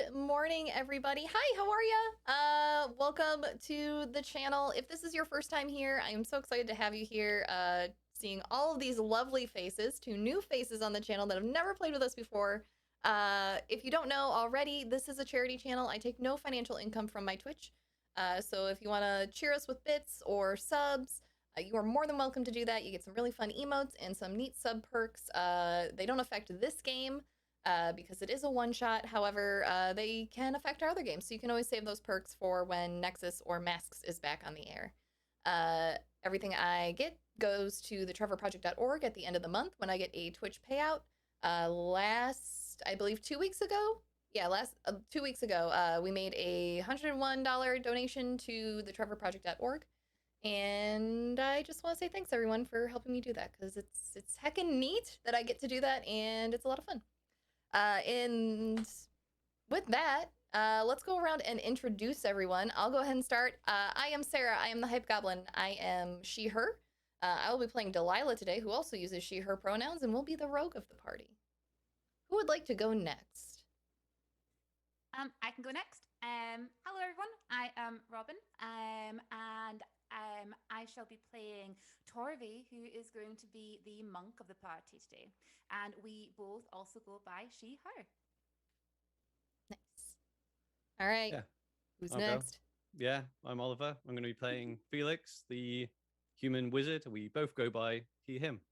Good morning, everybody. Hi, how are ya? Welcome to the channel. If this is your first time here, I am so excited to have you here, seeing all of these lovely faces, two new faces on the channel that have never played with us before. If you don't know already, this is a charity channel. I take no financial income from my Twitch. So if you want to cheer us with bits or subs, you are more than welcome to do that. You get some really fun emotes and some neat sub perks. They don't affect this game, because it is a one-shot. However, they can affect our other games, so you can always save those perks for when Nexus or Masks is back on the air. Everything I get goes to thetrevorproject.org at the end of the month when I get a Twitch payout. I believe 2 weeks ago, 2 weeks ago, we made a $101 donation to thetrevorproject.org. And I just want to say thanks, everyone, for helping me do that, because it's heckin' neat that I get to do that, and it's a lot of fun. And with that, let's go around and introduce everyone. I'll go ahead and start. I am Sarah. I am the Hype Goblin. I am she, her. I will be playing Delilah today, who also uses she, her pronouns, and will be the rogue of the party. Who would like to go next? I can go next. Hello everyone. I am Robyn. And I shall be playing Torvi, who is going to be the monk of the party today. And we both also go by she, her. Nice. All right. Yeah. Who's I'll next? Go. Yeah, I'm Oliver. I'm going to be playing Felix, the human wizard. We both go by he, him.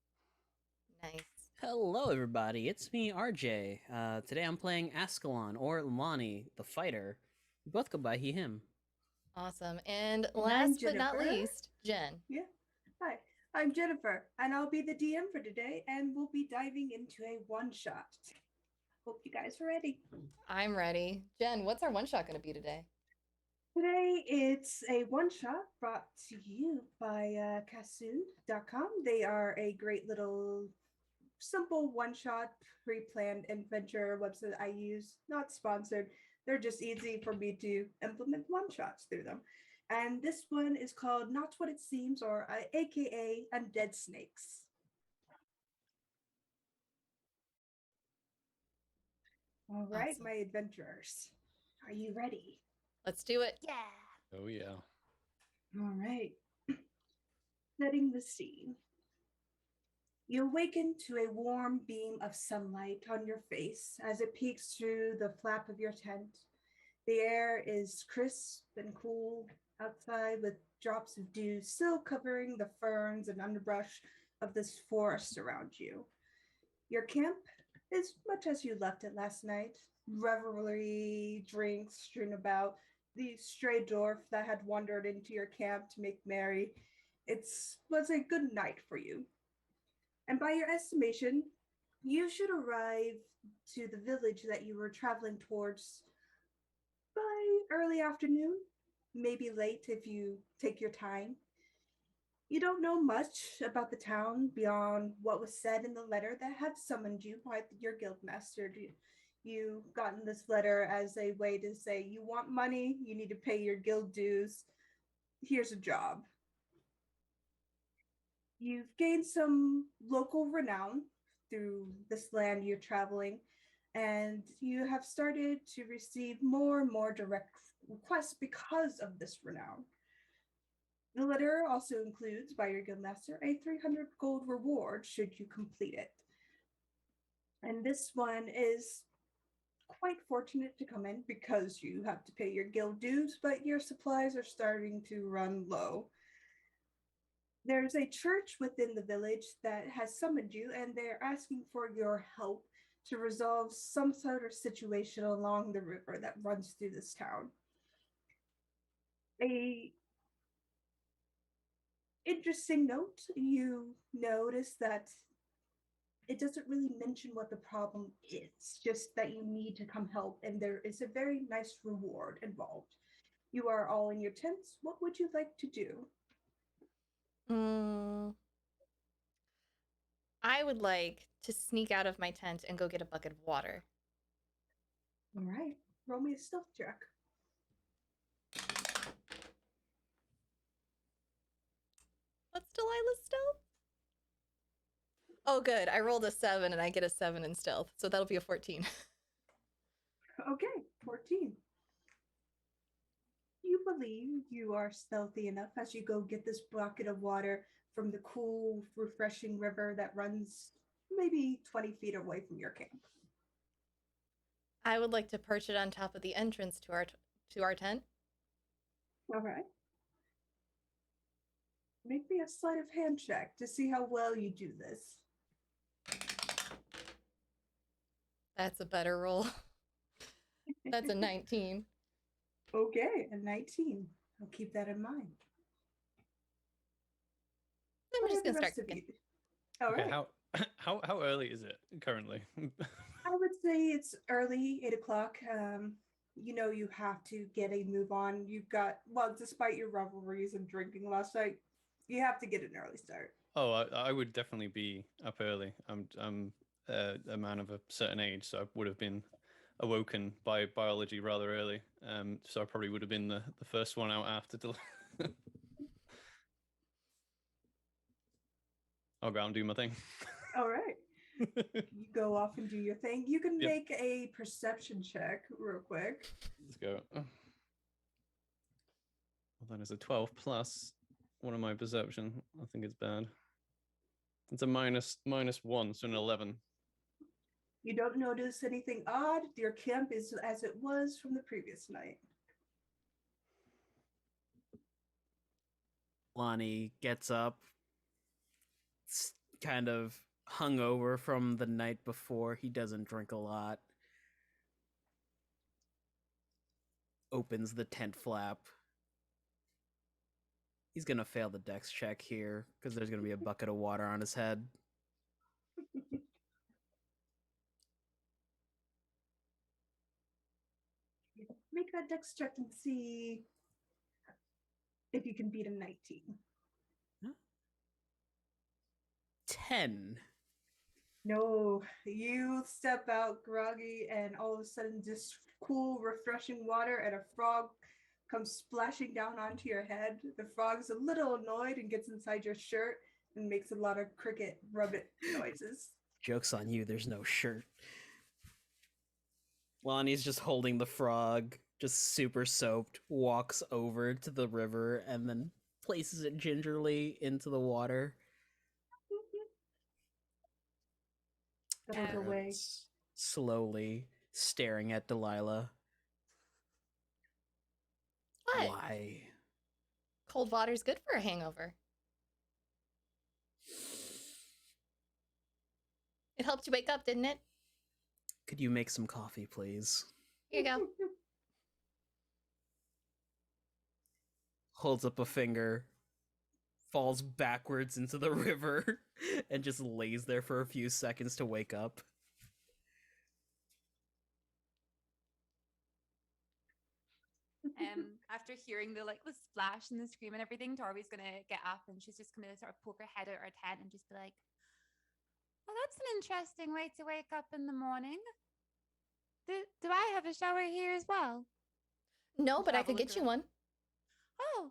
Nice. Hello, everybody. It's me, RJ. Today I'm playing Ascalon, or Lonnie, the fighter. We both go by he, him. Awesome. And last but not least, Jen. Yeah. Hi, I'm Jennifer, and I'll be the DM for today, and we'll be diving into a one-shot. Hope you guys are ready. I'm ready. Jen, what's our one-shot going to be today? Today, it's a one-shot brought to you by Kasoon.com. They are a great little simple one-shot pre-planned adventure website I use. Not sponsored. They're just easy for me to implement one-shots through them. And this one is called Not What It Seems, or AKA Undead Snakes. All right, awesome. my adventurers. Are you ready? Let's do it. Yeah. Oh, yeah. All right. Setting the scene. You awaken to a warm beam of sunlight on your face as it peeks through the flap of your tent. The air is crisp and cool outside, with drops of dew still covering the ferns and underbrush of this forest around you. Your camp is much as you left it last night. Revelry, drinks strewn about, the stray dwarf that had wandered into your camp to make merry. It was a good night for you. And by your estimation, you should arrive to the village that you were traveling towards by early afternoon, maybe late if you take your time. You don't know much about the town beyond what was said in the letter that had summoned you by your guildmaster. You gotten this letter as a way to say, you want money, you need to pay your guild dues, here's a job. You've gained some local renown through this land you're traveling, and you have started to receive more and more direct requests because of this renown. The letter also includes, by your guildmaster, a 300 gold reward should you complete it. And this one is quite fortunate to come in because you have to pay your guild dues, but your supplies are starting to run low. There's a church within the village that has summoned you, and they're asking for your help to resolve some sort of situation along the river that runs through this town. A interesting note, you notice that it doesn't really mention what the problem is, just that you need to come help, and there is a very nice reward involved. You are all in your tents. What would you like to do? I would like to sneak out of my tent and go get a bucket of water. All right, roll me a stealth check. What's Delilah's stealth? Oh, good. I rolled a 7 and I get a 7 in stealth, so that'll be a 14. Okay, 14. You believe you are stealthy enough as you go get this bucket of water from the cool, refreshing river that runs maybe 20 feet away from your camp. I would like to perch it on top of the entrance to our tent. All right. Make me a sleight of hand check to see how well you do this. That's a better roll. That's a 19. Okay, a 19. I'll keep that in mind. I'm What just are the gonna start rest of cooking. you? All Okay, right. how early is it currently? I would say it's early, 8 o'clock. You have to get a move on. You've got, well, despite your revelries and drinking last night, you have to get an early start. Oh, I would definitely be up early. I'm a man of a certain age, so I would have been awoken by biology rather early. So I probably would have been the first one out after. I'll go out and do my thing. All right. You go off and do your thing. You can Yep. make a perception check real quick. Let's go. Well, that is a 12 plus one of my perception. I think it's bad. It's a minus 1, so an 11. You don't notice anything odd. Your camp is as it was from the previous night. Lonnie gets up, kind of hungover from the night before. He doesn't drink a lot. Opens the tent flap. He's gonna fail the dex check here because there's gonna be a bucket of water on his head. Make that dex check and see if you can beat a 19. 10. No, you step out groggy, and all of a sudden, this cool, refreshing water, and a frog comes splashing down onto your head. The frog's a little annoyed and gets inside your shirt and makes a lot of cricket rubbit noises. Joke's on you, there's no shirt. Lonnie's just holding the frog, just super soaked, walks over to the river, and then places it gingerly into the water. Out of the way. Slowly staring at Delilah. What? Why? Cold water's good for a hangover. It helped you wake up, didn't it? Could you make some coffee, please? Here you go. Holds up a finger, falls backwards into the river, and just lays there for a few seconds to wake up. After hearing the splash and the scream and everything, Torby's gonna get up and she's just gonna sort of poke her head out her tent and just be like, "Well, that's an interesting way to wake up in the morning. Do I have a shower here as well?" No, but I could Travel get you one. Oh,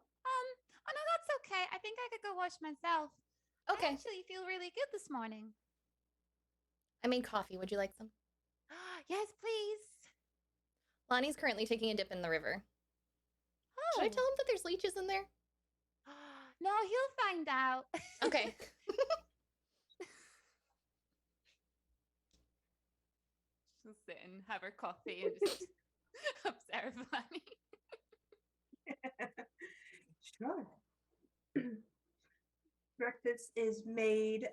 no, that's okay. I think I could go wash myself. I Okay. actually feel really good this morning. I made coffee. Would you like some? Yes, please. Lonnie's currently taking a dip in the river. Oh. Should I tell him that there's leeches in there? No, he'll find out. Okay. She'll sit and have her coffee and just observe Lonnie. Sure. Breakfast is made.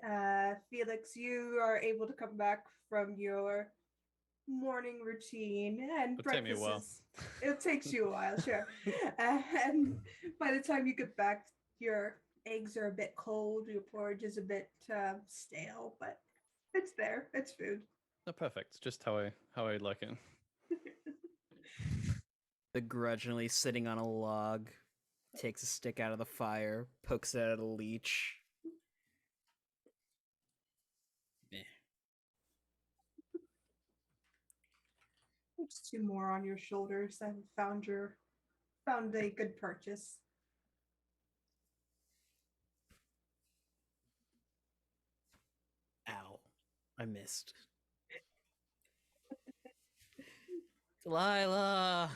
Felix, you are able to come back from your morning routine, and It'll take me a while. It takes you a while, sure. And by the time you get back, your eggs are a bit cold, your porridge is a bit stale, but it's there. It's food. Oh, perfect. Just how I like it. Begrudgingly sitting on a log, takes a stick out of the fire, pokes it at a leech. There's 2 more on your shoulders. I found a good purchase. Ow. I missed. Delilah!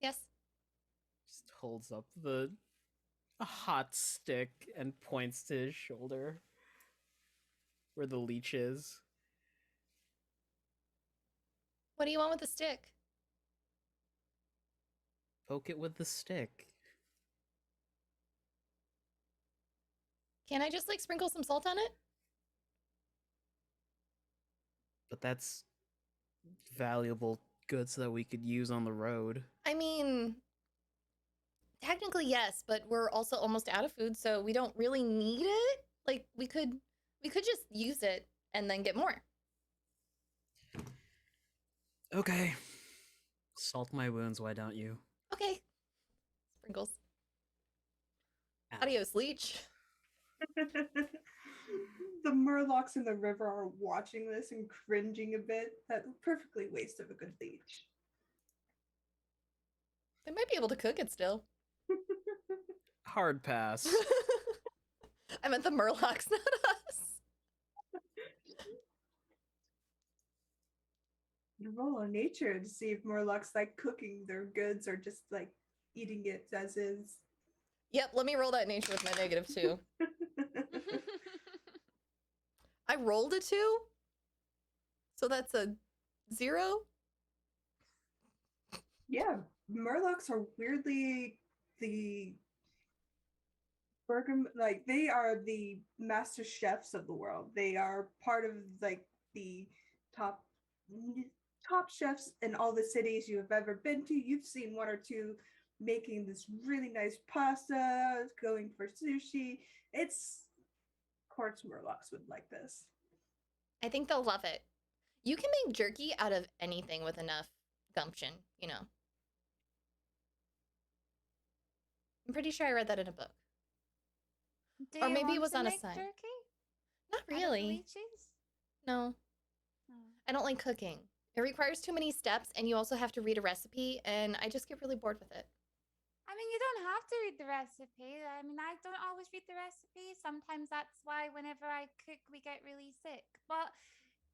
Yes. Just holds up the hot stick and points to his shoulder where the leech is. What do you want with the stick? Poke it with the stick. Can I just like sprinkle some salt on it? But that's valuable goods that we could use on the road. I mean, technically yes, but we're also almost out of food, so we don't really need it. Like we could just use it and then get more. Okay. Salt my wounds, why don't you? Okay. Sprinkles. Ow. Adios, leech. The Murlocs in the river are watching this and cringing a bit. That perfectly waste of a good leech. They might be able to cook it still. Hard pass. I meant the Murlocs, not us. You roll on nature to see if Murlocs like cooking their goods or just like eating it as is. Yep, let me roll that nature with my -2. I rolled a 2, so that's a 0. Yeah, Murlocs are weirdly the like they are the master chefs of the world. They are part of like the top chefs in all the cities you have ever been to. You've seen one or two making this really nice pasta, going for sushi. It's course Murlocs would like this. I think they'll love it. You can make jerky out of anything with enough gumption, you know. I'm pretty sure I read that in a book. Do Or you maybe it want was to on a make sign. Jerky? Not Out of really. leeches? No, Oh. I don't like cooking. It requires too many steps, and you also have to read a recipe, and I just get really bored with it. I mean, you don't have to read the recipe. I mean, I don't always read the recipe. Sometimes that's why whenever I cook, we get really sick. But,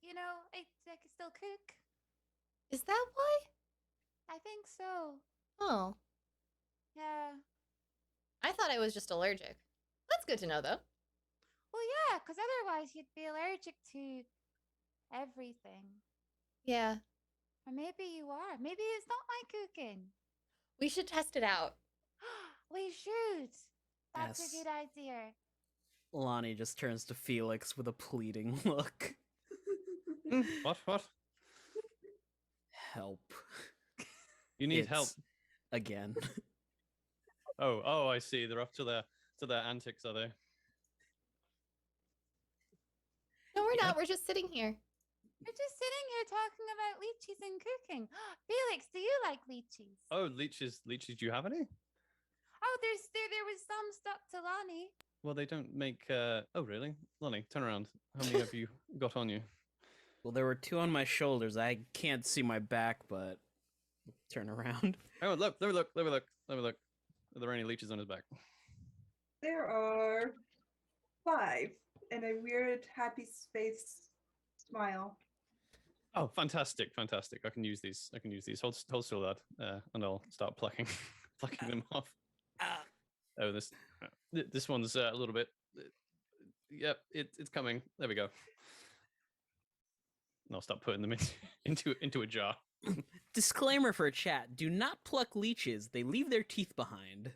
you know, I can still cook. Is that why? I think so. Oh, Yeah. I thought I was just allergic. That's good to know, though. Well, yeah, because otherwise you'd be allergic to everything. Yeah, Or maybe you are. Maybe it's not my cooking. we should test it out. We should. That's Yes. a good idea. Lonnie just turns to Felix with a pleading look. What? Help. You need help. It's- Again. Oh, I see. They're up to their antics, are they? No, we're Yep. not. We're just sitting here. We're just sitting here talking about lychees and cooking. Felix, do you like lychees? Oh, leeches. Do you have any? Oh, there was some stuck to Lonnie. Well, they don't make. Oh, really? Lonnie, turn around. How many have you got on you? Well, there were 2 on my shoulders. I can't see my back, but turn around. Oh, look! Let me look. Are there any leeches on his back? There are 5 and a weird happy space smile. Oh, fantastic! I can use these. Hold still, lad, and I'll start plucking them off. Oh, this one's a little bit. Yep, it's coming. There we go. And I'll start putting them into a jar. Disclaimer for chat: do not pluck leeches. They leave their teeth behind.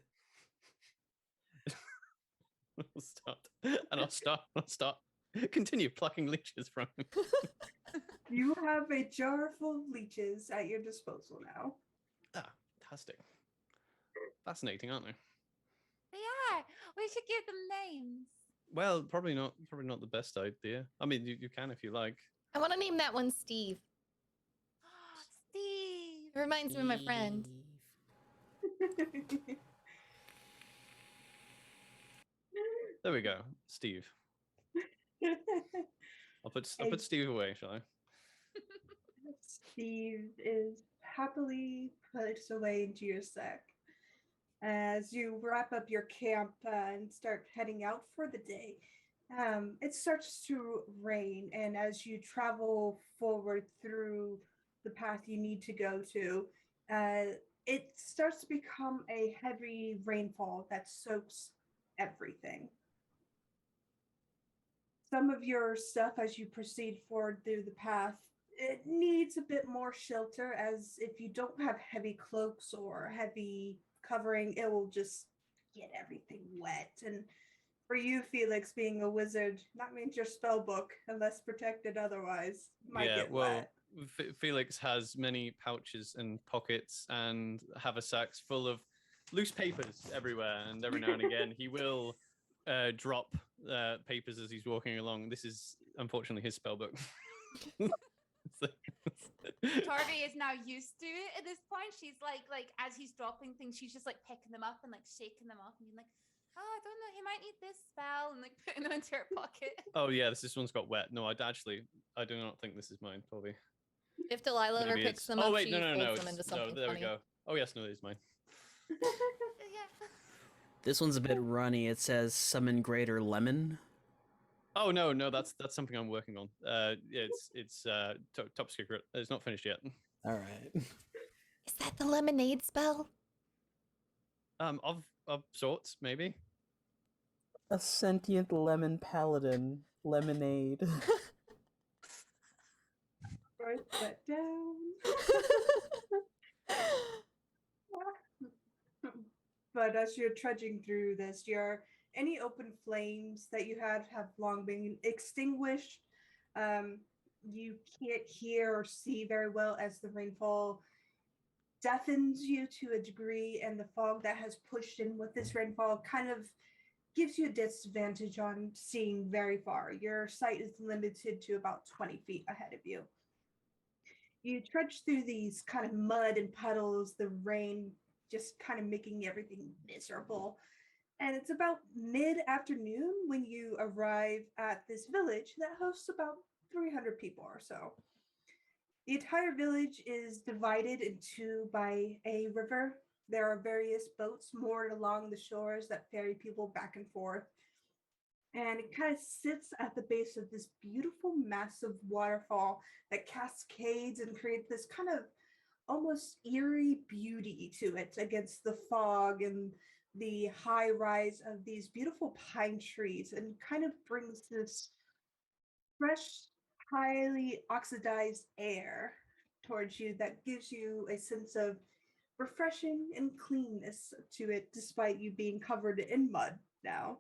I'll start. Continue plucking leeches from him. You have a jar full of leeches at your disposal now. Ah, fantastic. Fascinating, aren't they? They are. We should give them names. Well, probably not the best idea. I mean, you can if you like. I want to name that one Steve. Steve. It reminds me of my friend. There we go, Steve. I'll put Steve away, shall I? Steve is happily put away into your sack as you wrap up your camp and start heading out for the day. It starts to rain, and as you travel forward through the path you need to go to, uh, it starts to become a heavy rainfall that soaks everything. Some of your stuff, as you proceed forward through the path, it needs a bit more shelter, as if you don't have heavy cloaks or heavy covering, it will just get everything wet. And for you, Felix, being a wizard, that means your spell book, unless protected otherwise, might Yeah, get well, wet. Felix has many pouches and pockets and haversacks full of loose papers everywhere, and every now and again he will drop papers as he's walking along. This is unfortunately his spell book. Tarvi is now used to it at this point. She's like as he's dropping things, she's just like picking them up and like shaking them off and being like, oh, I don't know, he might need this spell, and like putting them into her pocket. Oh yeah, this one's got wet. No, I do not think this is mine, Toby. If Delilah ever Maybe picks it's. them Oh up, wait, she no, folds them it's- into something there funny. we go. Oh yes, no, it is mine. Yeah. This one's a bit runny. It says summon greater lemon. Oh no, that's something I'm working on. Yeah, it's top secret. It's not finished yet. All right. Is that the lemonade spell? Of sorts, maybe. A sentient lemon paladin. Lemonade. Write that down. But as you're trudging through this, any open flames that you had have long been extinguished. You can't hear or see very well as the rainfall deafens you to a degree, and the fog that has pushed in with this rainfall kind of gives you a disadvantage on seeing very far. Your sight is limited to about 20 feet ahead of you. You trudge through these kind of mud and puddles, the rain just kind of making everything miserable. And it's about mid-afternoon when you arrive at this village that hosts about 300 people or so. The entire village is divided in two by a river. There are various boats moored along the shores that ferry people back and forth. And it kind of sits at the base of this beautiful, massive waterfall that cascades and creates this kind of almost eerie beauty to it against the fog and the high rise of these beautiful pine trees, and kind of brings this fresh, highly oxidized air towards you that gives you a sense of refreshing and cleanness to it, despite you being covered in mud now.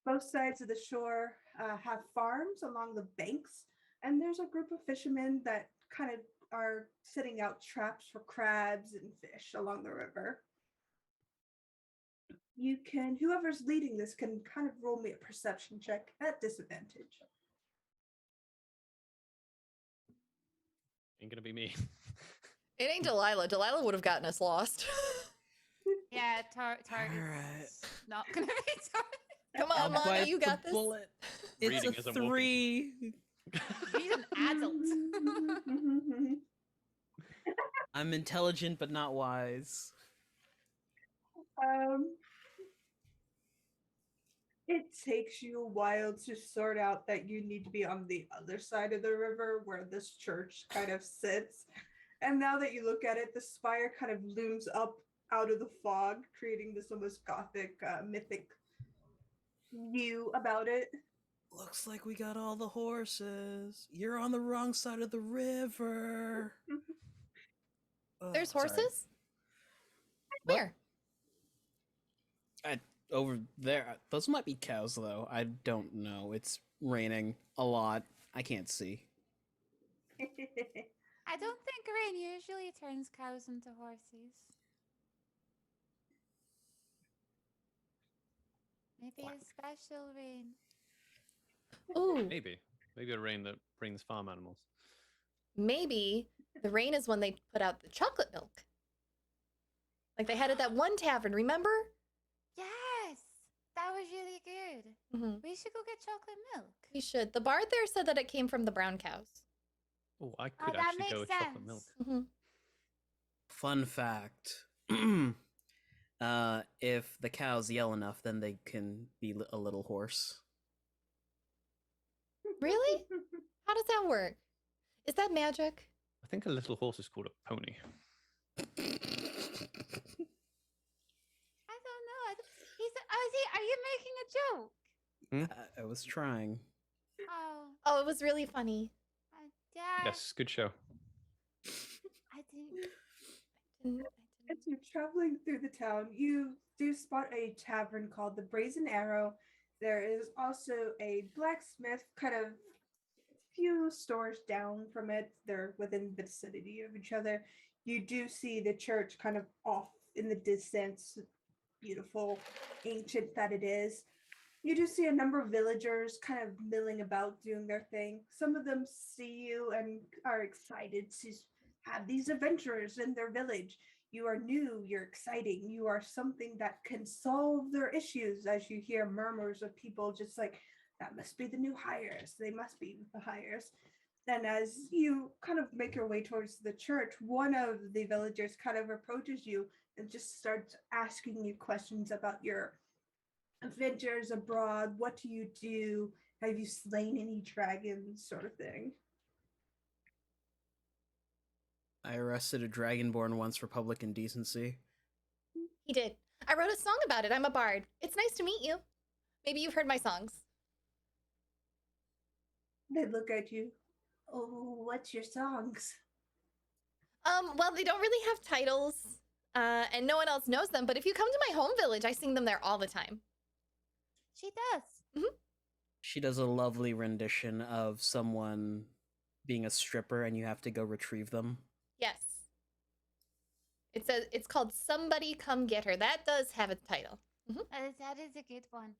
Both sides of the shore have farms along the banks, and there's a group of fishermen that kind of are setting out traps for crabs and fish along the river. Whoever's leading this can kind of roll me a perception check at disadvantage. Ain't gonna be me. It ain't Delilah. Delilah would have gotten us lost. Yeah, Tarvi's Alright. not gonna be sorry. Come on, I'll Lana, bite you the got this. bullet. It's Reading a isn't walking. 3. He's an adult. I'm intelligent but not wise. um, it takes you a while to sort out that you need to be on the other side of the river where this church kind of sits. And now that you look at it, the spire kind of looms up out of the fog, creating this almost gothic, mythic view about it. Looks like we got all the horses. You're on the wrong side of the river. Oh, There's sorry. horses? What? Where? Over there. Those might be cows, though. I don't know. It's raining a lot. I can't see. I don't think rain usually turns cows into horses. Maybe a special rain. Ooh, Maybe a rain that brings farm animals. maybe the rain is when they put out the chocolate milk. Like they had at that one tavern, remember? Yes, that was really good. Mm-hmm. We should go get chocolate milk. We should. The bard there said that it came from the brown cows. Oh, I could that actually go makes with chocolate milk. sense. Mm-hmm. Fun fact. If the cows yell enough, then they can be a little horse. Really? How does that work? Is that magic? I think a little horse is called a pony. I don't know. He said, "Oh, are you making a joke?" I was trying. Oh, Oh, it was really funny. Dad. Yes, good show. I didn't. As you're traveling through the town, you do spot a tavern called the Brazen Arrow. There is also a blacksmith kind of few stores down from it. They're within the vicinity of each other. You do see the church kind of off in the distance, beautiful, ancient that it is. You do see a number of villagers kind of milling about doing their thing. Some of them see you and are excited to have these adventurers in their village. You are new, you're exciting, you are something that can solve their issues, as you hear murmurs of people just like, that must be the new hires, they must be the hires. Then as you kind of make your way towards the church, one of the villagers kind of approaches you and just starts asking you questions about your adventures abroad. What do you do? Have you slain any dragons? Sort of thing. I arrested a dragonborn once for public indecency. He did. I wrote a song about it. I'm a bard. It's nice to meet you. Maybe you've heard my songs. They look at you. Oh, what's your songs? Well, they don't really have titles, and no one else knows them, but if you come to my home village, I sing them there all the time. She does. She does a lovely rendition of someone being a stripper and you have to go retrieve them. Yes. It's called Somebody Come Get Her. That does have a title. That is a good one.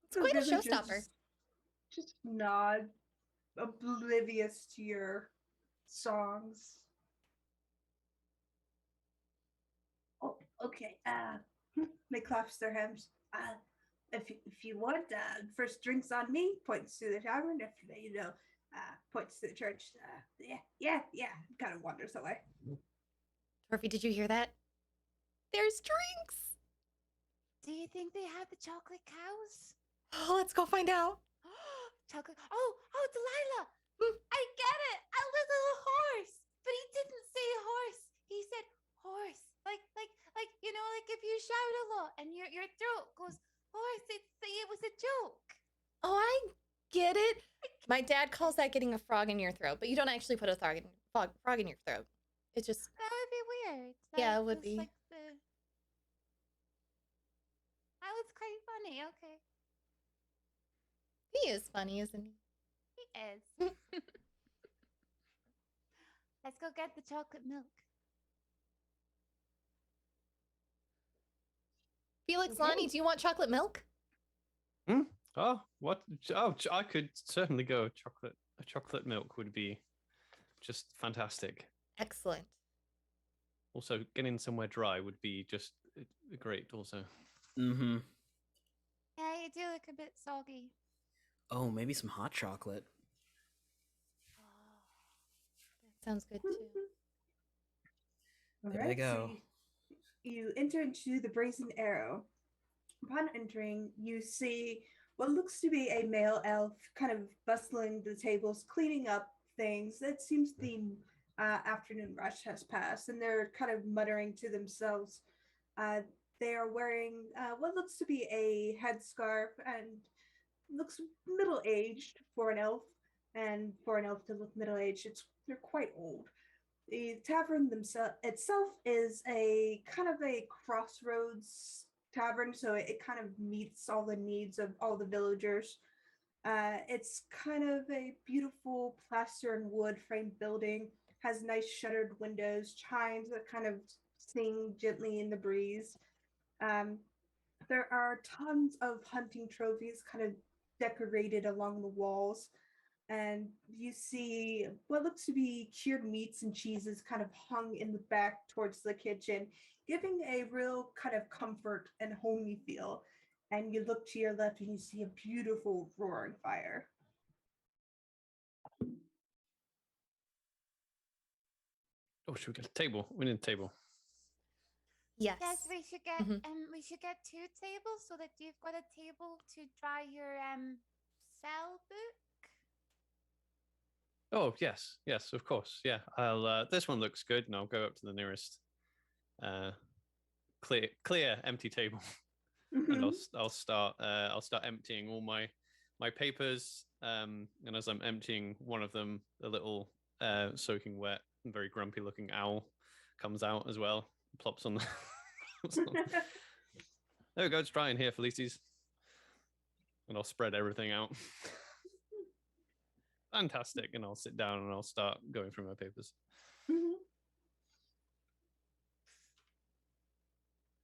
It's quite a showstopper. Just nod, oblivious to your songs. Oh, okay. They claps their hands. If you want, first drinks on me. Points to the tavern. If points to the church. Yeah. Kind of wanders away. Torfy, did you hear that? There's drinks. Do you think they have the chocolate cows? Oh, let's go find out. Chocolate. Oh, Delilah. I get it. A little horse. But he didn't say horse. He said horse. Like if you shout a lot and your throat goes horse, it was a joke. Oh, I get it. My dad calls that getting a frog in your throat, but you don't actually put a frog in your throat. It's just That would be weird. Yeah, it would be. That was quite funny. Okay. He is funny, isn't he? He is. Let's go get the chocolate milk. Felix, Lonnie, do you want chocolate milk? Oh, what? Oh, I could certainly go. A chocolate milk would be just fantastic. Excellent. Also, getting somewhere dry would be just great. Also. Mm-hmm. Yeah, you do look a bit soggy. Oh, maybe some hot chocolate. That sounds good too. There they go. So you enter into the Brazen Arrow. Upon entering, you see what looks to be a male elf kind of bustling the tables, cleaning up things. It seems the afternoon rush has passed, and they're kind of muttering to themselves. They are wearing what looks to be a headscarf and looks middle-aged for an elf, and for an elf to look middle-aged, they're quite old. The tavern itself is a kind of a crossroads tavern, so it kind of meets all the needs of all the villagers. It's kind of a beautiful plaster and wood framed building, has nice shuttered windows, chimes that kind of sing gently in the breeze. There are tons of hunting trophies kind of decorated along the walls, and you see what looks to be cured meats and cheeses kind of hung in the back towards the kitchen, giving a real kind of comfort and homey feel. And you look to your left and you see a beautiful roaring fire. Oh, should we get a table? We need a table. Yes. Yes, we should get 2 tables so that you've got a table to dry your sell book? Oh yes, yes, of course. Yeah, I'll. This one looks good, and I'll go up to the nearest clear empty table, and I'll start emptying all my papers. And as I'm emptying one of them, a little soaking wet and very grumpy looking owl comes out as well, plops on the. There we go. It's drying here, Felices. And I'll spread everything out. Fantastic. And I'll sit down and I'll start going through my papers.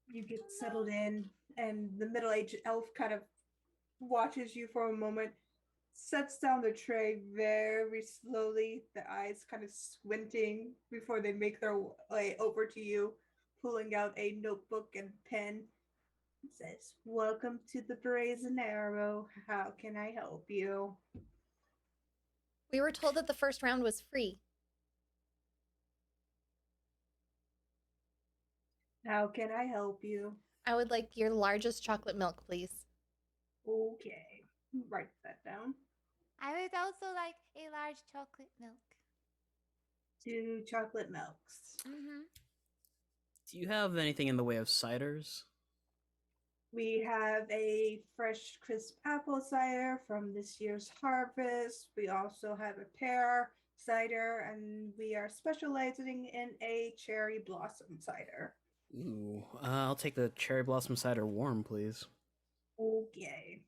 You get settled in, and the middle-aged elf kind of watches you for a moment, sets down the tray very slowly, the eyes kind of squinting before they make their way over to you, pulling out a notebook and pen. Says, "Welcome to the Brazen Arrow. How can I help you?" We were told that the first round was free. How can I help you? I would like your largest chocolate milk, please. Okay, write that down. I would also like a large chocolate milk. 2 chocolate milks. Do you have anything in the way of ciders? We have a fresh, crisp apple cider from this year's harvest. We also have a pear cider, and we are specializing in a cherry blossom cider. Ooh, I'll take the cherry blossom cider warm, please. Okay.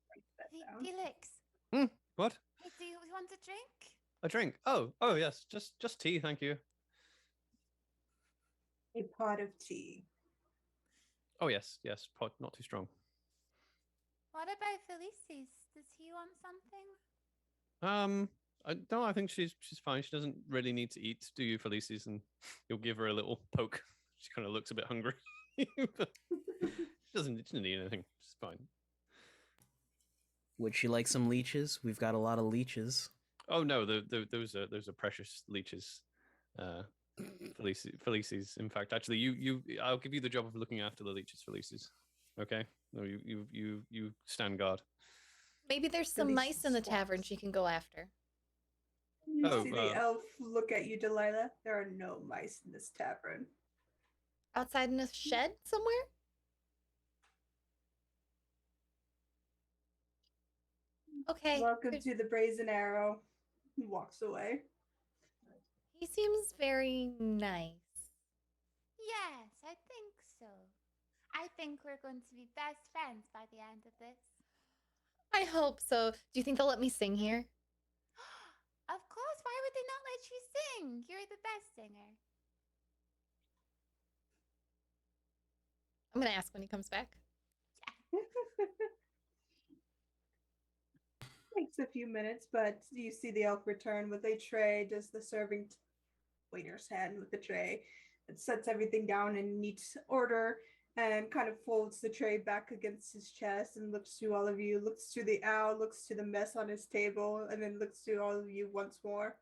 Write that down. Felix. What? Hey, do you want a drink? A drink? Oh yes, just tea, thank you. A pot of tea. Oh yes, pot not too strong. What about Felices? Does he want something? No, I think she's fine. She doesn't really need to eat, do you, Felices? And you'll give her a little poke. She kind of looks a bit hungry. But she doesn't need anything. She's fine. Would she like some leeches? We've got a lot of leeches. Oh no, those are precious leeches. Felices. In fact, actually, I'll give you the job of looking after the leeches, Felices. Okay? No, you stand guard. Maybe there's some mice in the tavern she can go after. You see the elf look at you, Delilah. There are no mice in this tavern. Outside in a shed somewhere? Okay. Welcome to the Brazen Arrow. He walks away. He seems very nice. Yes, I think so. I think we're going to be best friends by the end of this. I hope so. Do you think they'll let me sing here? Of course, why would they not let you sing? You're the best singer. I'm going to ask when he comes back. Takes a few minutes, but you see the elf return with a tray, does the serving waiter's hand with the tray. It sets everything down in neat order and kind of folds the tray back against his chest and looks to all of you, looks to the owl, looks to the mess on his table, and then looks to all of you once more.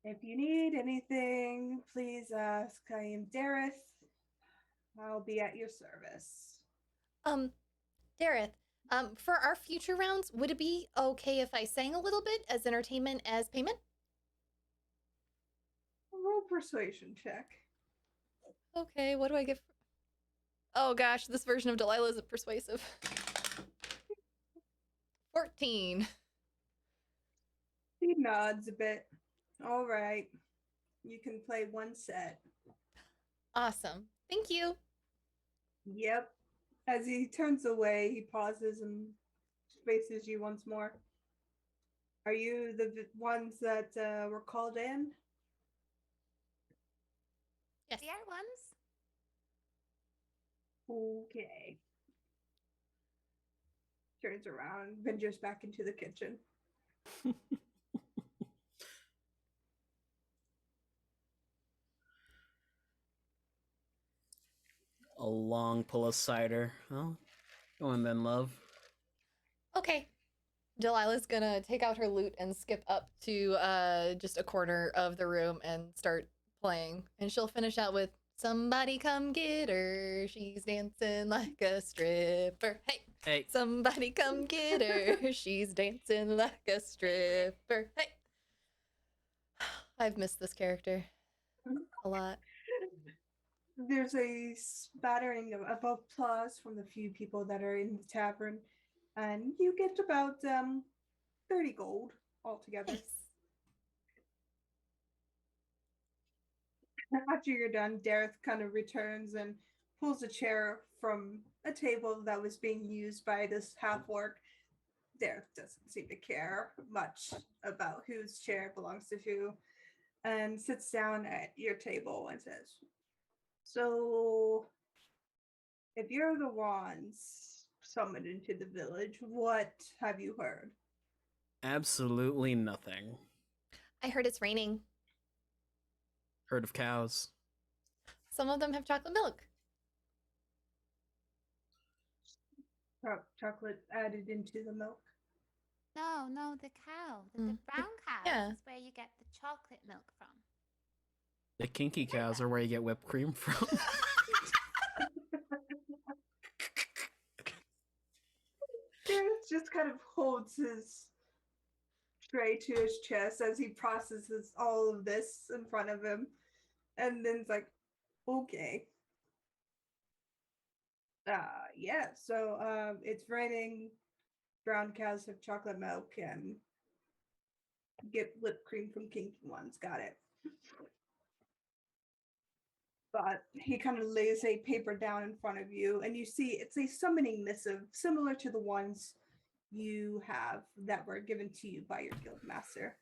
If you need anything, please ask. I am Dareth. I'll be at your service. Dareth, for our future rounds, would it be okay if I sang a little bit as entertainment as payment? Roll persuasion check. Okay, what do I get? Oh gosh, this version of Delilah isn't persuasive. 14. He nods a bit. All right. You can play one set. Awesome. Thank you. Yep. As he turns away, he pauses and faces you once more. Are you the ones that were called in? Yes. The other ones? Okay. Turns around, ventures back into the kitchen. A long pull of cider. Well, go on then, love. Okay. Delilah's gonna take out her lute and skip up to just a corner of the room and start playing. And she'll finish out with, Somebody come get her. She's dancing like a stripper. Hey, Hey, somebody come get her. She's dancing like a stripper. Hey. I've missed this character a lot. There's a spattering of applause from the few people that are in the tavern, and you get about 30 gold altogether. Nice. After you're done, Dareth kind of returns and pulls a chair from a table that was being used by this half orc. Dareth doesn't seem to care much about whose chair belongs to who, and sits down at your table and says, "So, if you're the ones summoned into the village, what have you heard?" absolutely nothing. I heard it's raining. Herd of cows. Some of them have chocolate milk. Chocolate added into the milk. No, the cow. The brown cows yeah. is where you get the chocolate milk from. The kinky cows are where you get whipped cream from. Dareth just kind of holds his tray to his chest as he processes all of this in front of him, and then it's like, okay. Yeah, so it's raining, brown cows have chocolate milk, and get whipped cream from kinky ones. Got it. But he kind of lays a paper down in front of you, and you see it's a summoning missive similar to the ones you have that were given to you by your guild master.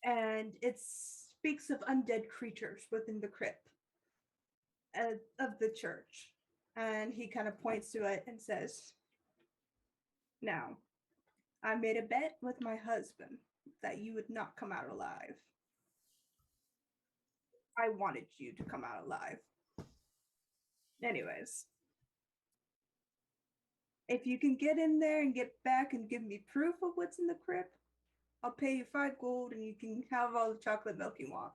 And it speaks of undead creatures within the crypt of the church. And he kind of points to it and says, "Now, I made a bet with my husband that you would not come out alive. I wanted you to come out alive. Anyways, if you can get in there and get back and give me proof of what's in the crypt, I'll pay you 5 gold and you can have all the chocolate milk you want."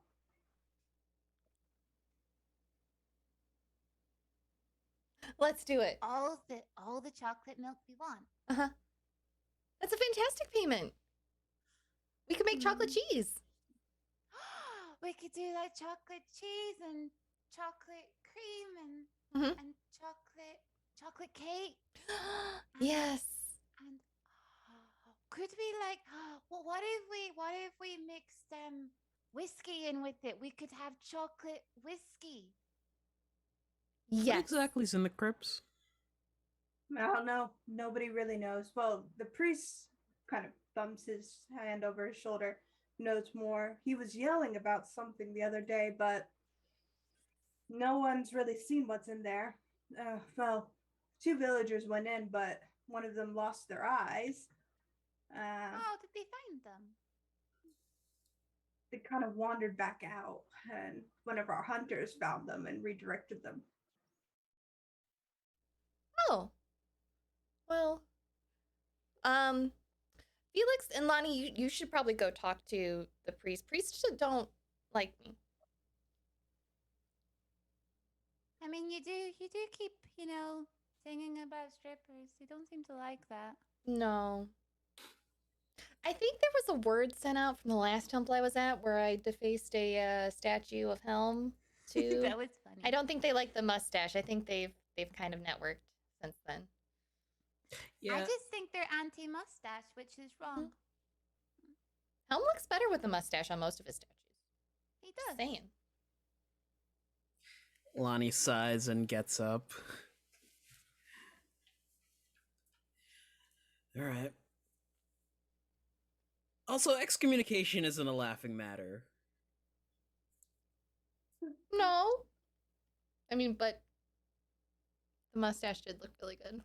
Let's do it. All the chocolate milk we want. Uh-huh. That's a fantastic payment. We could make chocolate cheese. We could do like chocolate cheese and chocolate cream and chocolate cake. Yes. And could we like well, what if we mixed whiskey in with it? We could have chocolate whiskey. Yes. What exactly is in the crypts? I don't know. Nobody really knows. Well, the priest kind of thumbs his hand over his shoulder, knows more. He was yelling about something the other day, but no one's really seen what's in there. Well, 2 villagers went in, but one of them lost their eyes. How did they find them? They kind of wandered back out, and one of our hunters found them and redirected them. Oh. Well, Felix and Lonnie, you should probably go talk to the priest. Priests don't like me. I mean, you do keep, singing about strippers. They don't seem to like that. No. I think there was a word sent out from the last temple I was at where I defaced a statue of Helm too. That was funny. I don't think they like the mustache. I think they've kind of networked since then. Yeah. I just think they're anti-mustache, which is wrong. Helm looks better with the mustache on most of his statues. He does. Just saying. Lonnie sighs and gets up. All right. Also, excommunication isn't a laughing matter. No. I mean, but the mustache did look really good.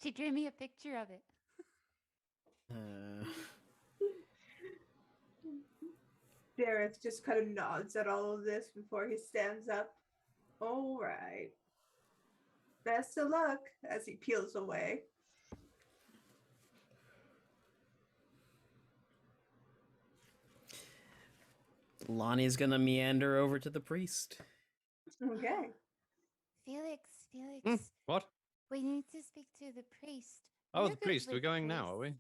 She drew me a picture of it. Dareth just kind of nods at all of this before he stands up. All right. Best of luck as he peels away. Lonnie's gonna meander over to the priest. Okay. Felix, What? we need to speak to the priest. Oh, You're the good priest. We're with going now, are we?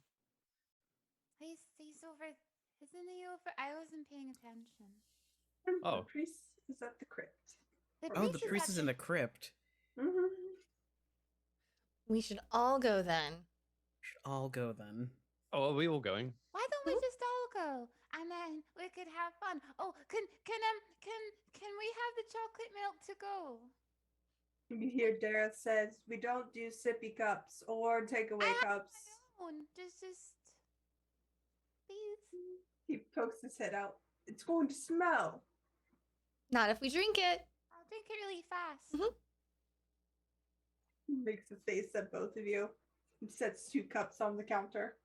priests. He's over. Isn't he over? I wasn't paying attention. Oh. The priest is at the crypt. Oh, the priest is in the crypt. Mm-hmm. We should all go then. Should all go then. Oh, are we all going? Why don't we just all go and then we could have fun? Oh, can we have the chocolate milk to go? You hear Dareth says, "We don't do sippy cups or takeaway cups." No, just please. He pokes his head out. It's going to smell. Not if we drink it. I'll drink it really fast. Mhm. He makes a face at both of you. He sets 2 cups on the counter.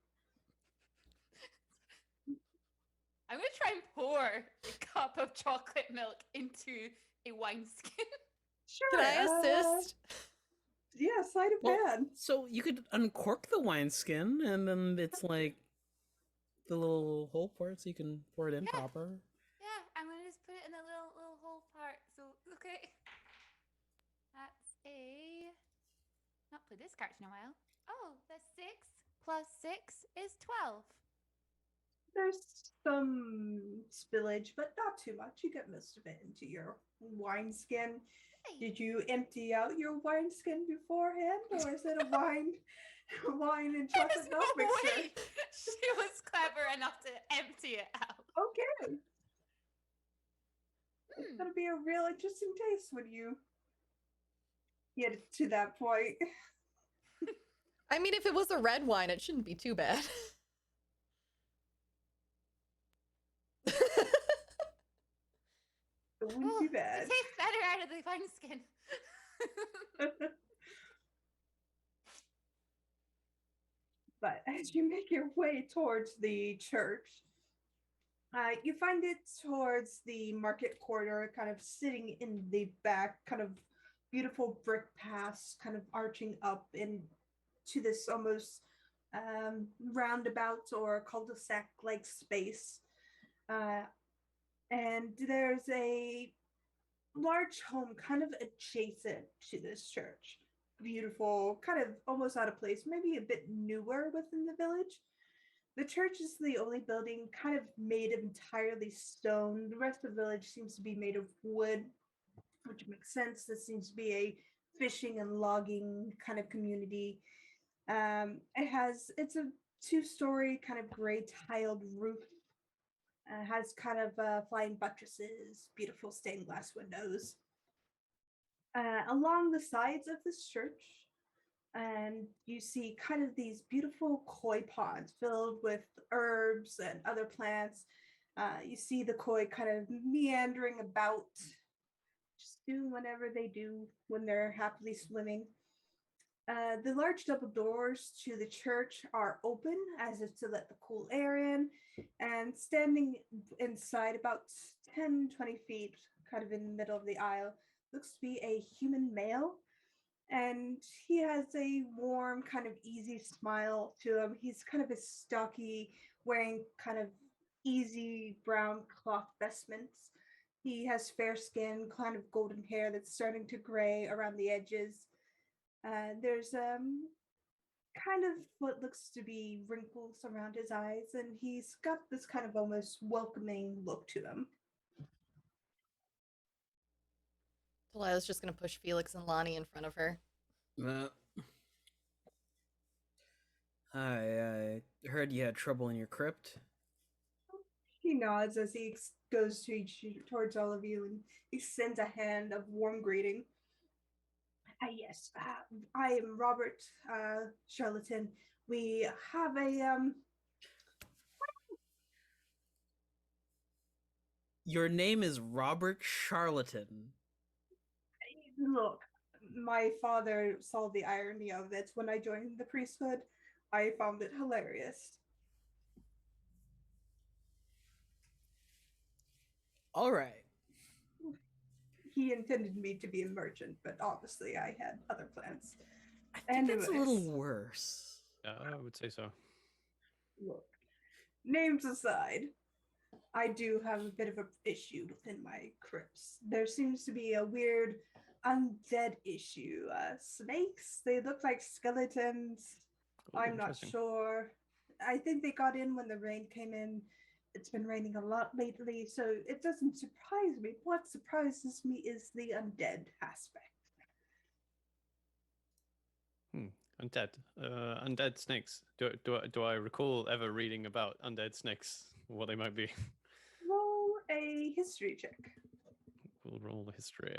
I'm gonna try and pour a cup of chocolate milk into a wineskin. Sure. Can I assist? Yeah, sleight of hand. So you could uncork the wineskin, and then it's like the little hole for it, so you can pour it in proper. Yeah, I'm gonna just put it in the little hole part. So okay, that's a. Not played this card in a while. Oh, that's 6 plus 6 is 12. There's some spillage, but not too much. You get most of it into your wineskin. Hey. Did you empty out your wineskin beforehand, or is it a wine and chocolate There's milk no mixture? way she was clever enough to empty it out. Okay. It's gonna be a real interesting taste when you get to that point. I mean, if it was a red wine, it shouldn't be too bad. It wouldn't be bad. It tastes better out of the wineskin. But as you make your way towards the church, you find it towards the market corridor, kind of sitting in the back, kind of beautiful brick paths, kind of arching up into this almost roundabout or cul-de-sac like space. And there's a large home kind of adjacent to this church. Beautiful, kind of almost out of place, maybe a bit newer within the village. The church is the only building kind of made of entirely stone. The rest of the village seems to be made of wood, which makes sense. This seems to be a fishing and logging kind of community. It's a 2-story kind of gray tiled roof. Has kind of flying buttresses, beautiful stained glass windows. Along the sides of this church, and you see kind of these beautiful koi ponds filled with herbs and other plants. You see the koi kind of meandering about, just doing whatever they do when they're happily swimming. The large double doors to the church are open as if to let the cool air in, and standing inside about 10-20 feet, kind of in the middle of the aisle, looks to be a human male. And he has a warm, kind of easy smile to him. He's kind of a stocky, wearing kind of easy brown cloth vestments. He has fair skin, kind of golden hair that's starting to gray around the edges. There's kind of what looks to be wrinkles around his eyes, and he's got this kind of almost welcoming look to him. Delilah's just gonna push Felix and Lonnie in front of her. I heard you had trouble in your crypt. He nods as he goes towards all of you and extends a hand of warm greeting. Yes, I am Robert Charlatan. We have a Your name is Robert Charlatan. Look, my father saw the irony of it when I joined the priesthood. I found it hilarious. All right. He intended me to be a merchant, but obviously I had other plans. I think that's a Anyways. little worse. I would say so. Look, names aside, I do have a bit of an issue within my crypts. There seems to be a weird undead issue. Snakes, they look like skeletons. Oh, I'm not interesting. sure. I think they got in when the rain came in. It's been raining a lot lately, so it doesn't surprise me. What surprises me is the undead aspect. Undead. Undead snakes. Do I recall ever reading about undead snakes? What they might be? Roll a history check. We'll roll the history.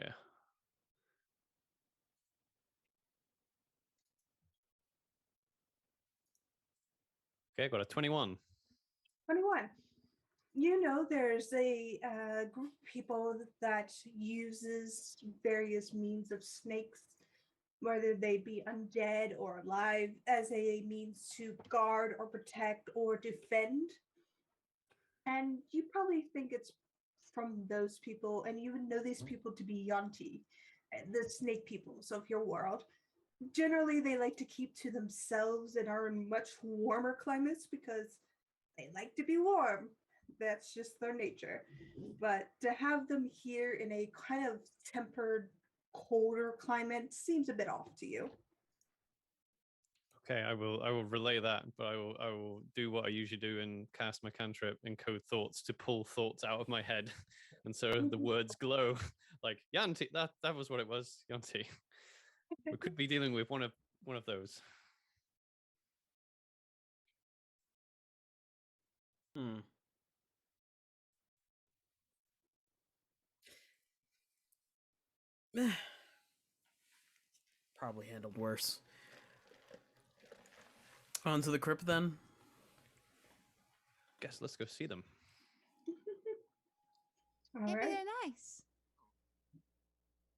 Okay, got a 21. 21. You know, there's a group of people that uses various means of snakes, whether they be undead or alive, as a means to guard or protect or defend. And you probably think it's from those people, and you would know these people to be Yanti, the snake peoples of your world. Generally, they like to keep to themselves and are in much warmer climates because they like to be warm. That's just their nature. But to have them here in a kind of tempered, colder climate seems a bit off to you. Okay, I will relay that, but I will do what I usually do and cast my cantrip encode thoughts to pull thoughts out of my head, and so the words glow like Yanti. That was what it was, Yanti. We could be dealing with one of those. Hmm. Probably handled worse. On to the crypt then. Guess let's go see them. All Maybe right. they're nice.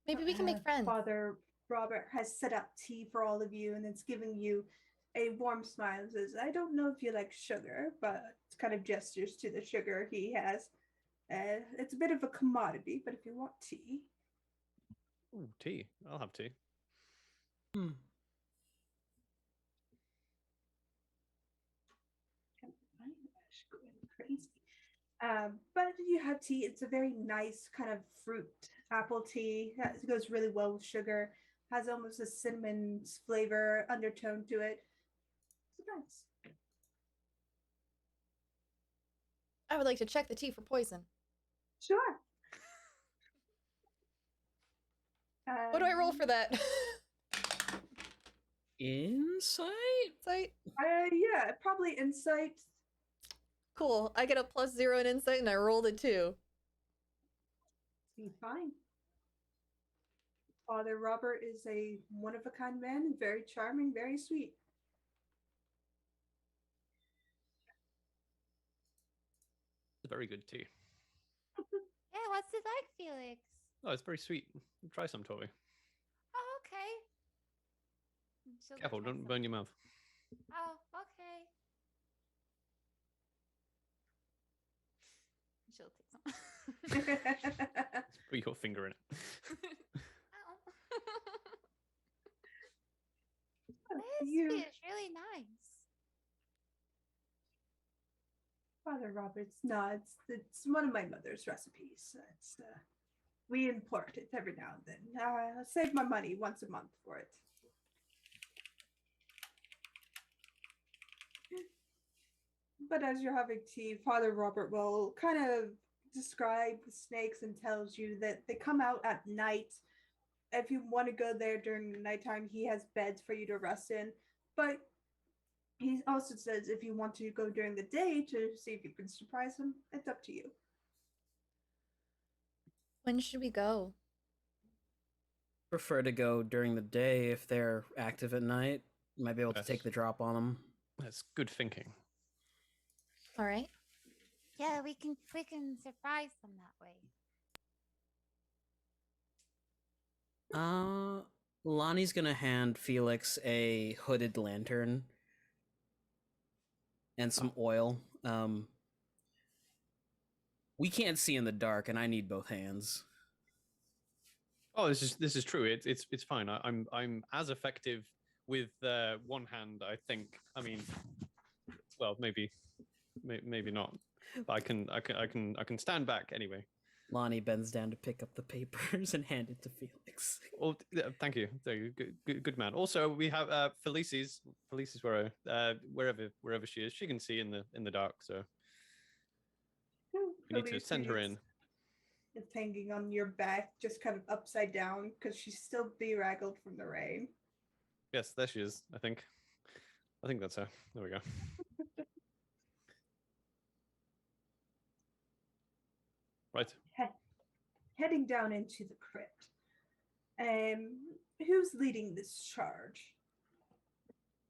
Maybe we can make friends. Father Robert has set up tea for all of you, and it's giving you a warm smile and says, I don't know if you like sugar, but it's kind of gestures to the sugar he has. It's a bit of a commodity, but if you want tea. Ooh, tea. I'll have tea. Hmm. Going crazy. But you have tea. It's a very nice kind of fruit apple tea. It goes really well with sugar. Has almost a cinnamon flavor undertone to it. It's nice. I would like to check the tea for poison. Sure. What do I roll for that? Insight? Insight? Yeah, probably insight. Cool. I get a +0 in insight and I rolled a 2. Be fine. Father Robert is a one-of-a-kind man, very charming, very sweet. It's very good tea. Yeah, what's it like, Felix? Oh, it's very sweet. Try some, Tori. Oh, okay. She'll go Careful, try don't some. burn your mouth. Oh, okay. She'll take some. Put your finger in it. Ow. You- This is really nice. Father Robert's nods. It's one of my mother's recipes. It's we import it every now and then. I save my money once a month for it. But as you're having tea, Father Robert will kind of describe the snakes and tells you that they come out at night. If you want to go there during the nighttime, he has beds for you to rest in. But he also says if you want to go during the day to see if you can surprise him, it's up to you. When should we go? Prefer to go during the day if they're active at night. Might be able to Yes. take the drop on them. That's good thinking. All right. Yeah, we can surprise them that way. Lonnie's gonna hand Felix a hooded lantern and some oil. We can't see in the dark, and I need both hands. Oh, this is true. It's fine. I'm as effective with one hand. I think. I mean, well, maybe maybe not. But I can stand back anyway. Lonnie bends down to pick up the papers and hand it to Felix. Well, thank you. Good man. Also, we have Felice's where wherever she is, she can see in the dark. So we need to send her in. It's hanging on your back, just kind of upside down, because she's still bedraggled from the rain. Yes, there she is. I think that's her. There we go. Right. Heading down into the crypt. Who's leading this charge?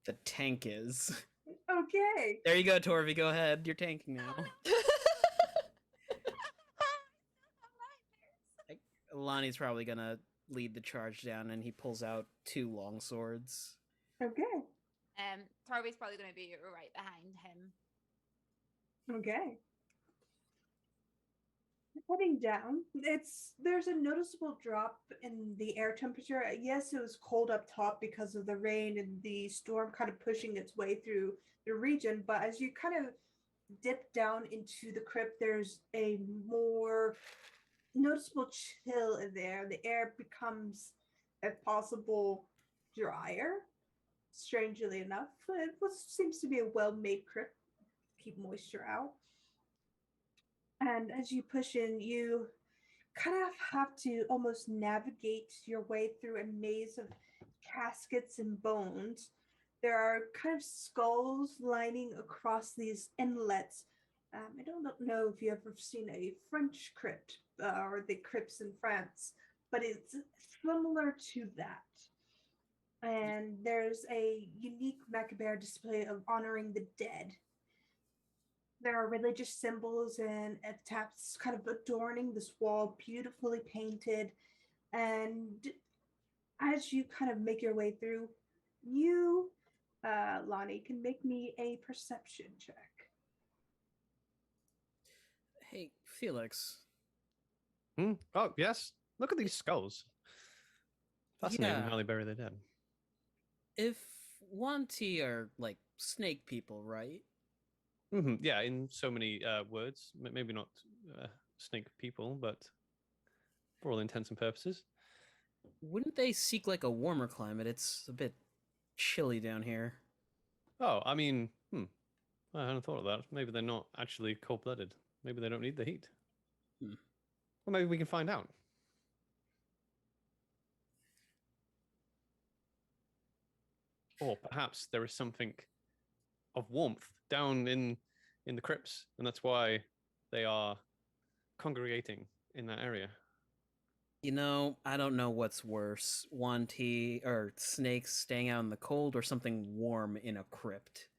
The tank is. Okay. There you go, Torvi. Go ahead. You're tanking now. Lonnie's probably gonna lead the charge down, and he pulls out 2 long swords. Okay. Torby's probably going to be right behind him. Okay. Heading down, there's a noticeable drop in the air temperature. Yes, it was cold up top because of the rain and the storm kind of pushing its way through the region, but as you kind of dip down into the crypt, there's a more noticeable chill in there. The air becomes, if possible, drier. Strangely enough, it seems to be a well-made crypt. Keep moisture out. And as you push in, you kind of have to almost navigate your way through a maze of caskets and bones. There are kind of skulls lining across these inlets. I don't know if you've ever seen a French crypt or the crypts in France, but it's similar to that. And there's a unique macabre display of honoring the dead. There are religious symbols and epitaphs kind of adorning this wall, beautifully painted. And as you kind of make your way through, you, Lonnie, can make me a perception check. Hey, Felix. Oh, yes. Look at these skulls. Fascinating Yeah. how they bury their dead. If Wanti are like snake people, right? Yeah, in so many words. Maybe not snake people, but for all intents and purposes. Wouldn't they seek like a warmer climate? It's a bit chilly down here. Oh, I mean, I hadn't thought of that. Maybe they're not actually cold-blooded. Maybe they don't need the heat. Well, maybe we can find out. Or perhaps there is something of warmth down in the crypts, and that's why they are congregating in that area. You know, I don't know what's worse, Wanti or snakes staying out in the cold, or something warm in a crypt.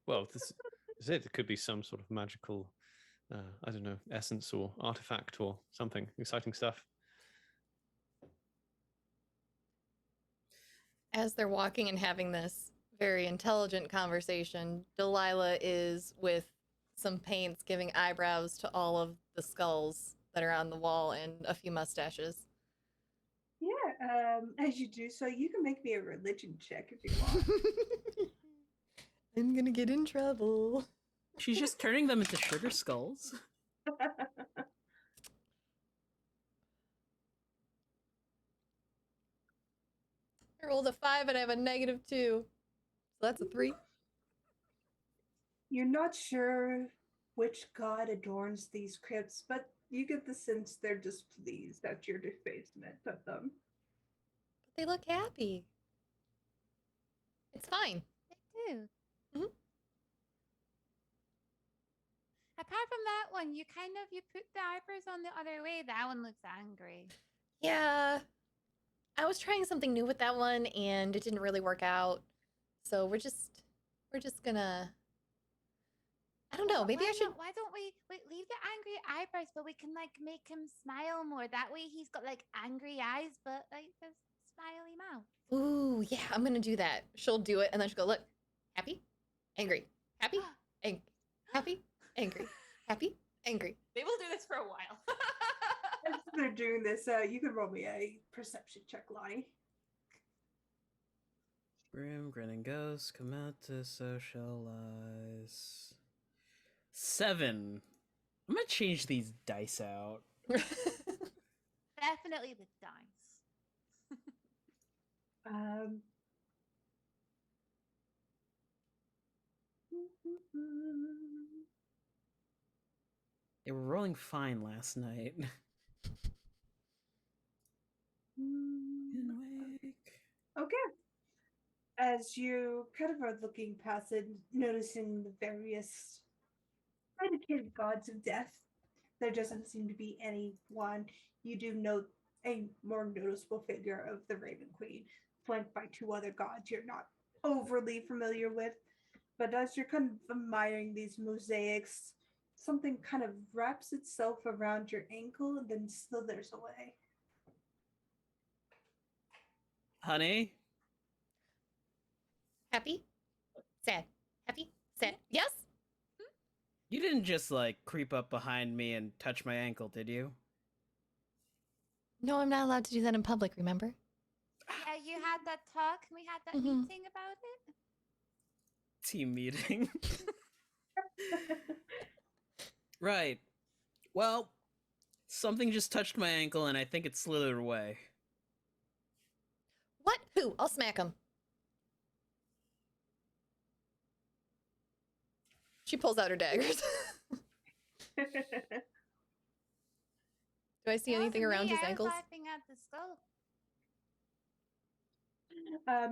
Well, this is it. It could be some sort of magical, I don't know, essence or artifact or something. Exciting stuff. As they're walking and having this very intelligent conversation, Delilah is with some paints giving eyebrows to all of the skulls that are on the wall and a few mustaches. Yeah, as you do so, you can make me a religion check if you want. I'm gonna get in trouble. She's just turning them into sugar skulls. I rolled a 5 and I have a -2. So that's a 3. You're not sure which god adorns these crypts, but you get the sense they're displeased at your defacement of them. But they look happy. It's fine. They do. Mhm. Apart from that one, you put the eyebrows on the other way. That one looks angry. Yeah. I was trying something new with that one and it didn't really work out. So we're just gonna, I don't know, maybe I should. Why don't we leave the angry eyebrows, but we can like make him smile more. That way he's got like angry eyes, but like this smiley mouth. Ooh, yeah, I'm gonna do that. She'll do it and then she'll go, look, happy, angry, happy, angry, happy, angry, happy, angry. They will do this for a while. As they're doing this, you can roll me a perception check, Lonnie. Grim, grinning ghosts come out to socialize. 7. I'm gonna change these dice out. Definitely the dice. Um, They were rolling fine last night. Okay. As you kind of are looking past it, noticing the various dedicated gods of death, there doesn't seem to be any one. You do note a more noticeable figure of the Raven Queen, flanked by 2 other gods you're not overly familiar with. But as you're kind of admiring these mosaics, something kind of wraps itself around your ankle and then slithers away. Honey? Happy? Sad. Happy? Sad. Yes? You didn't just, like, creep up behind me and touch my ankle, did you? No, I'm not allowed to do that in public, remember? Yeah, you had that talk. We had that Mhm. meeting about it. Team meeting. Right. Well, something just touched my ankle and I think it slithered away. What? Who? I'll smack him. She pulls out her daggers. Do I see anything around his ankles? I was laughing at the skull.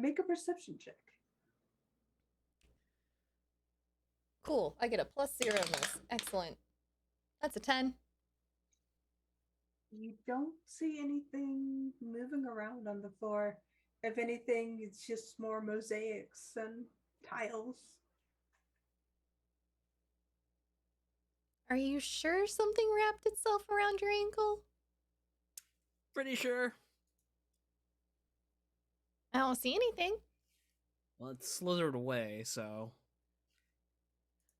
Make a perception check. Cool. I get a +0 on this. Excellent. That's a 10. You don't see anything moving around on the floor. If anything, it's just more mosaics and tiles. Are you sure something wrapped itself around your ankle? Pretty sure. I don't see anything. Well, it slithered away, so...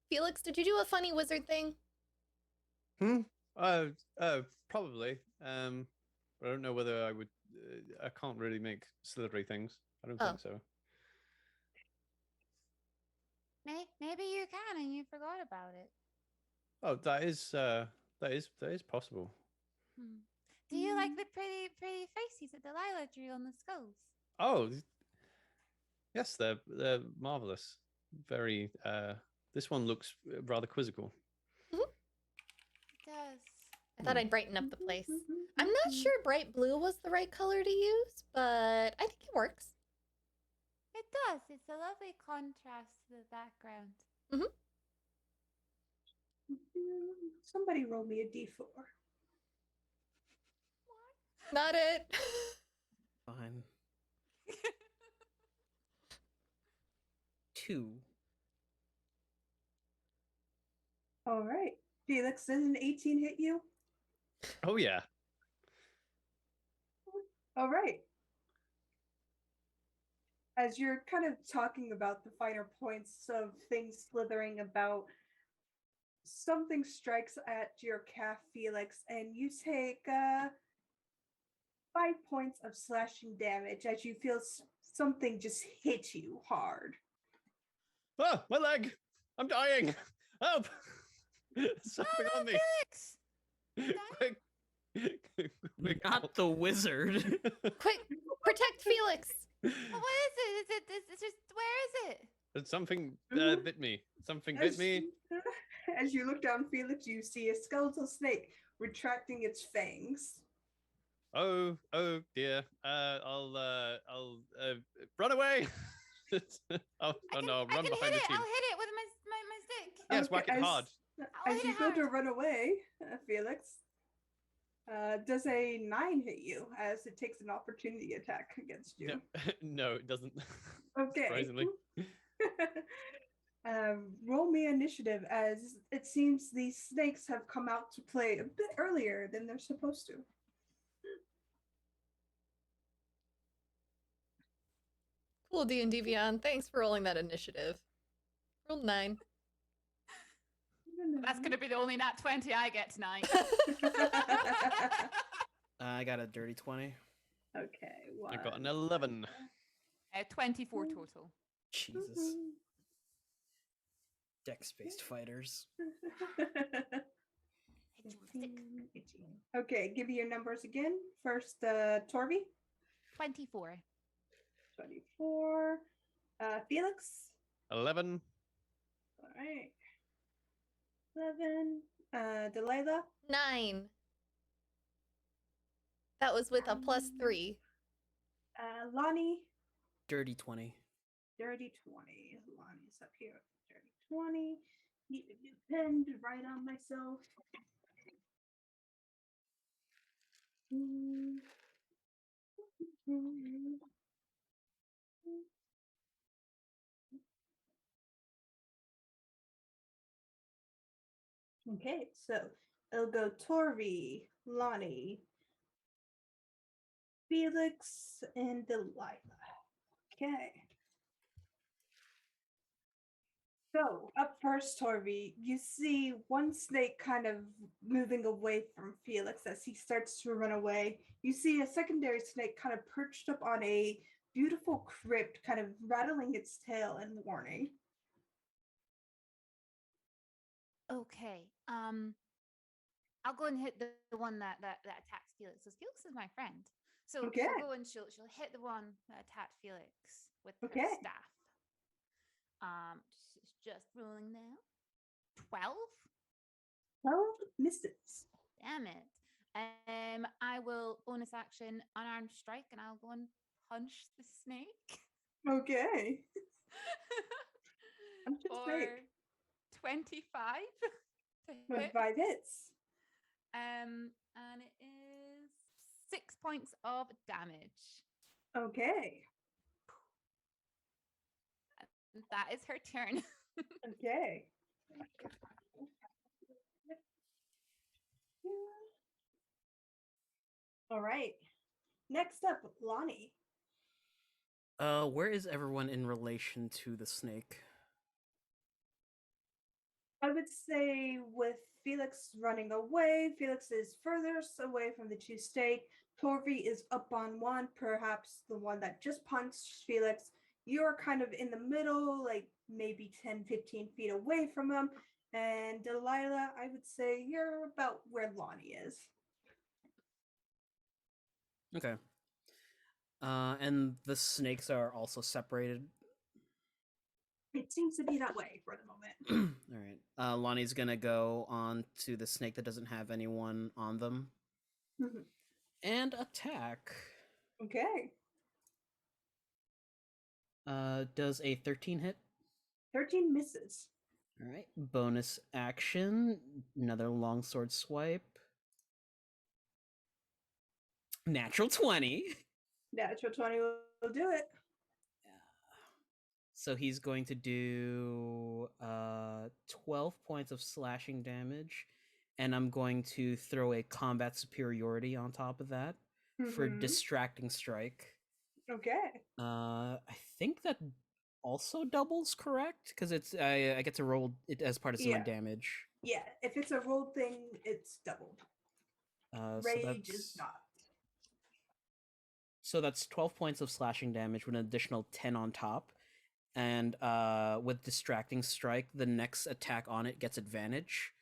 Felix, did you do a funny wizard thing? Probably. But I don't know whether I would. I can't really make slithery things. I don't think so. Maybe you can, and you forgot about it. Oh, that is possible. Do you like the pretty faces that Delilah drew on the skulls? Oh, yes, they're marvelous. Very. This one looks rather quizzical. It does. I thought I'd brighten up the place. I'm not sure bright blue was the right color to use, but I think it works. It does. It's a lovely contrast to the background. Somebody roll me a d4. Not it. Fine. 2. All right. Felix, does an 18 hit you? Oh yeah. All right. As you're kind of talking about the finer points of things slithering about, something strikes at your calf, Felix, and you take 5 points of slashing damage as you feel something just hit you hard. Oh, my leg! I'm dying! Help! Something on me! Felix! Quick! Quick! Not the wizard. Quick, protect Felix. What is it? It's just, where is it? Something bit me. Something bit me. As you look down, Felix, you see a skeletal snake retracting its fangs. Oh dear. I'll run away. Oh no! Run behind the team. I'll hit it with my stick. Yes, Okay, whack it hard. I'll As hit you it go to hard. run away, Felix, does a 9 hit you as it takes an opportunity attack against you? No, it doesn't. Okay. Surprisingly. Roll me initiative, as it seems these snakes have come out to play a bit earlier than they're supposed to. Cool, D&D Beyond. Thanks for rolling that initiative. Rolled 9. That's going to be the only nat 20 I get tonight. I got a dirty 20. Okay. I got an 11. 24 total. Jesus. Dex-based fighters. 18. Okay, give me your numbers again. First, Torby, 24. 24. Felix, 11. all right. 11. Delilah, 9. That was with a +3. Lonnie, Dirty 20. dirty 20. Lonnie's up here. Dirty 20. Need a new pen to write on myself. Okay, so it'll go Torvi, Lonnie, Felix, and Delilah. Okay. So, up first, Torvi, you see one snake kind of moving away from Felix as he starts to run away. You see a secondary snake kind of perched up on a beautiful crypt, kind of rattling its tail in warning. Okay. I'll go and hit the one that attacks Felix. So Felix is my friend. So Okay. she'll go and she'll hit the one that attacked Felix with Okay. her staff. Just rolling now. 12. 12 misses. Damn it. I will bonus action unarmed strike and I'll go and punch the snake. Okay. Punch the For snake. 25 to hit. 25 hits. And it is 6 points of damage. Okay. And that is her turn. Okay. All right. Next up, Lonnie. Where is everyone in relation to the snake? I would say with Felix running away, Felix is furthest away from the two snake. Torvi is up on one, perhaps the one that just punched Felix. You're kind of in the middle, like maybe 10, 15 feet away from him. And Delilah, I would say you're about where Lonnie is. Okay. And the snakes are also separated. It seems to be that way for the moment. All right. Lonnie's gonna go on to the snake that doesn't have anyone on them Mhm. and attack. Okay. Does a 13 hit? 13 misses. All right. Bonus action. Another longsword swipe. Natural 20. Natural 20 will do it. So he's going to do 12 points of slashing damage, and I'm going to throw a combat superiority on top of that for Mhm. distracting strike. Okay. I think that also doubles, correct? Because it's I get to roll it as part of my Yeah. damage. Yeah, if it's a rolled thing, it's doubled. Rage is not. So that's 12 points of slashing damage with an additional 10 on top. And with distracting strike, the next attack on it gets advantage.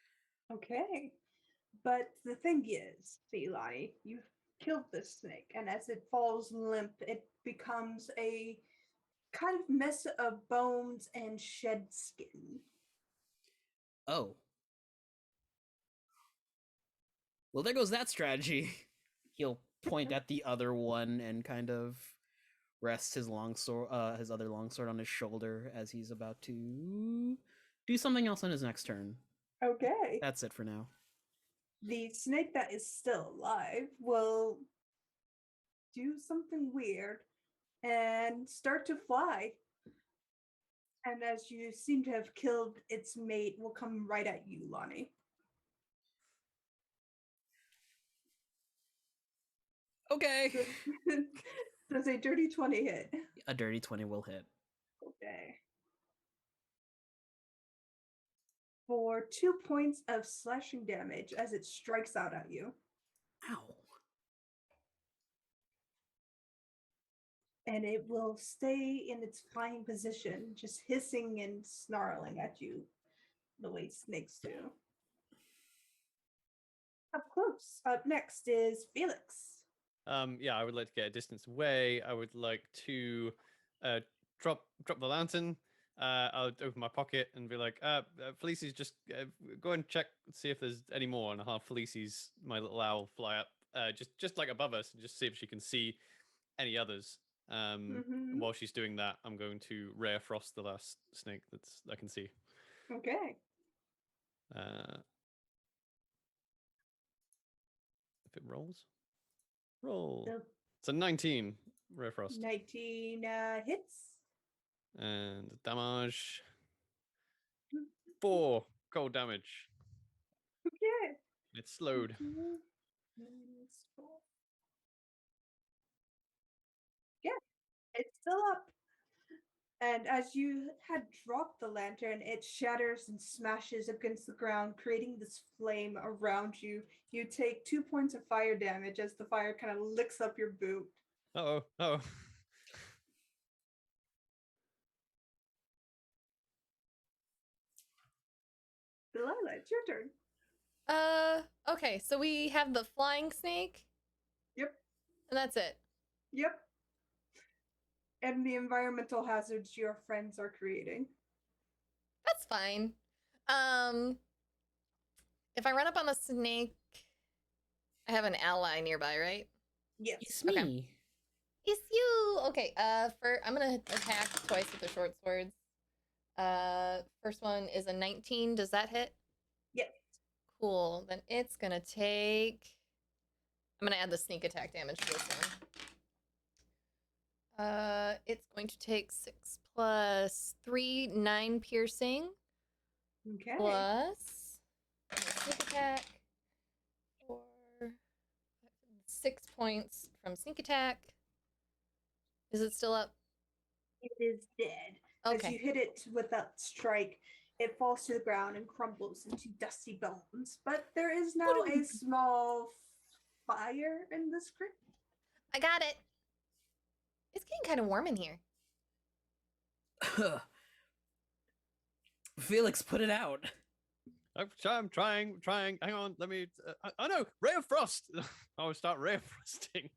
Okay. But the thing is, see, Lonnie, you've killed this snake, and as it falls limp, it becomes a kind of mess of bones and shed skin. Oh. Well, there goes that strategy. He'll point at the other one and kind of rest his his other longsword on his shoulder as he's about to do something else on his next turn. Okay. That's it for now. The snake that is still alive will do something weird and start to fly. And as you seem to have killed its mate, will come right at you, Lonnie. Okay. Does a dirty 20 hit? A dirty 20 will hit. Okay. For 2 points of slashing damage as it strikes out at you. Ow. And it will stay in its flying position, just hissing and snarling at you. the way snakes do. Up close. Up next is Felix. Yeah, I would like to get a distance away. I would like to drop the lantern. I'll open my pocket and be like, Felici's just go and check, see if there's any more. And I'll have Felici's, my little owl, fly up just like above us and just see if she can see any others. And while she's doing that, I'm going to ray of frost the last snake I can see. Okay. If it rolls, roll. The It's a 19 ray of frost. 19 hits. And damage 4 cold damage. Okay. It's slowed. Yeah, it's still up. And as you had dropped the lantern, it shatters and smashes against the ground, creating this flame around you. You take 2 points of fire damage as the fire kind of licks up your boot. Oh. Delilah, it's your turn. Okay, so we have the flying snake. Yep. And that's it. Yep. And the environmental hazards your friends are creating. That's fine. If I run up on the snake, I have an ally nearby, right? Yes. It's me. Okay. It's you. Okay. I'm gonna attack twice with the short swords. First one is a 19. Does that hit? Yes. Cool. Then it's gonna take. I'm gonna add the sneak attack damage to this one. It's going to take 6 plus 3, 9 piercing. Okay. Plus sneak attack. 6 points from sneak attack. Is it still up? It is dead. Okay. As you hit it with that strike, it falls to the ground and crumbles into dusty bones. But there is now a small fire in this crypt. I got it. It's getting kind of warm in here. Felix, put it out. I'm trying. Hang on, let me. Oh no, ray of frost. I'll start ray of frosting.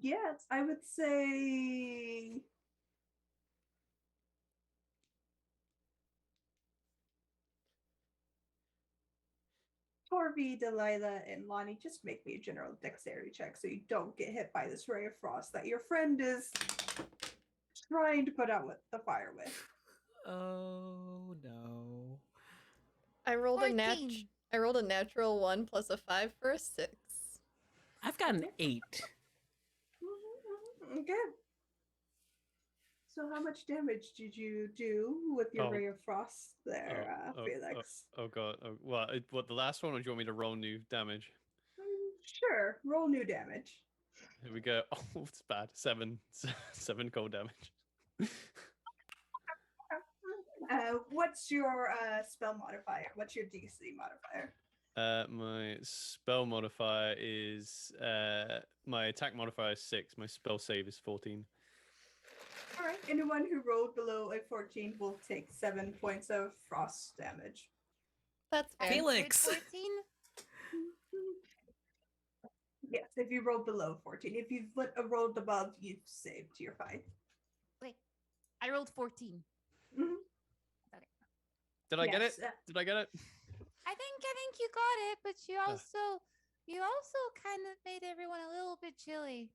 Yes, I would say Torby, Delilah, and Lonnie, just make me a general dexterity check so you don't get hit by this ray of frost that your friend is trying to put out with the fire with. Oh no. I rolled 14. a natural 1 plus a 5 for a 6. I've got an 8. Okay. So how much damage did you do with your ray of frost there, Felix? Oh god. What the last one, or do you want me to roll new damage? Sure. Roll new damage. Here we go. Oh, it's bad. 7 cold damage. What's your spell modifier? What's your DC modifier? My spell modifier is my attack modifier is 6. My spell save is 14. All right. Anyone who rolled below a 14 will take 7 points of frost damage. That's fair. Felix. 14? Yes, if you rolled below 14. If you've rolled above, you've saved. You're fine. Wait, I rolled 14. Mm-hmm. Did I get it? Did I get it? I think you got it, but you also kind of made everyone a little bit chilly.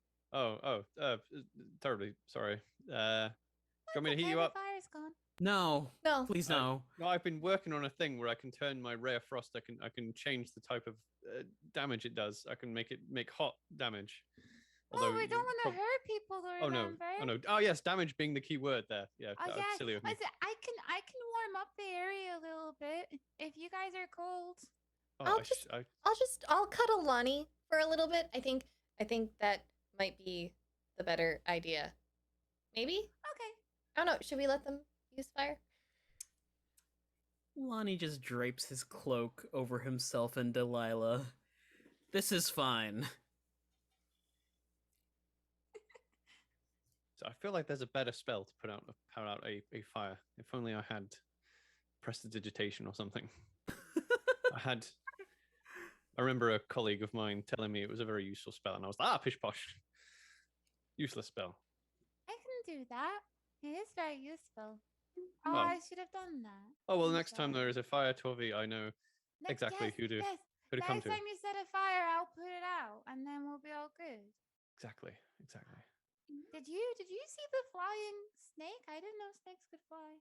Terribly sorry. Do you want me to heat you The up? fire's gone. No. No. Please no. No, I've been working on a thing where I can turn my ray of frost. I can change the type of damage it does. I can make hot damage. Oh, we don't want to hurt people, remember? Oh no! Oh yes, damage being the key word there. Yeah, Oh, yeah. silly of me. I can warm up the area a little bit if you guys are cold. Oh, I'll cuddle Lonnie for a little bit. I think that might be the better idea. Maybe? Okay. I don't know. Should we let them use fire? Lonnie just drapes his cloak over himself and Delilah. This is fine. I feel like there's a better spell to put out a fire. If only I had prestidigitation or something. I remember a colleague of mine telling me it was a very useful spell, and I was like, pish posh. Useless spell. I can do that. It is very useful. Oh, Oh. I should have done that. Oh, well, I'm next time there sorry. is a fire, Torvi, I know exactly who to come Next to. time you set a fire, I'll put it out, and then we'll be all good. Exactly. Did you see the flying snake? I didn't know snakes could fly.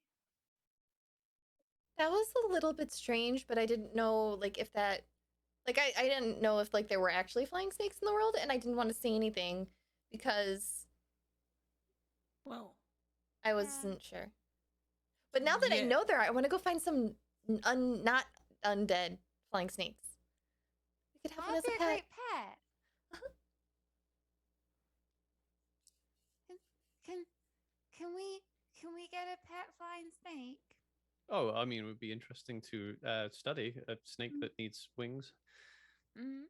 That was a little bit strange, but I didn't know like if that like I didn't know if like there were actually flying snakes in the world, and I didn't want to say anything because Well, I wasn't sure. But now that I Yeah. know there, I want to go find some not undead flying snakes. We could have one That'd as be a a pet. great pet. Can we get a pet flying snake? Oh, I mean, it would be interesting to study a snake that needs wings. Mm-hmm.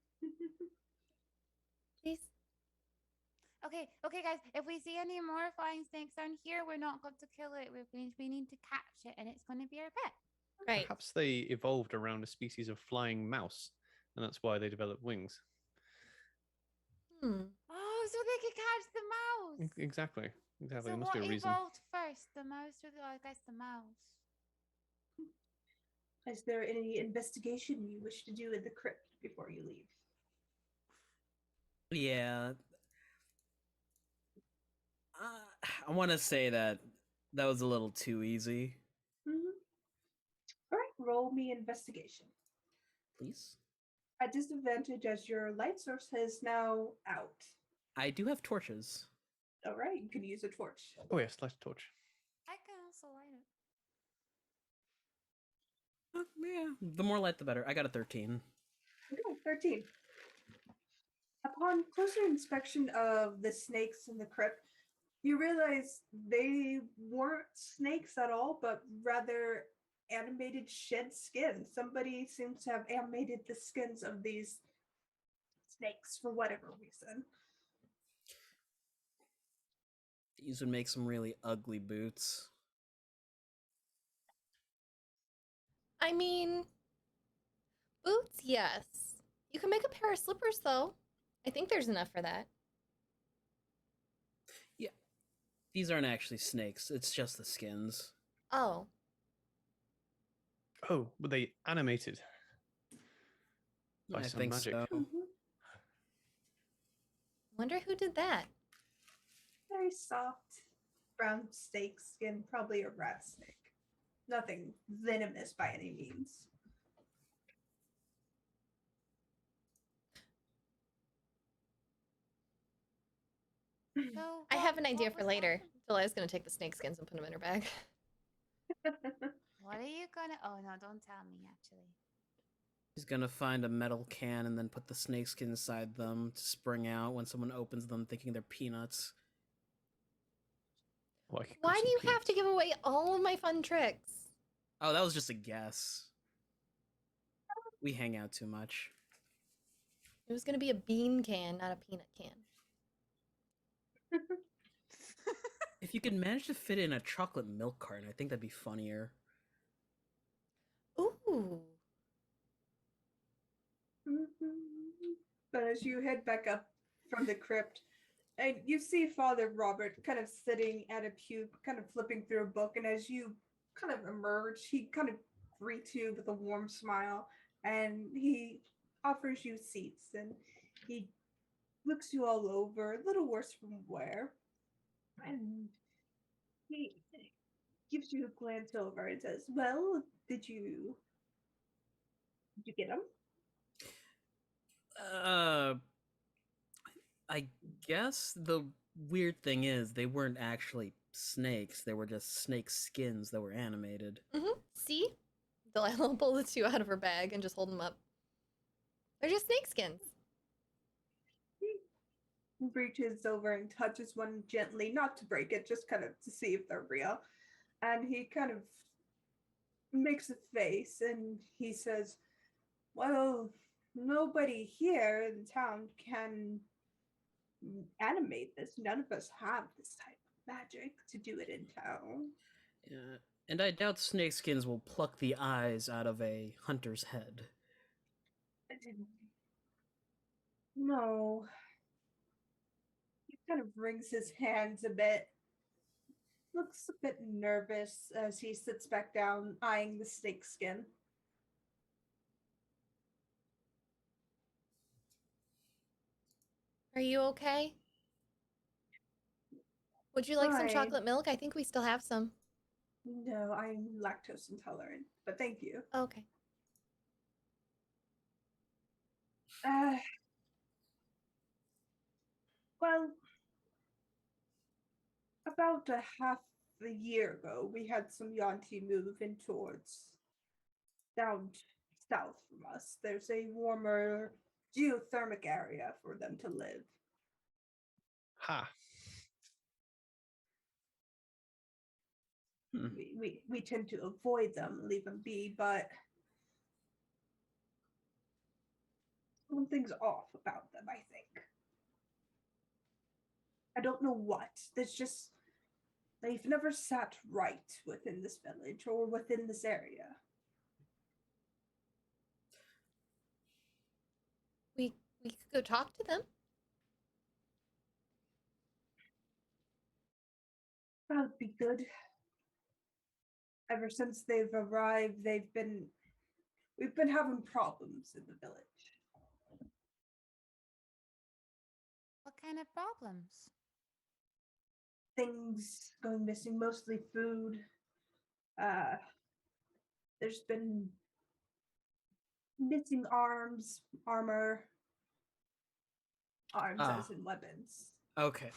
Please. Okay, guys. If we see any more flying snakes down here, we're not going to kill it. We need to catch it, and it's going to be our pet. Right. Perhaps they evolved around a species of flying mouse, and that's why they developed wings. Oh, so they could catch the mouse. Exactly. So There must what be a reason. evolved first, the mouse or I guess the mouse? Is there any investigation you wish to do in the crypt before you leave? yeah. I want to say that was a little too easy. All right, roll me investigation. Please. At disadvantage as your light source is now out. I do have torches. All right, you can use a torch. Oh yes, light a torch. I can also light it. Yeah, the more light, the better. I got a 13. Okay, 13. Upon closer inspection of the snakes in the crypt, you realize they weren't snakes at all, but rather animated shed skins. Somebody seems to have animated the skins of these snakes for whatever reason. These would make some really ugly boots. I mean, boots, yes. You can make a pair of slippers, though. I think there's enough for that. Yeah. These aren't actually snakes. It's just the skins. Oh. Oh, were they animated? By I some think magic. so. Wonder who did that. Very soft brown snake skin, probably a rat snake. Nothing venomous by any means. So I have an what idea for was later. happening? Julia's gonna take the snake skins and put them in her bag. What are you gonna? Oh no! Don't tell me. Actually, He's gonna find a metal can and then put the snakeskin inside them to spring out when someone opens them thinking they're peanuts. Oh, I could Why grow do some you have peanuts. to give away all of my fun tricks? Oh, that was just a guess. We hang out too much. It was gonna be a bean can, not a peanut can. If you could manage to fit in a chocolate milk carton, I think that'd be funnier. Ooh. But as you head back up from the crypt, and you see Father Robert kind of sitting at a pew, kind of flipping through a book, and as you kind of emerge, he kind of greets you with a warm smile, and he offers you seats, and he looks you all over, a little worse from wear, and he gives you a glance over and says, "Well, did you get them?" I guess the weird thing is they weren't actually snakes. They were just snake skins that were animated. See? Delilah will pull the two out of her bag and just hold them up. They're just snake skins. He reaches over and touches one gently, not to break it, just kind of to see if they're real. And he kind of makes a face and he says, "Well, nobody here in town can animate this. None of us have this type magic to do it in town. Yeah. And I doubt snakeskins will pluck the eyes out of a hunter's head. I didn't. No. He kind of wrings his hands a bit. Looks a bit nervous as he sits back down, eyeing the snakeskin. Are you okay? Would you like some Fine. chocolate milk? I think we still have some. No, I'm lactose intolerant, but thank you. Okay. Well, about a half a year ago, we had some Yanti move in towards down south from us. There's a warmer geothermic area for them to live. Ha. We tend to avoid them, leave them be, but something's off about them, I think. I don't know what. There's just they've never sat right within this village or within this area. We could go talk to them. That would be good. Ever since they've arrived, we've been having problems in the village. What kind of problems? Things going missing, mostly food. There's been missing armor, arms as in weapons. Okay.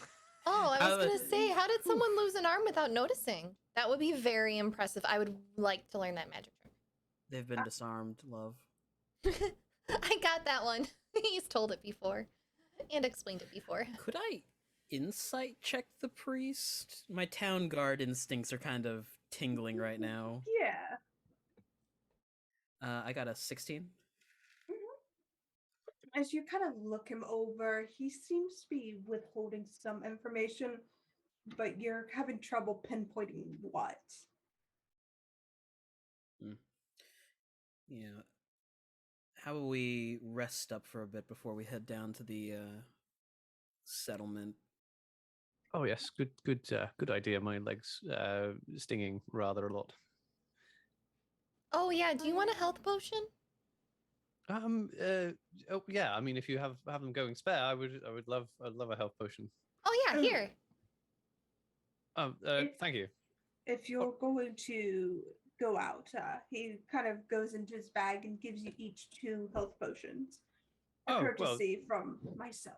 Oh, I was How- gonna say, how did someone lose an arm without noticing? That would be very impressive. I would like to learn that magic They've been disarmed, love. trick. I got that one. He's told it before and explained it before. Could I insight check the priest? My town guard instincts are kind of tingling right now. Yeah. I got a 16. As you kind of look him over, he seems to be withholding some information, but you're having trouble pinpointing what. Yeah. How about we rest up for a bit before we head down to the settlement? Oh yes, good idea. My legs stinging rather a lot. Oh yeah, do you want a health potion? Oh yeah. I mean, if you have them going spare, I'd love a health potion. Oh yeah, Oh. here. Thank you. If you're going to go out, he kind of goes into his bag and gives you each 2 health potions. A Oh, well. courtesy from myself.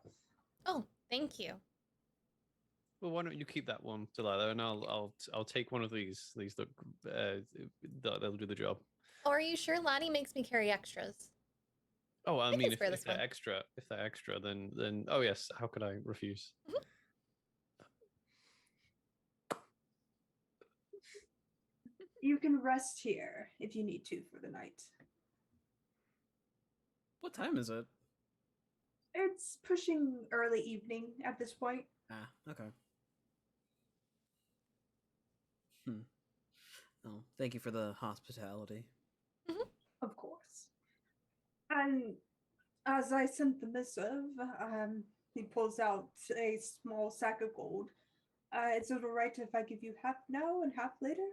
Oh, thank you. Well, why don't you keep that one, Delilah, and I'll take one of these. These look they'll do the job. Oh, are you sure Lottie makes me carry extras? Oh, I We can mean, if spare this they're one. extra, then oh yes, how could I refuse? You can rest here if you need to for the night. What time is it? It's pushing early evening at this point. Ah, okay. Oh, thank you for the hospitality. Of course. And as I sent the missive, he pulls out a small sack of gold. Is it alright if I give you half now and half later?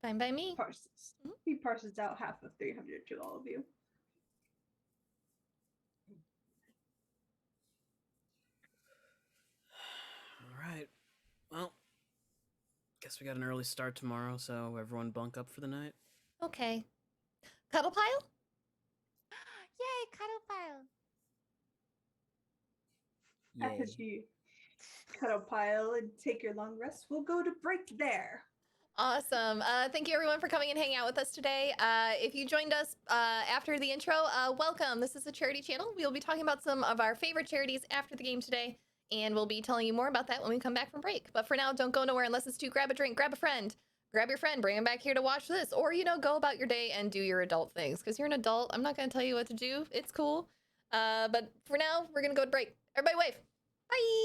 Fine by me. Parses. He parses out half of 300 to all of you. All right. Well, guess we got an early start tomorrow, so everyone bunk up for the night. Okay. Cuddle pile? Yay, cuddle pile. Yay. As you cut a pile and take your long rest, we'll go to break there. Awesome. Thank you everyone for coming and hanging out with us today. If you joined us after the intro, welcome. This is a charity channel. We will be talking about some of our favorite charities after the game today, and we'll be telling you more about that when we come back from break. But for now, don't go nowhere unless it's to grab a drink, grab a friend, grab your friend, bring him back here to watch this, or, you know, go about your day and do your adult things. Because you're an adult. I'm not going to tell you what to do. It's cool. But for now, we're going to go to break. Everybody wave. Bye.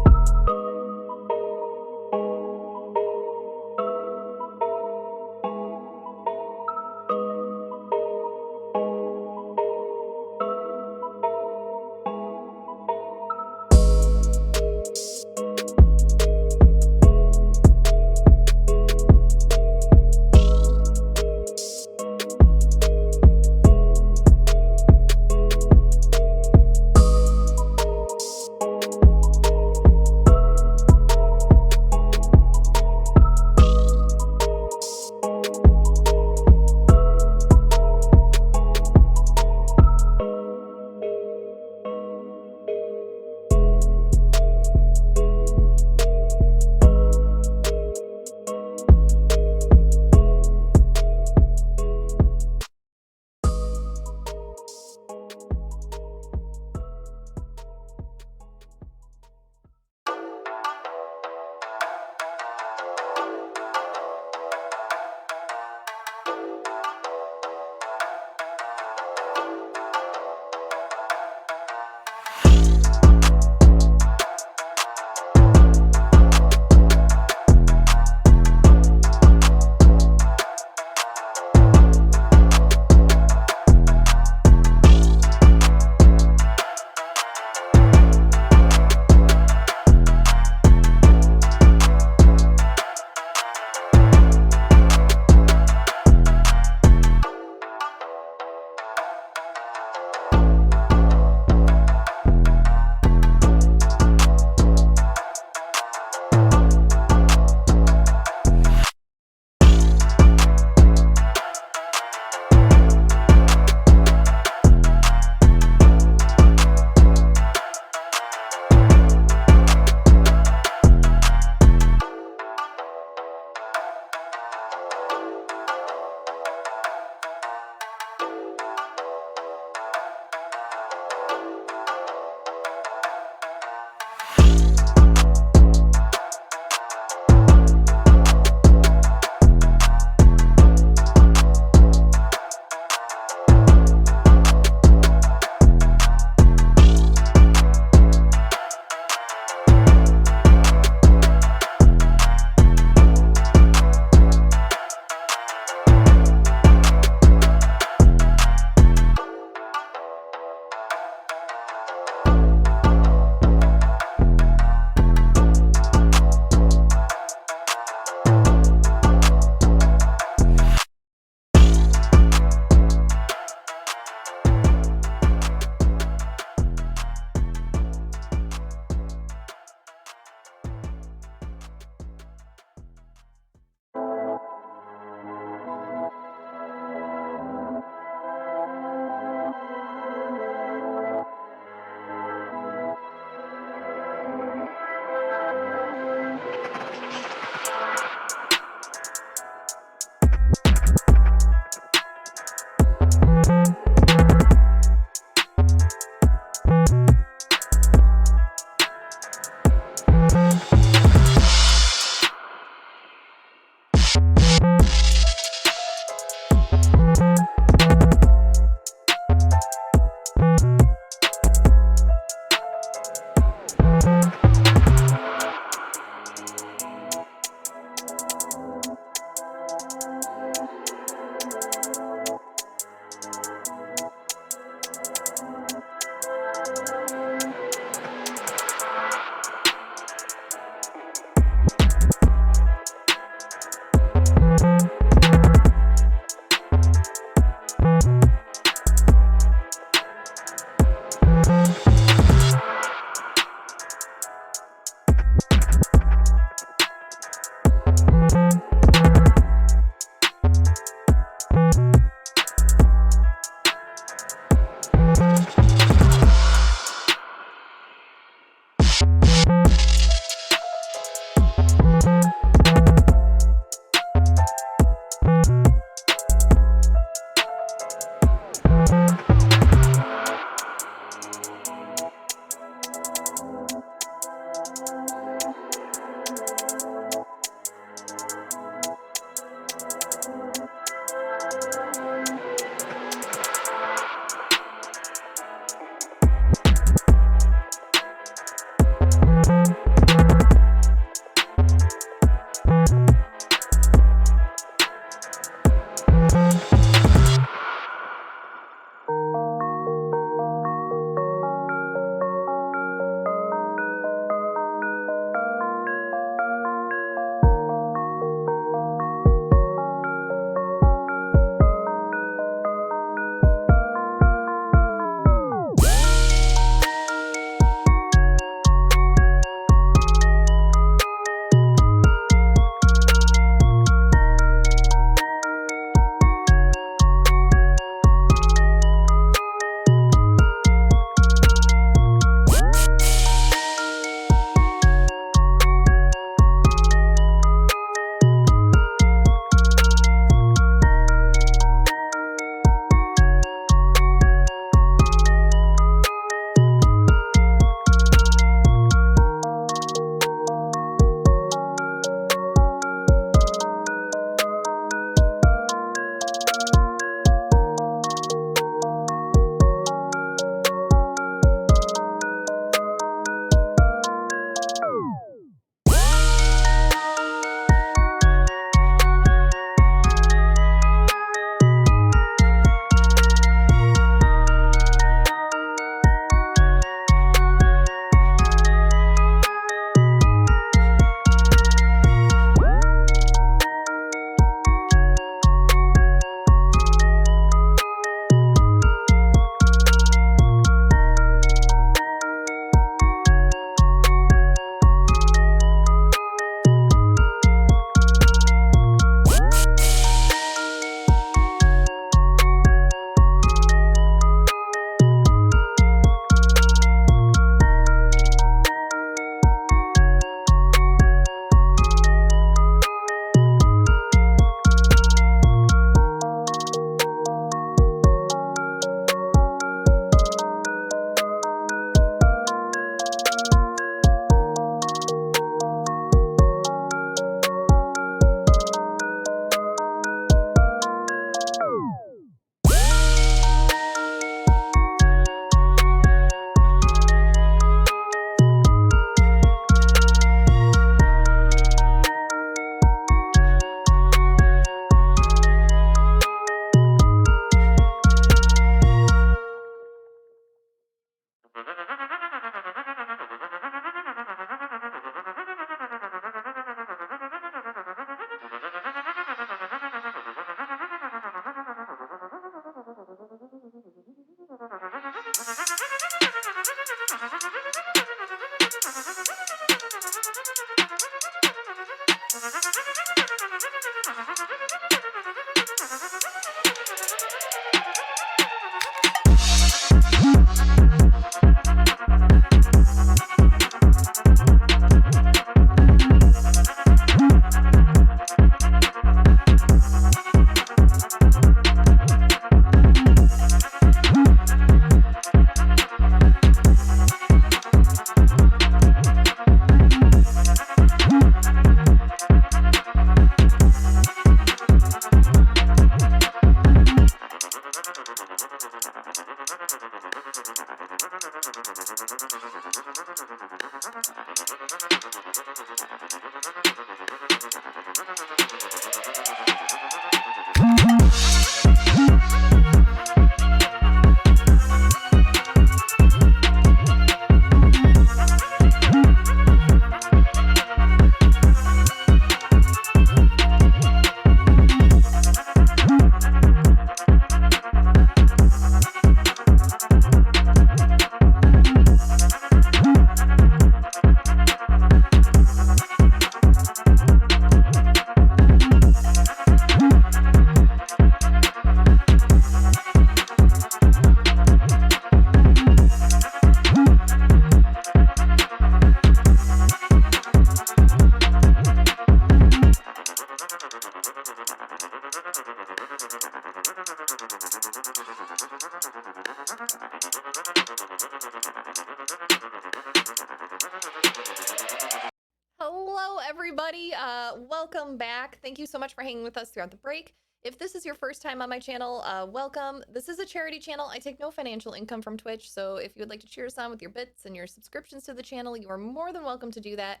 Hello, everybody. Welcome back. Thank you so much for hanging with us throughout the break. If this is your first time on my channel, welcome. This is a charity channel. I take no financial income from Twitch, so if you would like to cheer us on with your bits and your subscriptions to the channel, you are more than welcome to do that.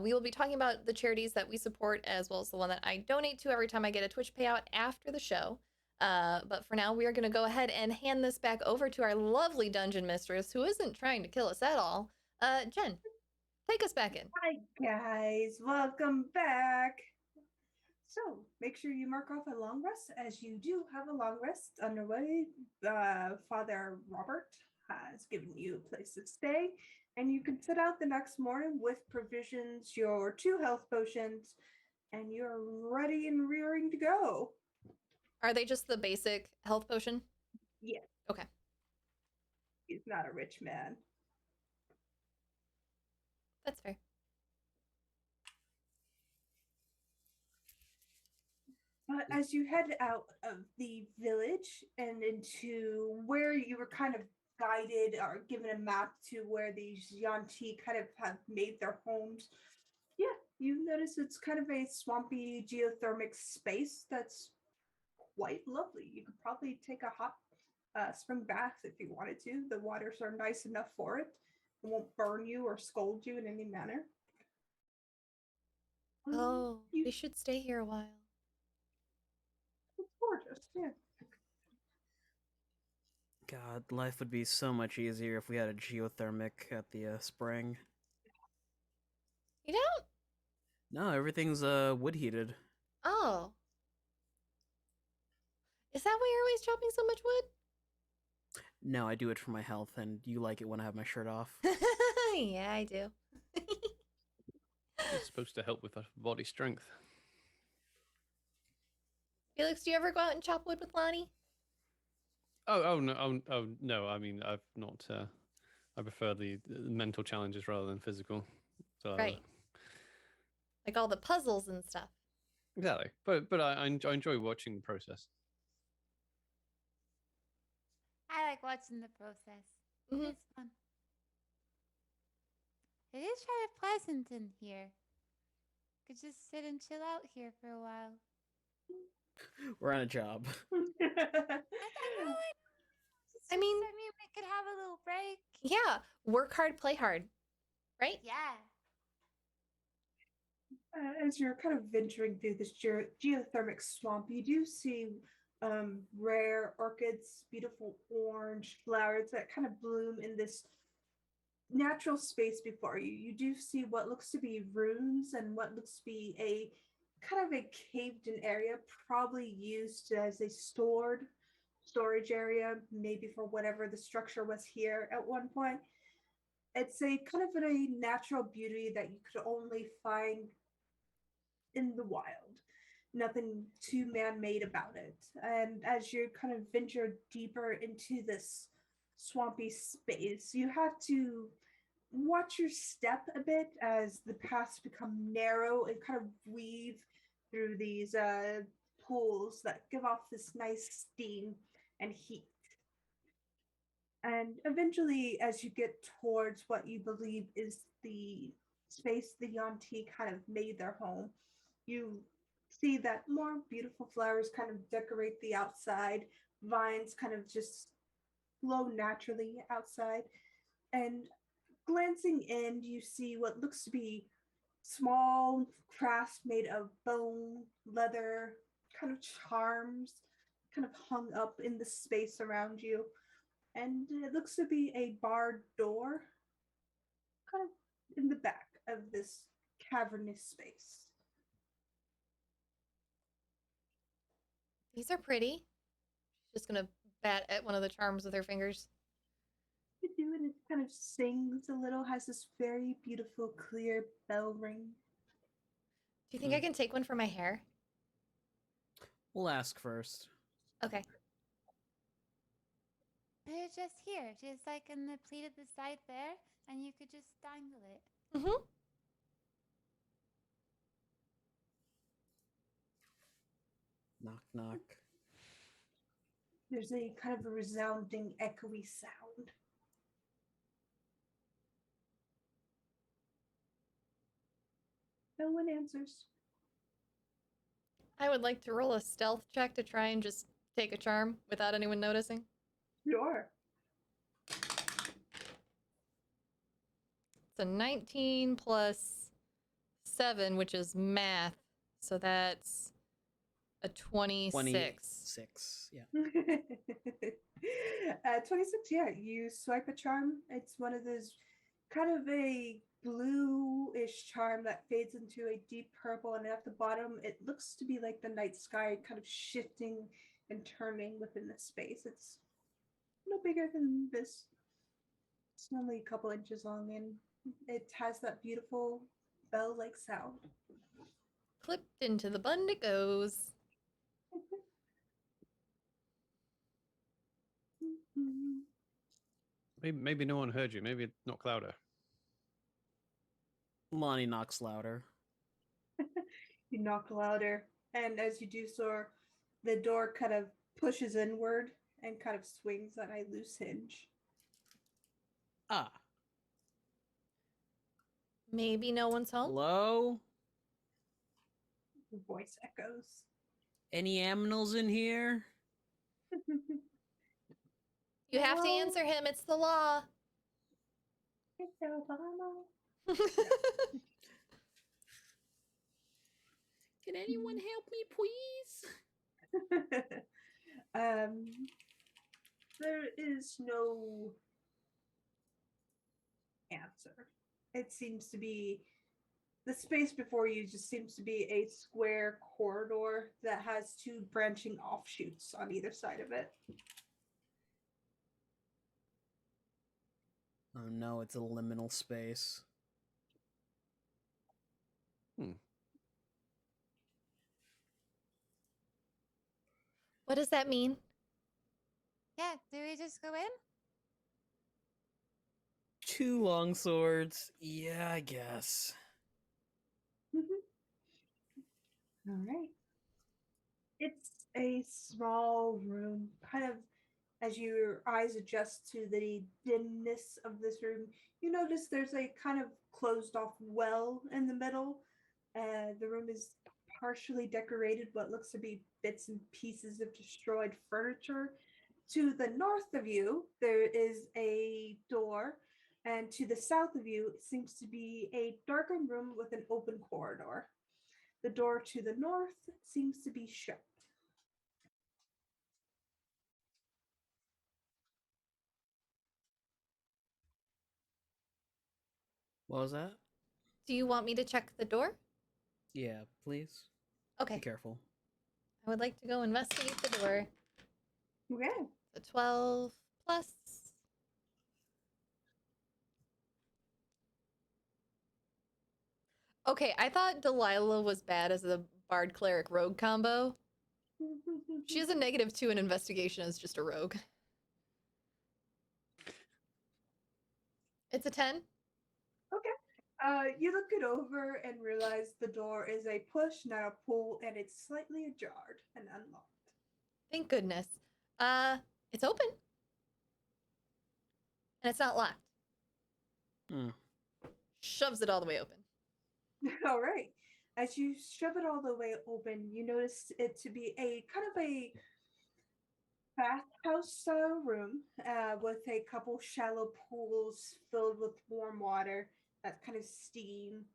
We will be talking about the charities that we support, as well as the one that I donate to every time I get a Twitch payout after the show. But for now, we are going to go ahead and hand this back over to our lovely dungeon mistress, who isn't trying to kill us at all. Jen, take us back in. Hi, guys. Welcome back. So, make sure you mark off a long rest, as you do have a long rest underway. Father Robert has given you a place to stay, and you can set out the next morning with provisions, your 2 health potions, and you're ready and rearing to go. Are they just the basic health potion? Yes. Okay. He's not a rich man. That's fair. But as you head out of the village and into where you were kind of guided or given a map to where these Yanti kind of have made their homes, yeah, you notice it's kind of a swampy geothermic space that's quite lovely. You could probably take a hot spring bath if you wanted to. The waters are nice enough for it. It won't burn you or scold you in any manner. Oh, You- we should stay here a while. It's gorgeous, yeah. God, life would be so much easier if we had a geothermic at the spring. You don't? No, everything's wood heated. Oh. Is that why you're always chopping so much wood? No, I do it for my health, and you like it when I have my shirt off. Yeah, I do. It's supposed to help with body strength. Felix, do you ever go out and chop wood with Lonnie? Oh no! I mean, I've not. I prefer the mental challenges rather than physical. So, Right. Like all the puzzles and stuff. Exactly. But I enjoy watching the process. I like watching the process. Mhm. It's fun. It is kind of pleasant in here. Could just sit and chill out here for a while. We're on a job. I mean- we could have a little break. Yeah, work hard, play hard. Right? Yeah. As you're kind of venturing through this geothermic swamp, you do see rare orchids, beautiful orange flowers that kind of bloom in this natural space before you. You do see what looks to be ruins and what looks to be a kind of a caved in area, probably used as a storage area, maybe for whatever the structure was here at one point. It's a kind of a natural beauty that you could only find in the wild. Nothing too man-made about it. And as you kind of venture deeper into this swampy space, you have to watch your step a bit as the paths become narrow and kind of weave through these pools that give off this nice steam and heat. And eventually, as you get towards what you believe is the space the Yanti kind of made their home, you see that more beautiful flowers kind of decorate the outside. Vines kind of just flow naturally outside. And glancing in, you see what looks to be small crafts made of bone, leather, kind of charms, kind of hung up in the space around you. And it looks to be a barred door, kind of in the back of this cavernous space. These are pretty. She's just gonna bat at one of the charms with her fingers. You do, and it kind of sings a little, has this very beautiful, clear bell ring. Do you think I can take one for my hair? We'll ask first. Okay. Put it just here, just like in the pleat at the side there, and you could just dangle it. Mm-hmm. Knock, knock. There's a kind of a resounding, echoey sound. No one answers. I would like to roll a stealth check to try and just take a charm without anyone noticing. Sure. It's a 19 plus 7, which is math. So that's a 26. 26, yeah. 26, yeah. You swipe a charm. It's one of those kind of a bluish charm that fades into a deep purple, and at the bottom, it looks to be like the night sky kind of shifting and turning within the space. It's no bigger than this. It's only a couple inches long, and it has that beautiful bell-like sound. Clipped into the bun it goes. Maybe no one heard you. Maybe knock louder. Lonnie knocks louder. You knock louder, and as you do so, the door kind of pushes inward and kind of swings on a loose hinge. Ah. Maybe no one's home. Hello? The voice echoes. Any aminals in here? You have to No. answer him. It's the law. It's Obama. Can anyone help me, please? There is no answer. It seems to be the space before you just seems to be a square corridor that has two branching offshoots on either side of it. Oh no, it's a liminal space. What does that mean? Yeah, do we just go in? 2 long swords. Yeah, I guess. All right. It's a small room, kind of as your eyes adjust to the dimness of this room, you notice there's a kind of closed off well in the middle. The room is partially decorated, what looks to be bits and pieces of destroyed furniture. To the north of you, there is a door, and to the south of you, it seems to be a darkened room with an open corridor. The door to the north seems to be shut. What was that? Do you want me to check the door? Yeah, please. Okay. Be careful. I would like to go investigate the door. Okay. The 12 plus. Okay, I thought Delilah was bad as the Bard Cleric Rogue combo. She has a -2 in investigation as just a rogue. It's a 10. You look it over and realize the door is a push, not a pull, and it's slightly ajar and unlocked. Thank goodness. It's open. And it's not locked. Shoves it all the way open. All right. As you shove it all the way open, you notice it to be a kind of a bathhouse style room with a couple shallow pools filled with warm water that kind of steam.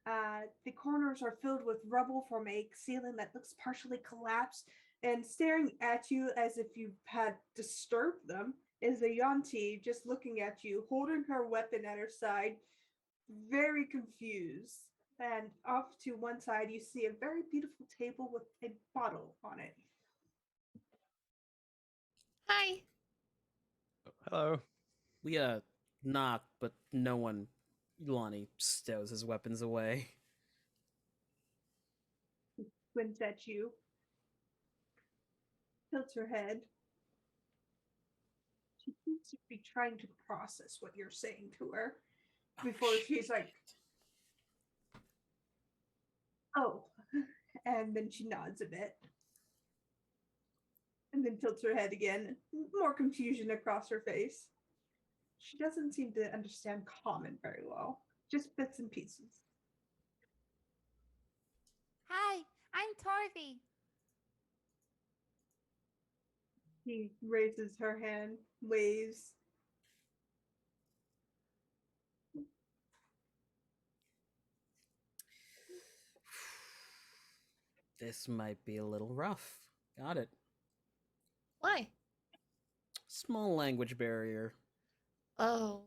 The corners are filled with rubble from a ceiling that looks partially collapsed, and staring at you as if you had disturbed them is a Yanti just looking at you, holding her weapon at her side, very confused. And off to one side, you see a very beautiful table with a bottle on it. Hi. Hello. We knock, but no one. Lonnie stows his weapons away. Squints at you, tilts her head. She seems to be trying to process what you're saying to her before she's like, oh. And then she nods a bit. And then tilts her head again, more confusion across her face. She doesn't seem to understand common very well, just bits and pieces. Hi, I'm Torvi. He raises her hand, waves. This might be a little rough. Got it. Why? Small language barrier. Oh.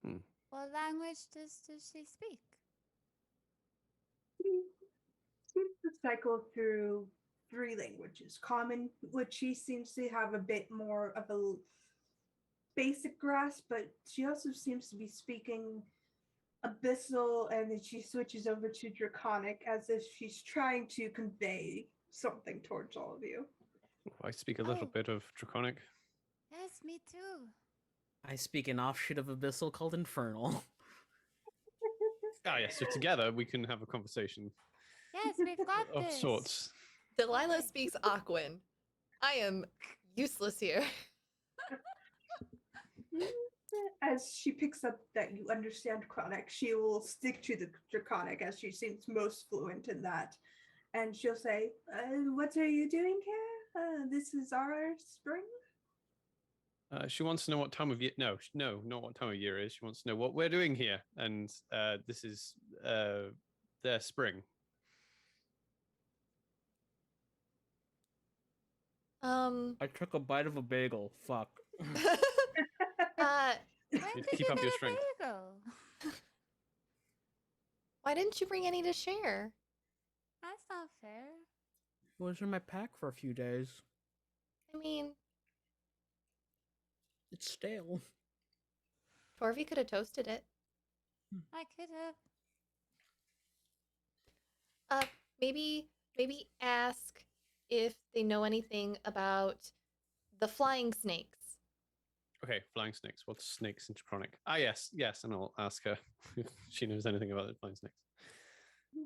What language does she speak? He seems to cycle through 3 languages. Common, which she seems to have a bit more of a basic grasp, but she also seems to be speaking abyssal, and then she switches over to draconic as if she's trying to convey something towards all of you. I speak a little Oh. bit of Draconic. Yes, me too. I speak an offshoot of Abyssal called Infernal. Ah, yes. So together we can have a conversation Yes, we've got of this. sorts. Delilah speaks Aquan. I am useless here. As she picks up that you understand Chronic, she will stick to the Draconic as she seems most fluent in that. And she'll say, what are you doing here? This is our spring? She wants to know what time of year. No, not what time of year it is. She wants to know what we're doing here, and this is their spring. I took a bite of a bagel. Fuck. uh, When Need to did keep you up your get a strength. bagel? why didn't you bring any to share? That's not fair. It was in my pack for a few days. I mean, It's stale. Torvi could have toasted it. I could have. Maybe ask if they know anything about the flying snakes. Okay, flying snakes. What's snakes in Draconic? Ah, yes, and I'll ask her if she knows anything about the flying snakes.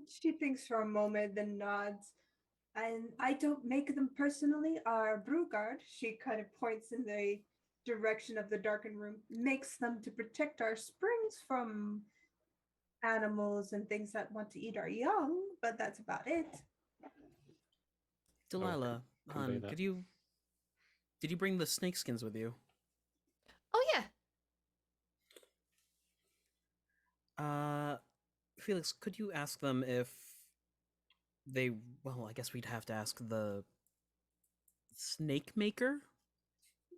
She thinks for a moment, then nods. And I don't make them personally. Our brew guard, she kind of points in the direction of the darkened room, makes them to protect our springs from animals and things that want to eat our young, but that's about it. Delilah, convey hon, that. did you bring the snakeskins with you? Oh yeah. Felix, could you ask them if they, well, I guess we'd have to ask the snake maker?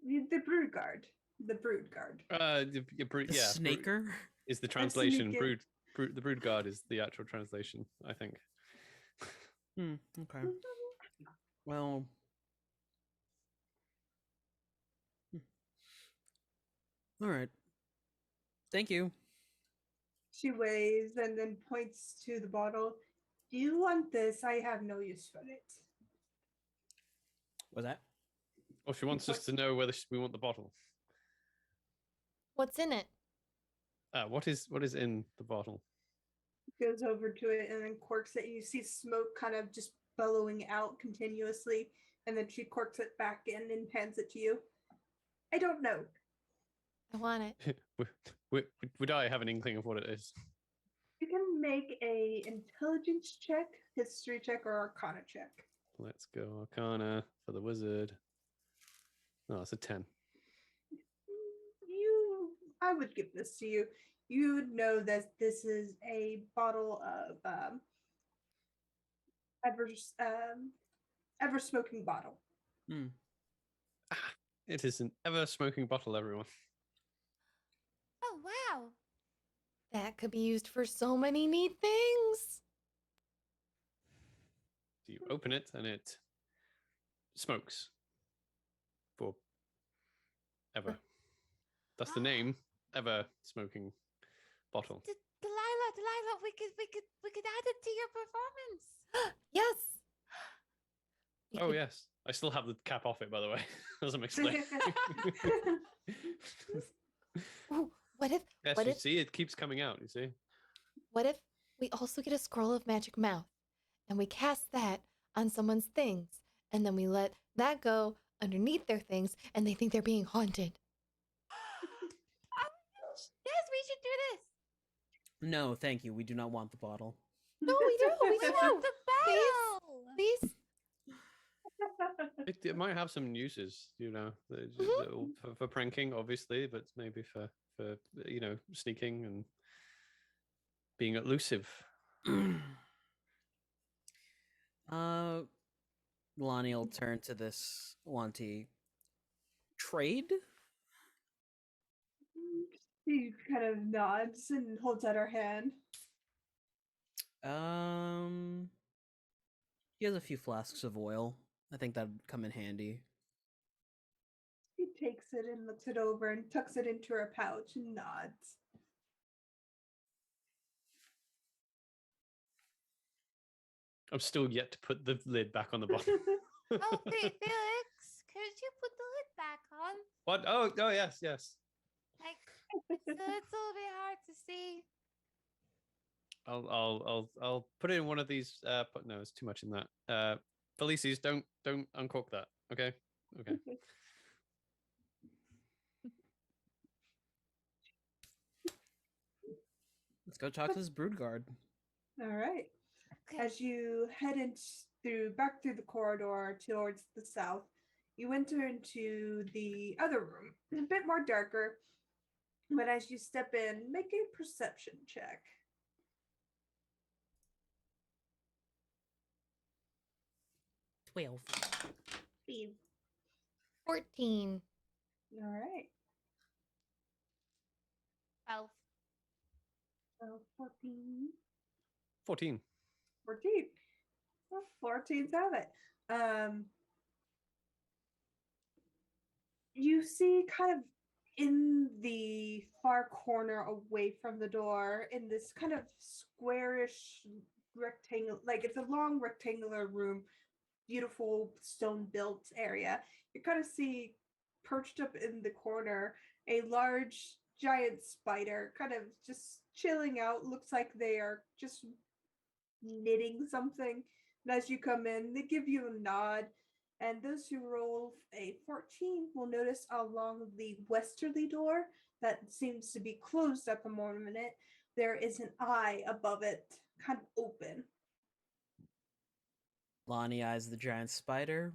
The brood guard. The brood guard. The snaker? Is the translation. sneaking. The brood guard is the actual translation, I think. Okay. Well, all right. Thank you. She waves and then points to the bottle. Do you want this? I have no use for it. Was that? Or she wants us to know whether we want the bottle. What's in it? What is in the bottle? Goes over to it and then corks it. You see smoke kind of just bellowing out continuously, and then she corks it back in and hands it to you. I don't know. I want it. Would I have an inkling of what it is? You can make a intelligence check, history check, or arcana check. Let's go Arcana for the wizard. Oh, it's a 10. I would give this to you. you would know that this is a bottle of ever smoking bottle. It is an ever smoking bottle, everyone. Oh, wow. That could be used for so many neat things. So you open it and it smokes for ever. That's the name, ever smoking bottle. Delilah, we could add it to your performance. Yes. We Oh could- yes, I still have the cap off it, by the way, as I'm explaining. Ooh, what if? Yes, what you if? see, it keeps coming out. You see. What if we also get a scroll of magic mouth, and we cast that on someone's things, and then we let that go underneath their things, and they think they're being haunted. Yes, we should do this. No, thank you. We do not want the bottle. No, we do. We We do. want the bottle. Please. It might have some uses, you know, for pranking, obviously, but maybe for sneaking and being elusive. Lonnie will turn to this Wanty. Trade? She kind of nods and holds out her hand. He has a few flasks of oil. I think that'd come in handy. She takes it and looks it over and tucks it into her pouch and nods. I'm still yet to put the lid back on the bottle. Oh, Felix, could you put the lid back on? What? Oh, yes. Like, it's a little bit hard to see. I'll put it in one of these. But no, it's too much in that. Felices, don't uncork that. Okay. Let's go talk to this brood guard. All right. Okay. As you head back through the corridor towards the south, you enter into the other room. It's a bit more darker, but as you step in, make a perception check. 12. 14. All right. 12. So 14. 14. 14. Well, 14's have it. You see kind of in the far corner away from the door, in this kind of squarish rectangle, like it's a long rectangular room, beautiful stone built area. You kind of see perched up in the corner a large giant spider kind of just chilling out. Looks like they are just knitting something. And as you come in, they give you a nod. And those who roll a 14 will notice along the westerly door that seems to be closed at the moment, there is an eye above it, kind of open. Lonnie eyes the giant spider,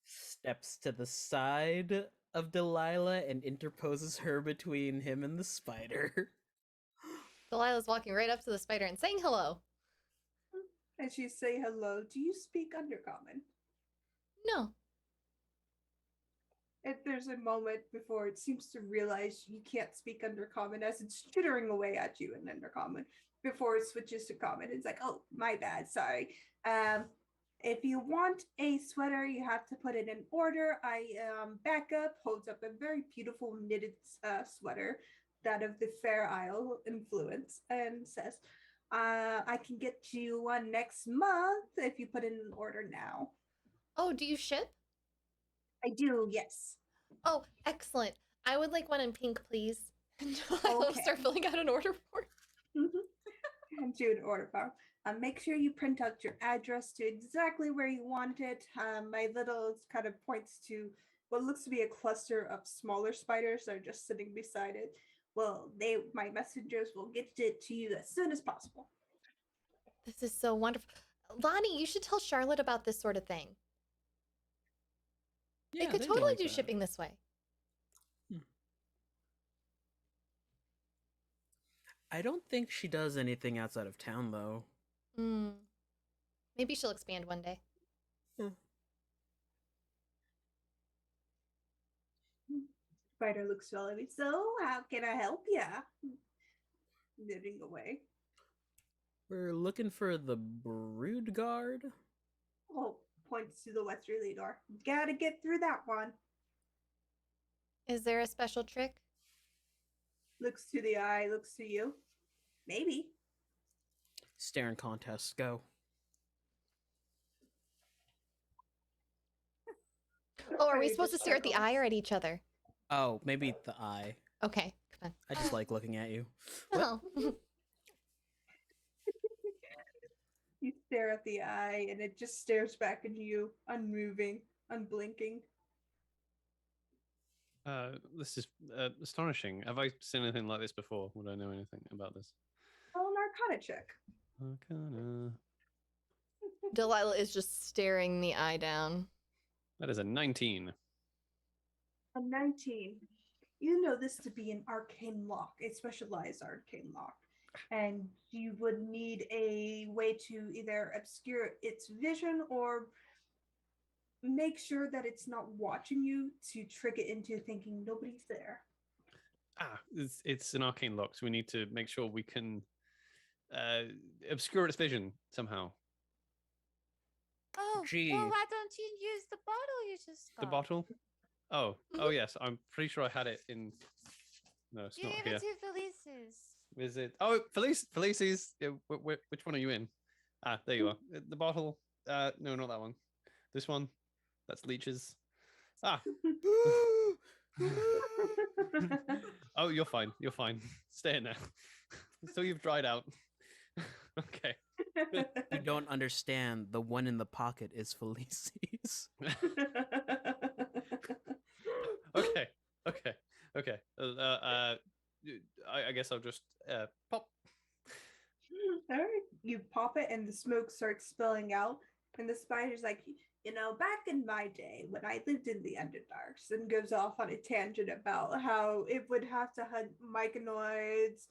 steps to the side of Delilah, and interposes her between him and the spider. Delilah's walking right up to the spider and saying hello. As you say hello, do you speak Undercommon? No. If there's a moment before it seems to realize you can't speak Undercommon as it's chittering away at you in Undercommon before it switches to Common. It's like, oh, my bad, sorry. If you want a sweater, you have to put it in order. Backup holds up a very beautiful knitted sweater, that of the Fair Isle influence, and says, I can get you one next month if you put it in order now. Oh, do you ship? I do, yes. Oh, excellent. I would like one in pink, please. And Delilah will start filling out an order form. And do an order form. Make sure you print out your address to exactly where you want it. My little kind of points to what looks to be a cluster of smaller spiders that are just sitting beside it. Well, my messengers will get it to you as soon as possible. This is so wonderful. Lonnie, you should tell Charlotte about this sort of thing. Yeah, they could they'd totally like do that. shipping this way. I don't think she does anything outside of town, though. Hmm. Maybe she'll expand one day. Spider looks well at me. So, how can I help ya? Knitting away. We're looking for the Brood Guard. Oh, points to the westerly door. Gotta get through that one. Is there a special trick? Looks to the eye, looks to you. Maybe. Staring contests, go. Oh, are Or we you supposed to just stare at the circle. eye or at each other? Oh, maybe the eye. Okay, come I just like looking at you. on. Oh. You stare at the eye and it just stares back at you, unmoving, unblinking. This is astonishing. Have I seen anything like this before? Would I know anything about this? Oh, Arcana check. Arcana. Delilah is just staring the eye down. That is a 19. A 19. You know this to be an arcane lock, a specialized arcane lock. And you would need a way to either obscure its vision or make sure that it's not watching you to trick it into thinking nobody's there. It's an arcane lock, so we need to make sure we can obscure its vision somehow. Oh, Gee. well, why don't you use the bottle you just got? The bottle? Oh yes. I'm pretty sure I had it in. No, it's You not gave here. it to Felice's. Is it? Oh, Felice's. Yeah, which one are you in? There you are. The bottle. No, not that one. This one. That's leeches. Oh, you're fine. You're fine. Stay in there. So you've dried out. Okay. You don't understand. The one in the pocket is Felici's. Okay. I guess I'll just pop. All right. You pop it and the smoke starts spilling out. And the spider's like, back in my day when I lived in the Underdarks, and goes off on a tangent about how it would have to hunt myconoids,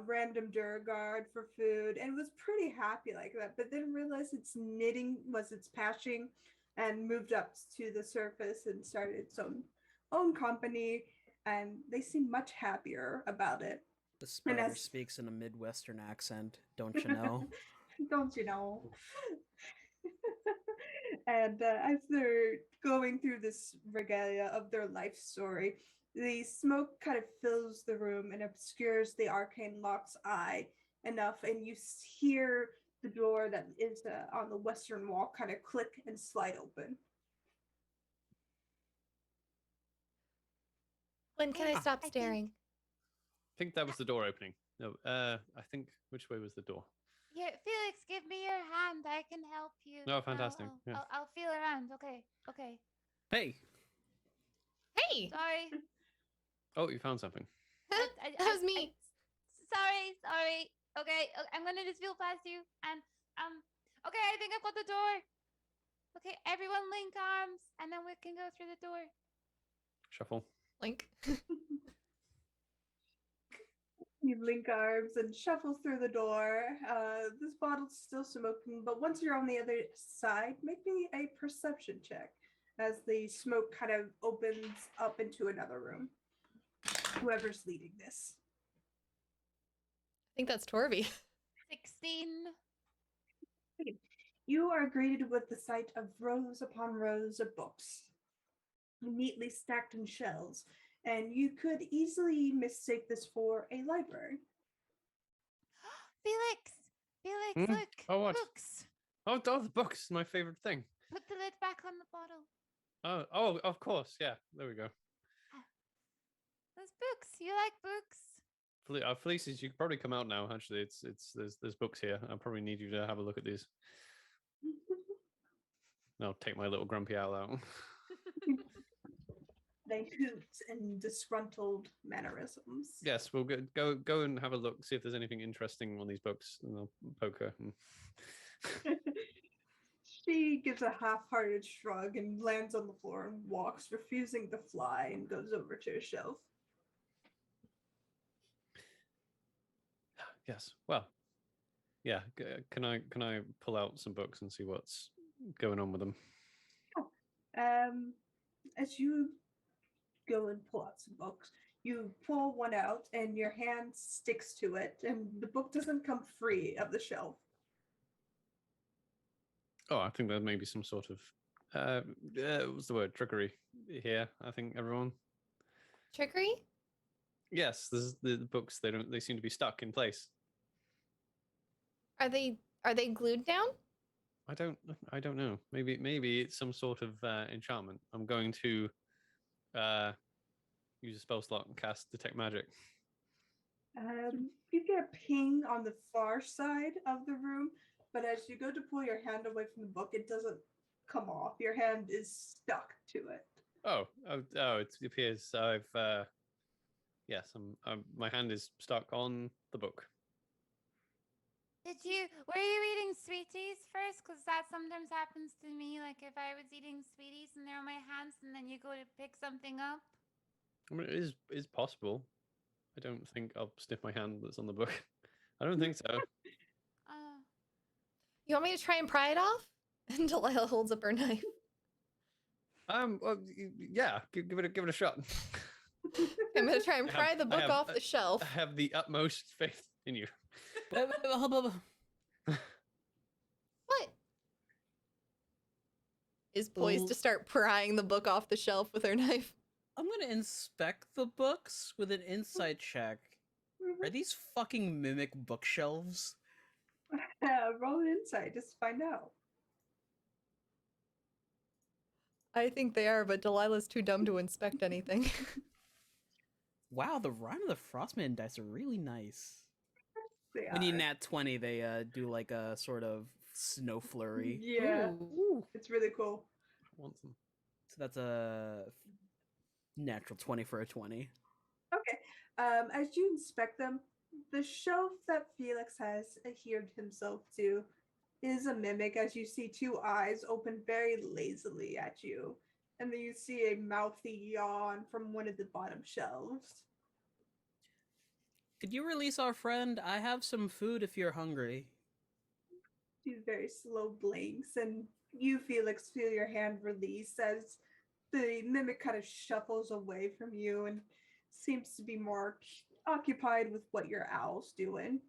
random Duragard for food, and was pretty happy like that, but then realized its knitting was its passion and moved up to the surface and started its own company, and they seem much happier about it. The spider as- speaks in a Midwestern accent, don't you know? Don't you know? And as they're going through this regalia of their life story, the smoke kind of fills the room and obscures the arcane lock's eye enough, and you hear the door that is on the western wall kind of click and slide open. When can I stop I think- staring? I think that was the door opening. No, I think which way was the door? Here, Felix, give me your hand. I can help you. Oh, fantastic. I'll, Yeah. I'll feel around. Okay. Hey, Hey, Sorry. Oh, you found something. that was me. Sorry. Okay, I'm gonna just feel past you. And okay, I think I've got the door. Okay, everyone link arms, and then we can go through the door. Shuffle. Link. You link arms and shuffle through the door. This bottle's still smoking, but once you're on the other side, make me a perception check as the smoke kind of opens up into another room. Whoever's leading this. I think that's Torby. 16. You are greeted with the sight of rows upon rows of books, neatly stacked in shelves, and you could easily mistake this for a library. Felix, Hmm? look. Oh, what? Books. Oh, the books, my favorite thing. Put the lid back on the bottle. Oh, of course. Yeah, there we go. Those books. You like books? Felices, you could probably come out now. Actually, there's books here. I probably need you to have a look at these. I'll take my little grumpy owl out. They hoot in disgruntled mannerisms. Yes, we'll go and have a look, see if there's anything interesting on these books, and I'll poke her. She gives a half-hearted shrug and lands on the floor and walks, refusing to fly, and goes over to a shelf. Yes. Well, yeah. Can I pull out some books and see what's going on with them? As you go and pull out some books, you pull one out and your hand sticks to it, and the book doesn't come free of the shelf. Oh, I think there may be some sort of what's the word? Trickery here. I think everyone. Trickery? Yes, there's the books. They seem to be stuck in place. Are they glued down? I don't know. Maybe it's some sort of enchantment. I'm going to use a spell slot and cast detect magic. You get a ping on the far side of the room, but as you go to pull your hand away from the book, it doesn't come off. Your hand is stuck to it. Oh, it appears I've yes, my hand is stuck on the book. Were you eating sweeties first? Because that sometimes happens to me. Like if I was eating sweeties and they're on my hands and then you go to pick something up. I mean, it is possible. I don't think I'll sniff my hand that's on the book. I don't think so. You want me to try and pry it off? And Delilah holds up her knife. Well, yeah, give it a shot. I'm gonna try and pry the book off the shelf. I have the utmost faith in you. What? Is poised to start prying the book off the shelf with her knife. I'm gonna inspect the books with an insight check. Are these fucking mimic bookshelves? Roll an insight, just find out. I think they are, but Delilah's too dumb to inspect anything. Wow, the Rhyme of the Frostman dice are really nice. They When you are. nat 20, they do like a sort of snow flurry. Yeah, Ooh. it's really cool. I want some. So that's a natural 20 for a 20. Okay. As you inspect them, the shelf that Felix has adhered himself to is a mimic, as you see two eyes open very lazily at you. And then you see a mouthy yawn from one of the bottom shelves. Could you release our friend? I have some food if you're hungry. Two very slow blinks, and you, Felix, feel your hand release as the mimic kind of shuffles away from you and seems to be more occupied with what your owl's doing.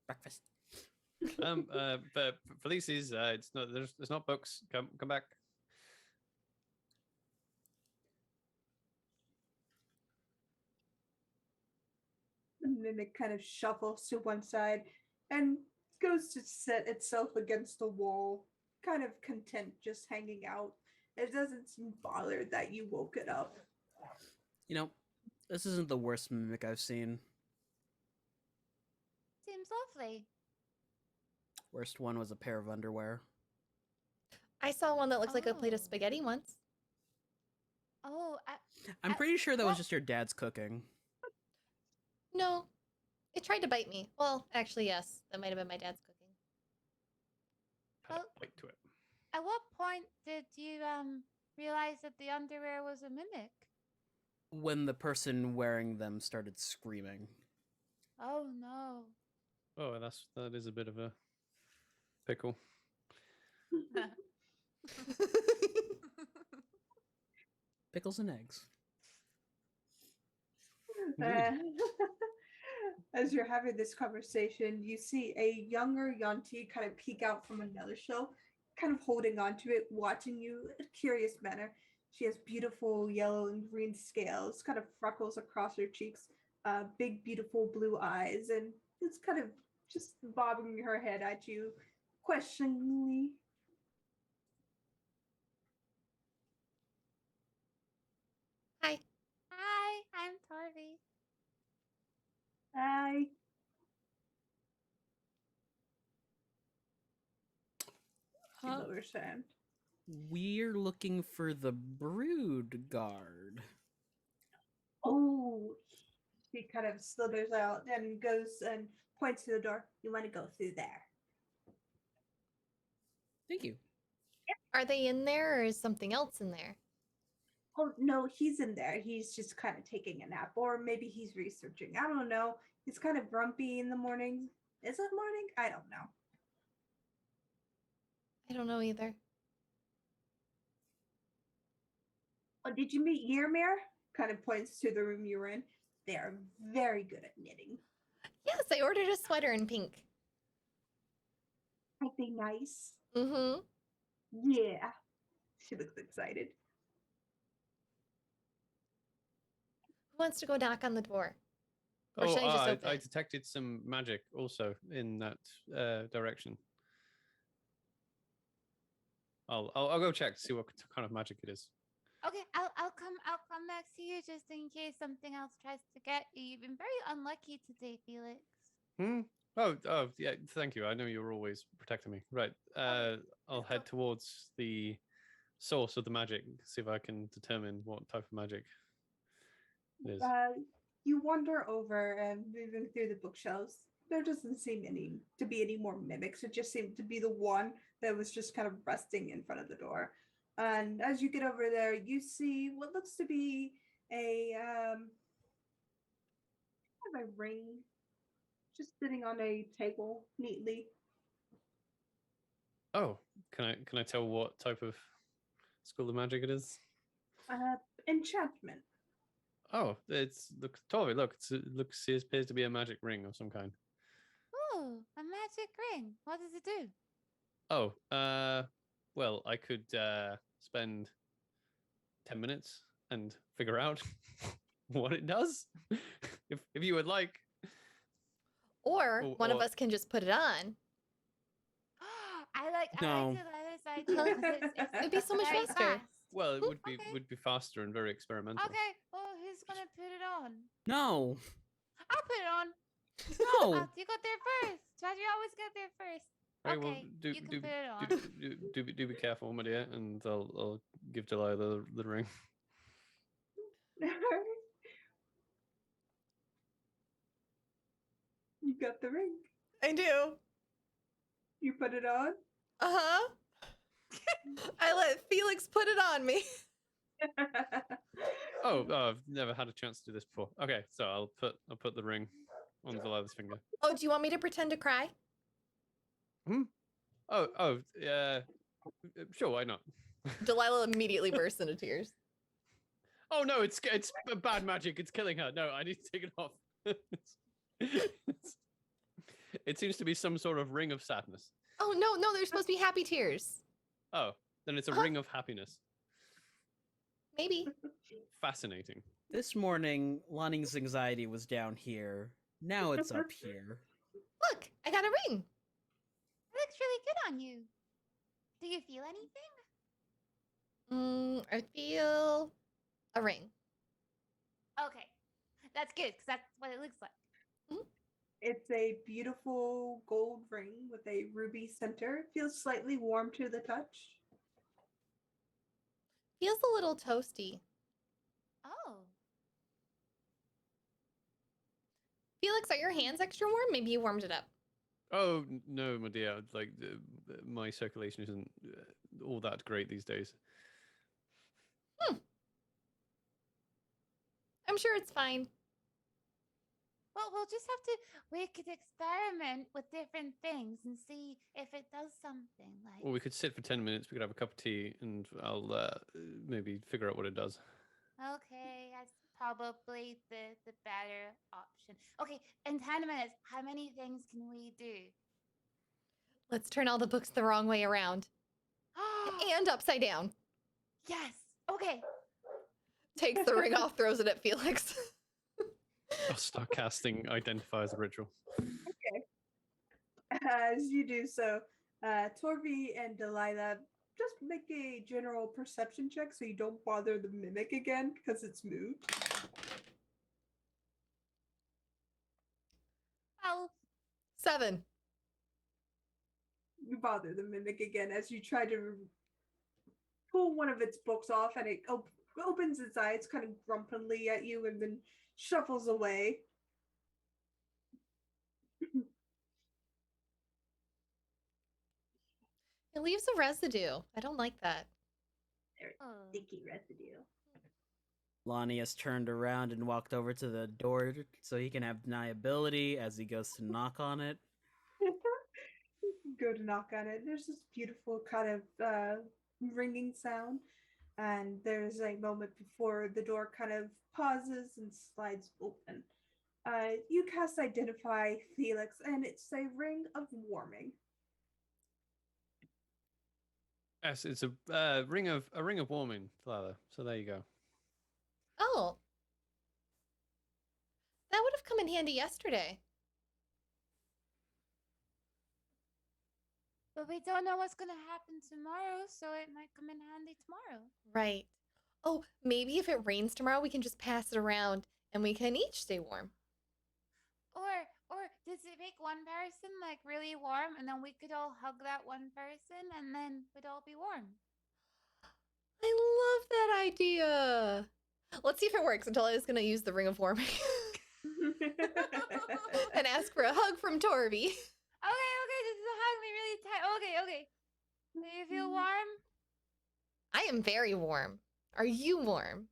Breakfast. But Felice's, it's not. There's not books. Come back. The mimic kind of shuffles to one side and goes to set itself against the wall, kind of content just hanging out. It doesn't seem bothered that you woke it up. You know, this isn't the worst mimic I've seen. Seems lovely. Worst one was a pair of underwear. I saw one that looks like a plate of Oh. spaghetti once. Oh, I'm pretty sure that was well- just your dad's cooking. No, it tried to bite me. Well, actually, yes, that might have been my dad's cooking. Had a Oh. bite to it. at what point did you realize that the underwear was a mimic? When the person wearing them started screaming. Oh no. Oh, that is a bit of a pickle. Pickles and eggs. Uh, as you're having this conversation, you see a younger Yanti kind of peek out from another shelf, kind of holding on to it, watching you in a curious manner. She has beautiful yellow and green scales, kind of freckles across her cheeks, big, beautiful blue eyes, and it's kind of just bobbing her head at you questioningly. Hi. Hi, I'm Torvi. Hi. She lowers her hand. We're looking for the brood guard. Oh, she kind of slithers out and goes and points to the door. You want to go through there? Thank you. Are they in there or is something else in there? Oh no, he's in there. He's just kind of taking a nap, or maybe he's researching. I don't know. He's kind of grumpy in the morning. Is it morning? I don't know. I don't know either. Oh, did you meet Yrmir? Kind of points to the room you were in. They are very good at knitting. Yes, I ordered a sweater in pink. Aren't they nice? Mm-hmm. Yeah. She looks excited. Who wants to go knock on the door? Or Oh, should I just open I it? detected some magic also in that direction. I'll go check to see what kind of magic it is. Okay, I'll come next to you just in case something else tries to get you. You've been very unlucky today, Felix. Hmm. Oh, yeah. Thank you. I know you're always protecting me. Right. I'll head towards the source of the magic. See if I can determine what type of magic it is. You wander over and moving through the bookshelves. There doesn't seem to be any more mimics. It just seemed to be the one that was just kind of resting in front of the door. And as you get over there, you see what looks to be a kind of a ring just sitting on a table neatly. Oh, can I tell what type of school of magic it is? Enchantment. Oh, it's totally look. It appears to be a magic ring of some kind. Ooh, a magic ring. What does it do? Oh, well, I could spend 10 minutes and figure out what it does, if you would like. Or one of or- us can just put it on. I like No. Delilah's idea 'cause it's It'd be so much very faster. fast. Well, it would be Okay. faster and very experimental. Okay, well, who's gonna put it on? No. I'll put it on. No. You got there first. Why do you always get there first? Right, well, Okay, you can put it on. do be careful, my dear, and I'll give Delilah the ring. You got the ring. I do. You put it on. Uh-huh. I let Felix put it on me. Oh, I've never had a chance to do this before. Okay, so I'll put the ring on Delilah's finger. Oh, do you want me to pretend to cry? Yeah, sure, why not? Delilah immediately bursts into tears. Oh no, it's bad magic. It's killing her. No, I need to take it off. It seems to be some sort of ring of sadness. Oh, no, they're supposed to be happy tears. Oh, then it's a Huh? ring of happiness. Maybe. Fascinating. This morning, Lonnie's anxiety was down here. Now it's up here. Look, I got a ring. It looks really good on you. Do you feel anything? I feel a ring. Okay, that's good because that's what it looks like. It's a beautiful gold ring with a ruby center. Feels slightly warm to the touch. Feels a little toasty. Oh, Felix, are your hands extra warm? Maybe you warmed it up. Oh no, my dear. Like my circulation isn't all that great these days. I'm sure it's fine. well, we'll just have to. We could experiment with different things and see if it does something. Like, Or we could sit for 10 minutes. We could have a cup of tea, and I'll maybe figure out what it does. okay, that's probably the better option. Okay, in 10 minutes, how many things can we do? Let's turn all the books the wrong way around. And upside down. Yes. Okay. Takes the ring off, throws it at Felix. I'll start casting Identify as a Ritual. As you do so, Torvi and Delilah just make a general perception check so you don't bother the mimic again because it's moved. Well, 7. You bother the mimic again as you try to pull one of its books off, and it opens its eyes kind of grumpily at you and then shuffles away. It leaves a residue. I don't like that. There's oh. sticky residue. Lonnie has turned around and walked over to the door so he can have deniability as he goes to knock on it. Go to knock on it. There's this beautiful kind of ringing sound, and there's a moment before the door kind of pauses and slides open. You cast Identify Felix, and it's a ring of warming. Yes, it's a ring of warming, Father. So there you go. Oh. That would have come in handy yesterday. But we don't know what's going to happen tomorrow, so it might come in handy tomorrow. Right. Oh, maybe if it rains tomorrow, we can just pass it around and we can each stay warm. Or does it make one person like really warm, and then we could all hug that one person, and then we'd all be warm? I love that idea. Let's see if it works. Until I was going to use the ring of warming and ask for a hug from Torby. Okay, this is hug me really tight. Okay. Do you feel warm? I am very warm. Are you warm?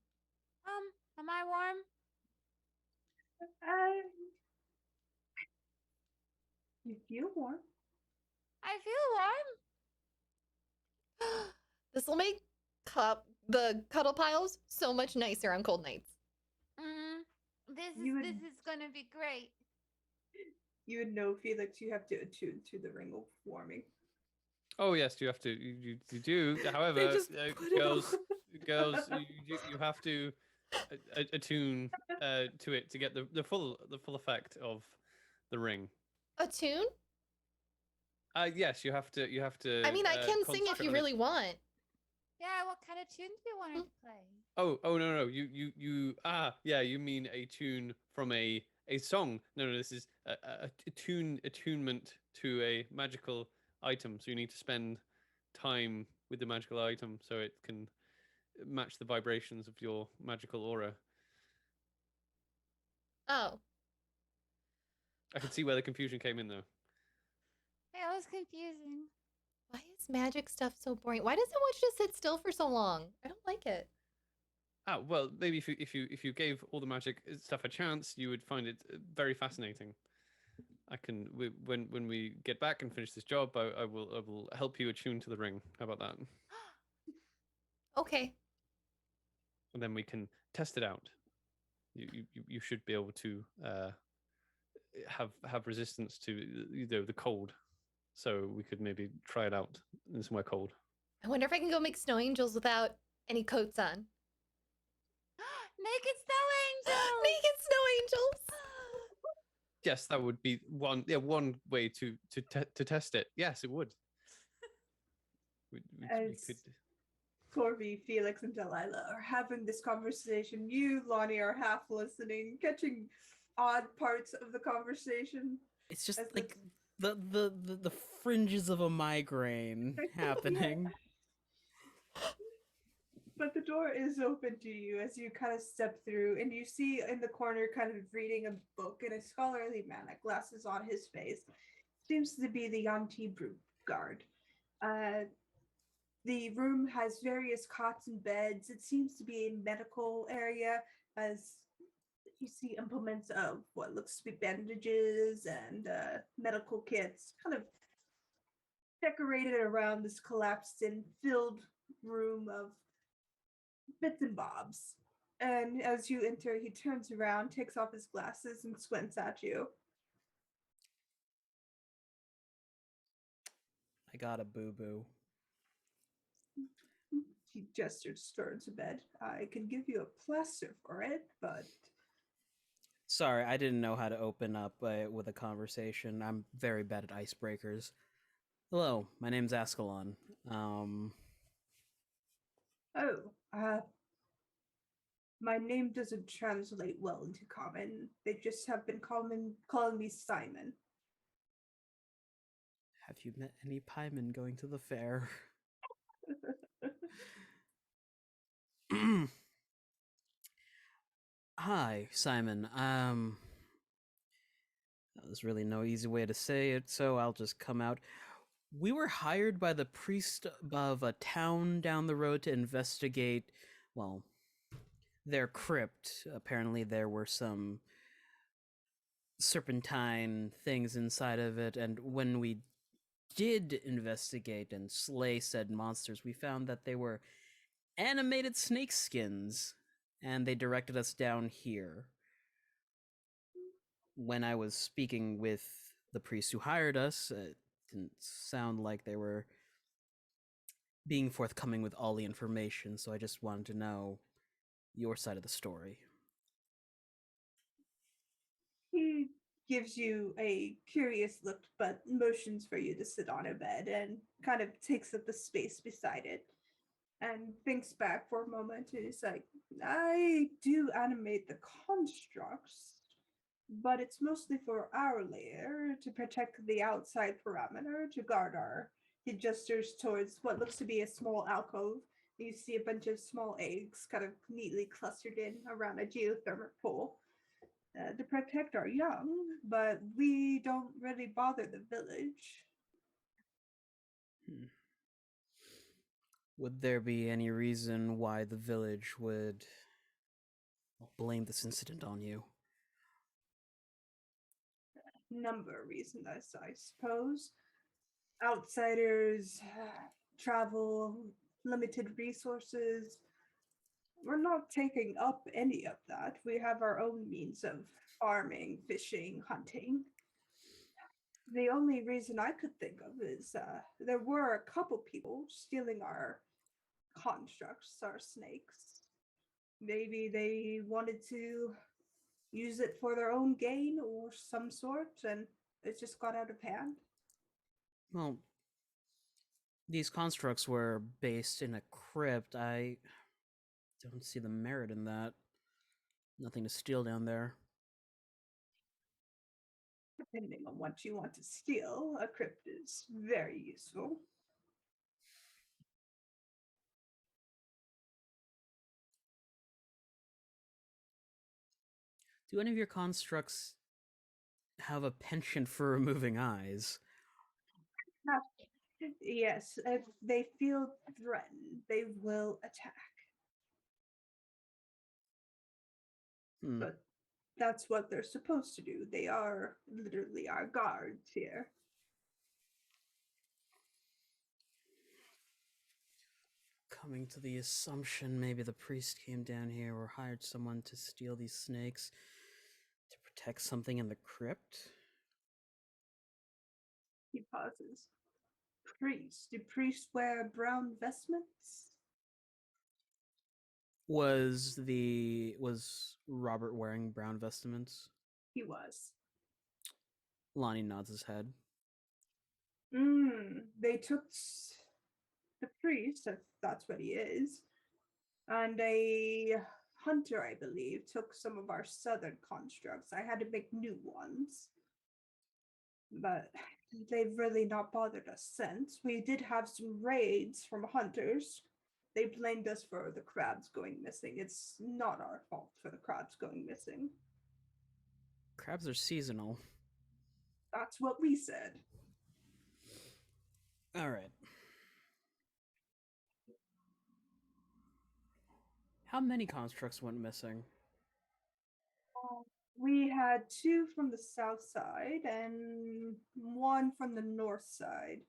Am I warm? You feel warm. I feel warm. This will make the cuddle piles so much nicer on cold nights. This is gonna be great. You would know, Felix, you have to attune to the ring of warming. Oh yes, you have to. You do. However, girls, you have to attune to it to get the full effect of the ring. Attune? Yes, you have to. I mean, I can sing if you really want. Yeah, what kind of tune do you want to play? Oh no. You mean a tune from a song. No, this is attunement to a magical item. So you need to spend time with the magical item so it can match the vibrations of your magical aura. Oh. I can see where the confusion came in though. Yeah, it was confusing. Why is magic stuff so boring? Why does it want you to sit still for so long? I don't like it. Oh, well, maybe if you gave all the magic stuff a chance, you would find it very fascinating. When we get back and finish this job, I will help you attune to the ring. How about that? Okay. And then we can test it out. You should be able to have resistance to the cold. So we could maybe try it out in somewhere cold. I wonder if I can go make snow angels without any coats on. Naked snow angels! Naked snow angels! Yes, that would be one way to test it. Yes, it would. We could. Corby, Felix, and Delilah are having this conversation. You, Lonnie, are half listening, catching odd parts of the conversation. It's just like the fringes of a migraine happening. But the door is open to you as you kind of step through, and you see in the corner, kind of reading a book, and a scholarly man that glasses on his face. Seems to be the Yanti Brute Guard. The room has various cots and beds. It seems to be a medical area, as you see implements of what looks to be bandages and medical kits kind of decorated around this collapsed and filled room of bits and bobs. And as you enter, he turns around, takes off his glasses, and squints at you. I got a boo-boo. He gestures towards a bed. I can give you a plaster for it, but... Sorry, I didn't know how to open up with a conversation. I'm very bad at icebreakers. Hello, my name's Ascalon. My name doesn't translate well into common. They just have been calling me Simon. Have you met any piemen going to the fair? Hi, Simon. There's really no easy way to say it, so I'll just come out. We were hired by the priest of a town down the road to investigate, well, their crypt. Apparently, there were some serpentine things inside of it, and when we did investigate and slay said monsters, we found that they were animated snake skins, and they directed us down here. When I was speaking with the priest who hired us, it didn't sound like they were being forthcoming with all the information, so I just wanted to know your side of the story. He gives you a curious look, but motions for you to sit on a bed and kind of takes up the space beside it and thinks back for a moment and is like, I do animate the constructs, but it's mostly for our layer to protect the outside perimeter, to guard our. He gestures towards what looks to be a small alcove. You see a bunch of small eggs kind of neatly clustered in around a geothermal pool. To protect our young, but we don't really bother the village. Would there be any reason why the village would blame this incident on you? Number of reasons, I suppose. Outsiders, travel, limited resources. We're not taking up any of that. We have our own means of farming, fishing, hunting. The only reason I could think of is there were a couple people stealing our constructs, our snakes. Maybe they wanted to use it for their own gain or some sort, and it just got out of hand. Well, these constructs were based in a crypt. I don't see the merit in that. Nothing to steal down there. Depending on what you want to steal, a crypt is very useful. Do any of your constructs have a penchant for removing eyes? Yes, if they feel threatened, they will attack. Hmm. But that's what they're supposed to do. They are literally our guards here. Coming to the assumption maybe the priest came down here or hired someone to steal these snakes to protect something in the crypt? He pauses. Priests. Do priests wear brown vestments? Was Robert wearing brown vestments? He was. Lonnie nods his head. They took the priest, if that's what he is, and a hunter, I believe, took some of our southern constructs. I had to make new ones. But they've really not bothered us since. We did have some raids from hunters. They blamed us for the crabs going missing. It's not our fault for the crabs going missing. Crabs are seasonal. That's what we said. All right. How many constructs went missing? We had 2 from the south side and 1 from the north side.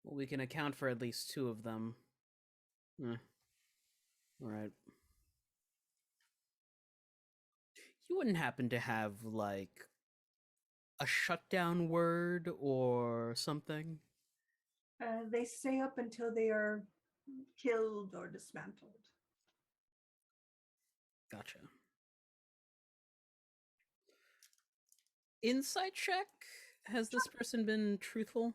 Well, we can account for at least 2 of them. All right. You wouldn't happen to have, like, a shutdown word or something? They stay up until they are killed or dismantled. Gotcha. Insight check? Has this person been truthful?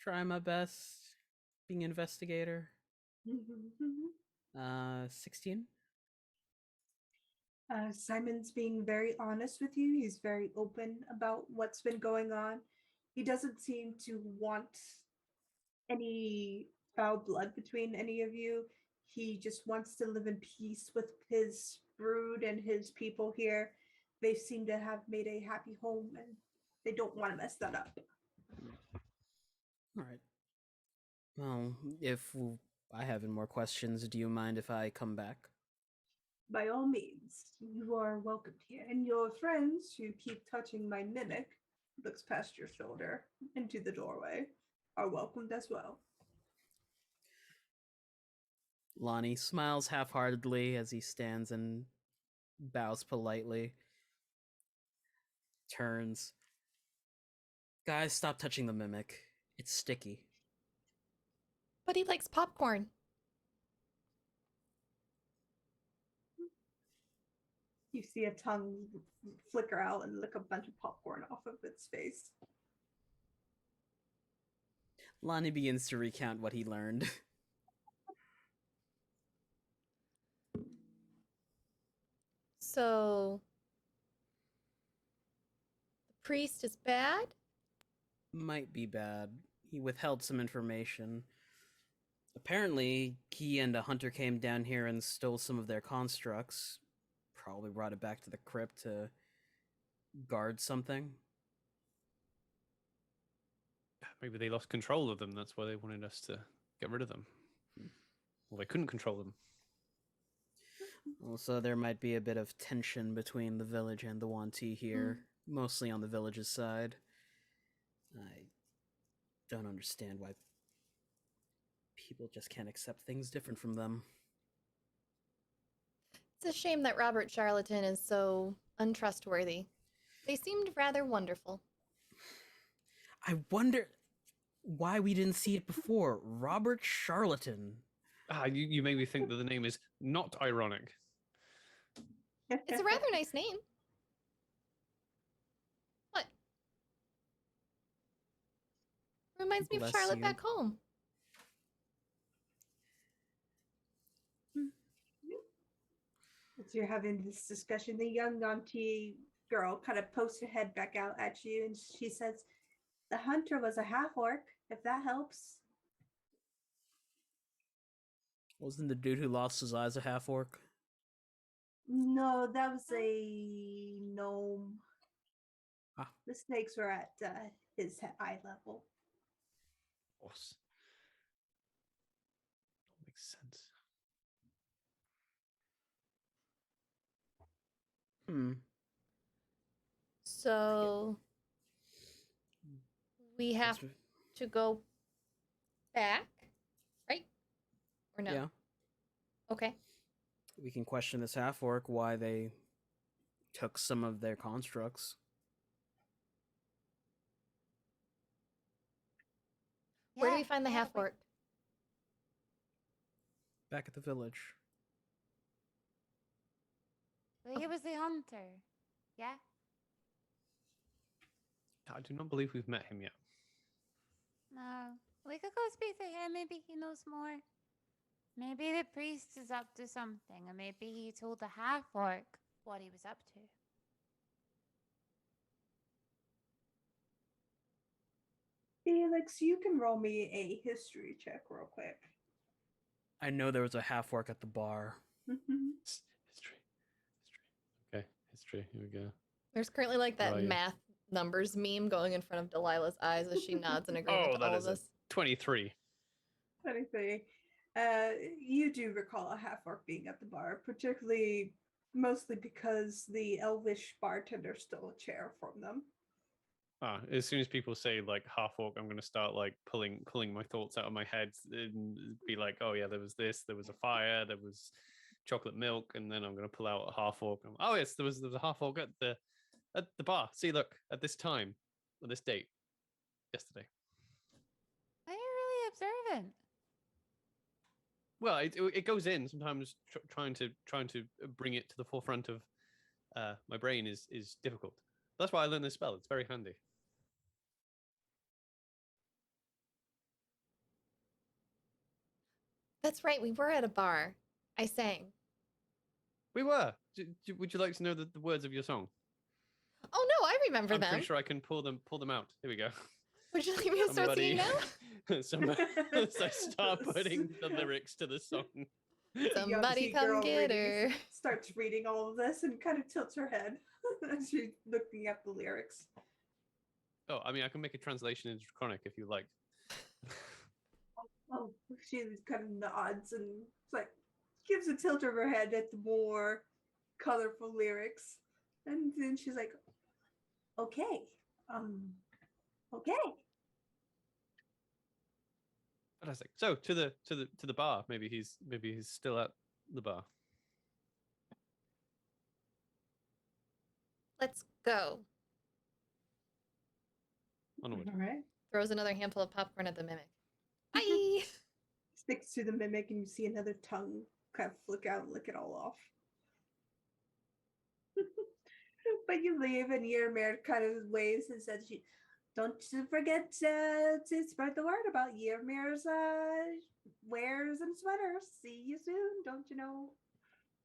Try my best. Being investigator. 16? Simon's being very honest with you. He's very open about what's been going on. He doesn't seem to want any foul blood between any of you. He just wants to live in peace with his brood and his people here. They seem to have made a happy home and they don't want to mess that up. All right. Well, if I have more questions. Do you mind if I come back? By all means, you are welcome here. And your friends who keep touching my mimic, looks past your shoulder into the doorway, are welcomed as well. Lonnie smiles half-heartedly as he stands and bows politely. Turns. Guys, stop touching the mimic. It's sticky. But he likes popcorn. You see a tongue flicker out and lick a bunch of popcorn off of its face. Lonnie begins to recount what he learned. So the priest is bad? Might be bad. He withheld some information. Apparently, he and a hunter came down here and stole some of their constructs. Probably brought it back to the crypt to guard something. Maybe they lost control of them. That's why they wanted us to get rid of them. Well, they couldn't control them. Also, there might be a bit of tension between the village and the Wanti here, mostly on the village's side. I don't understand why people just can't accept things different from them. It's a shame that Robert Charlatan is so untrustworthy. They seemed rather wonderful. I wonder why we didn't see it before. Robert Charlatan. You made me think that the name is not ironic. It's a rather nice name. What? Reminds me of Bless Charlotte you. back home. As you're having this discussion, the young Nanti girl kind of pokes her head back out at you and she says, "The hunter was a half-orc, if that helps." Wasn't the dude who lost his eyes a half-orc? No, that was a gnome. Ah. The snakes were at his eye level. Of course. Makes sense. So we have to go back, right? Or no? Yeah. Okay. We can question this half-orc why they took some of their constructs. Where do we find the half-orc? Back at the village. He was the hunter. Yeah? I do not believe we've met him yet. No. We could go speak to him. Maybe he knows more. Maybe the priest is up to something, and maybe he told the half-orc what he was up to. Felix, you can roll me a history check real quick. I know there was a half-orc at the bar. History. Okay, history. Here we go. There's currently like that Right. math numbers meme going in front of Delilah's eyes as she nods in agreement to that all is of a this. 23. 23. You do recall a half-orc being at the bar, particularly mostly because the elvish bartender stole a chair from them. As soon as people say like half orc, I'm going to start like pulling my thoughts out of my head and be like, oh yeah, there was this, there was a fire, there was chocolate milk, and then I'm going to pull out a half orc. Oh yes, there was a half orc at the bar. See, look, at this time, on this date, yesterday. Are you really observant? Well, it goes in sometimes. Trying to bring it to the forefront of my brain is difficult. That's why I learned this spell. It's very handy. That's right, we were at a bar. I sang. We were. Would you like to know the words of your song? Oh no, I remember I'm them. pretty sure I can pull them out. Here we go. Would you like me to start singing now? Somebody, so start putting the lyrics to the song. Somebody come get her. Starts reading all of this and kind of tilts her head as she's looking at the lyrics. Oh, I mean, I can make a translation into Draconic if you like. Oh, she kind of nods and like gives a tilt of her head at the more colorful lyrics, and then she's like, "Okay, um, okay." Fantastic. So to the bar. Maybe he's still at the bar. Let's go. Onward. All right. Throws another handful of popcorn at the mimic. Bye. Sticks to the mimic, and you see another tongue kind of flick out and lick it all off. But you leave, and Yermir kind of waves and says, "Don't you forget to spread the word about Yermir's wares and sweaters. See you soon, don't you know?"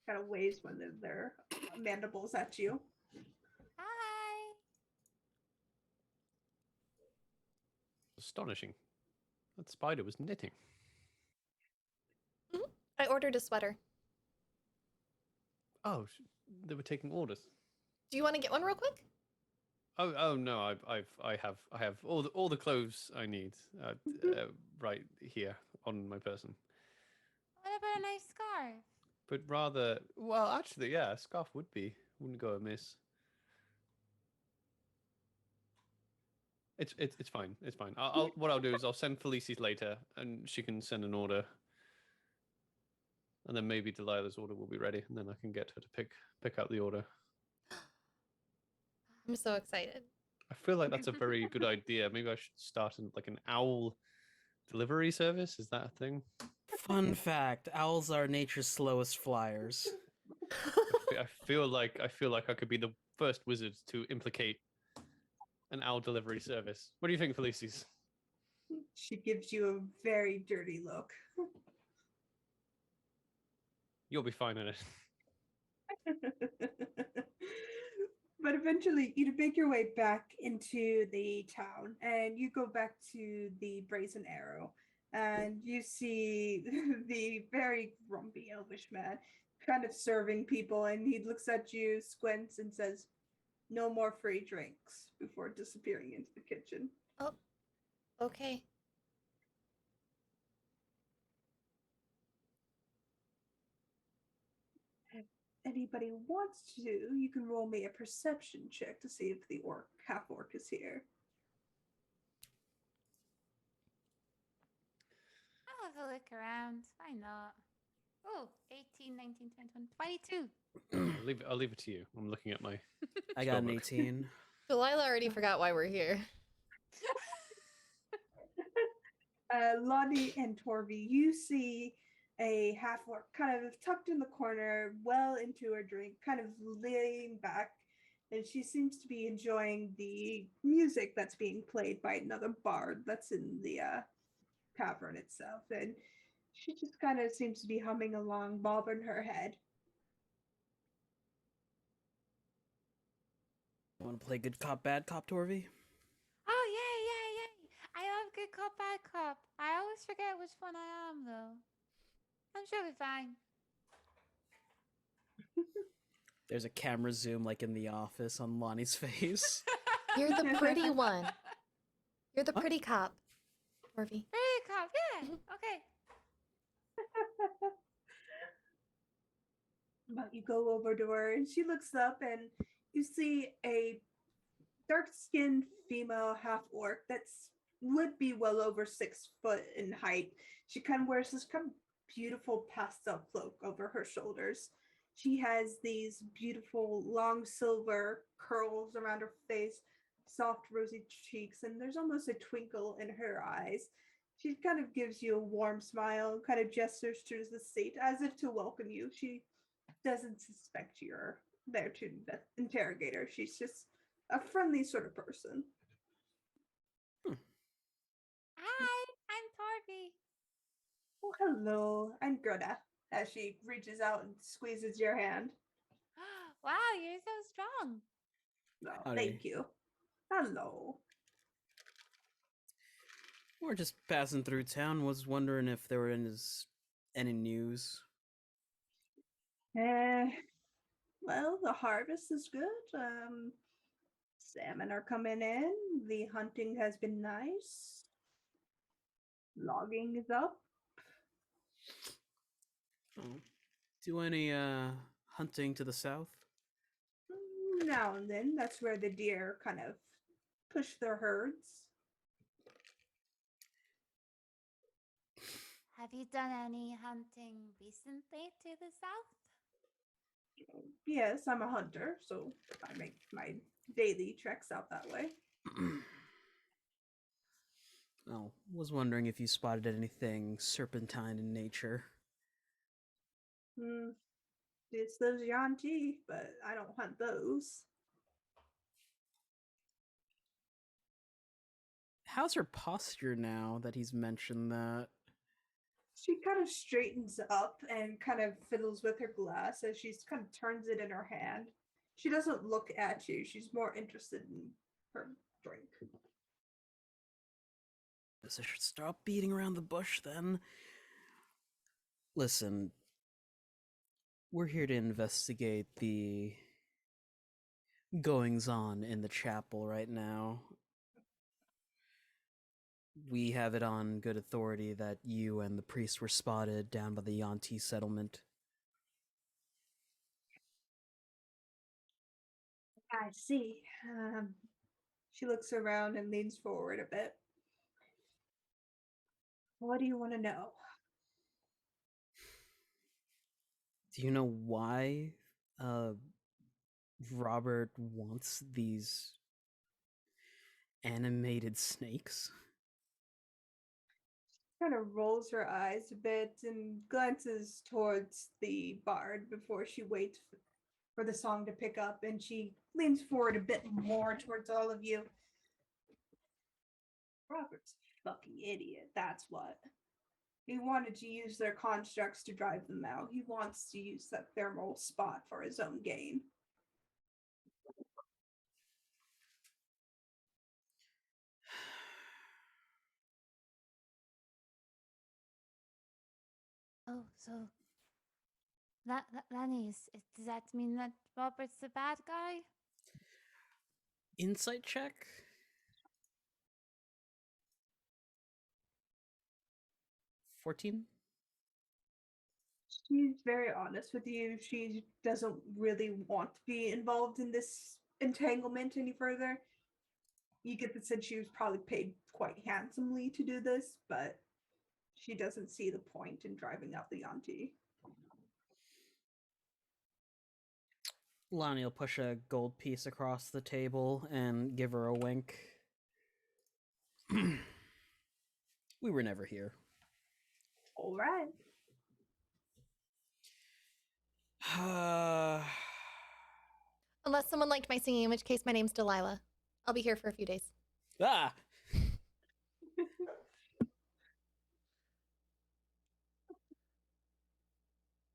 Kind of waves one of their mandibles at you. Hi. Astonishing. That spider was knitting. I ordered a sweater. Oh, they were taking orders. Do you want to get one real quick? Oh no, I have all the clothes I need right here on my person. What about a nice scarf? But rather, well, actually, yeah, a scarf wouldn't go amiss. It's fine. It's fine. What I'll do is I'll send Felici's later, and she can send an order, and then maybe Delilah's order will be ready, and then I can get her to pick out the order. I'm so excited. I feel like that's a very good idea. Maybe I should start like an owl delivery service. Is that a thing? Fun fact: owls are nature's slowest flyers. I feel like I could be the first wizard to implicate an owl delivery service. What do you think, Felicis? She gives you a very dirty look. You'll be fine in it. But eventually, you make your way back into the town, and you go back to the Brazen Arrow, and you see the very grumpy elvish man kind of serving people, and he looks at you, squints, and says, "No more free drinks," before disappearing into the kitchen. Oh, okay. If anybody wants to, you can roll me a perception check to see if the half orc is here. I'll have a look around. Why not? Oh, 18, 19, 20, 22. I'll leave it to you. I'm looking at my. I got an Spellbook. 18. Delilah already forgot why we're here. Lonnie and Torby, you see a half orc kind of tucked in the corner, well into her drink, kind of laying back, and she seems to be enjoying the music that's being played by another bard that's in the tavern itself. And she just kind of seems to be humming along, bobbing her head. Want to play good cop, bad cop, Torvi? Oh, yay. I love good cop, bad cop. I always forget which one I am, though. I'm sure we'll be fine. There's a camera zoom like in The Office on Lonnie's face. You're the pretty one. You're the What? pretty cop, Orvie. Pretty cop, yeah. Okay. But you go over to her, and she looks up, and you see a dark-skinned female half orc that's would be well over 6 foot in height. She kind of wears this kind of beautiful pastel cloak over her shoulders. She has these beautiful long silver curls around her face, soft rosy cheeks, and there's almost a twinkle in her eyes. She kind of gives you a warm smile, kind of gestures to the seat as if to welcome you. She doesn't suspect you're there to interrogate her. She's just a friendly sort of person. Hi, I'm Torby. Oh, hello. I'm Greta, as she reaches out and squeezes your hand. Wow, you're so strong. No, Howdy. thank you. Hello. We're just passing through town. Was wondering if there were any news. Well, the harvest is good. Salmon are coming in. The hunting has been nice. Logging is up. Do any hunting to the south? Now and then, that's where the deer kind of push their herds. Have you done any hunting recently to the south? Yes, I'm a hunter, so I make my daily treks out that way. Oh, was wondering if you spotted anything serpentine in nature. It's those Yanti, but I don't hunt those. How's her posture now that he's mentioned that? She kind of straightens up and kind of fiddles with her glass as she kind of turns it in her hand. She doesn't look at you. She's more interested in her drink. Guess I should stop beating around the bush then. Listen, we're here to investigate the goings on in the chapel right now. We have it on good authority that you and the priest were spotted down by the Yanti settlement. I see. She looks around and leans forward a bit. What do you want to know? Do you know why Robert wants these animated snakes? Kind of rolls her eyes a bit and glances towards the bard before she waits for the song to pick up, and she leans forward a bit more towards all of you. Robert's a fucking idiot, that's what. He wanted to use their constructs to drive them out. He wants to use that thermal spot for his own gain. Oh, so that is. Does that mean that Robert's the bad guy? Insight check? $14? She's very honest with you. She doesn't really want to be involved in this entanglement any further. You get the sense she was probably paid quite handsomely to do this, but she doesn't see the point in driving out the Yanti. Lonnie will push a gold piece across the table and give her a wink. We were never here. All right. Unless someone liked my singing, in which case my name's Delilah. I'll be here for a few days. Ah!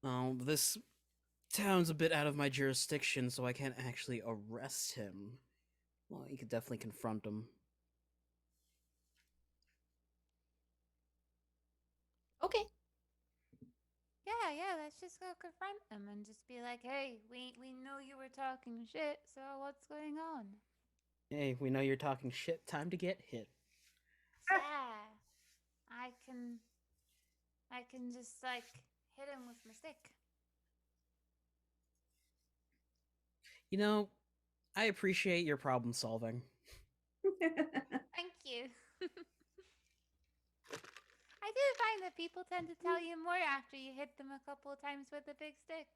Oh, this town's a bit out of my jurisdiction, so I can't actually arrest him. Well, you could definitely confront him. Okay. Yeah, let's just go confront them and just be like, hey, we know you were talking shit, so what's going on? Hey, we know you're talking shit. Time to get hit. Yeah. I can just like hit him with my stick. You know, I appreciate your problem solving. Thank you. I do find that people tend to tell you more after you hit them a couple of times with a big stick.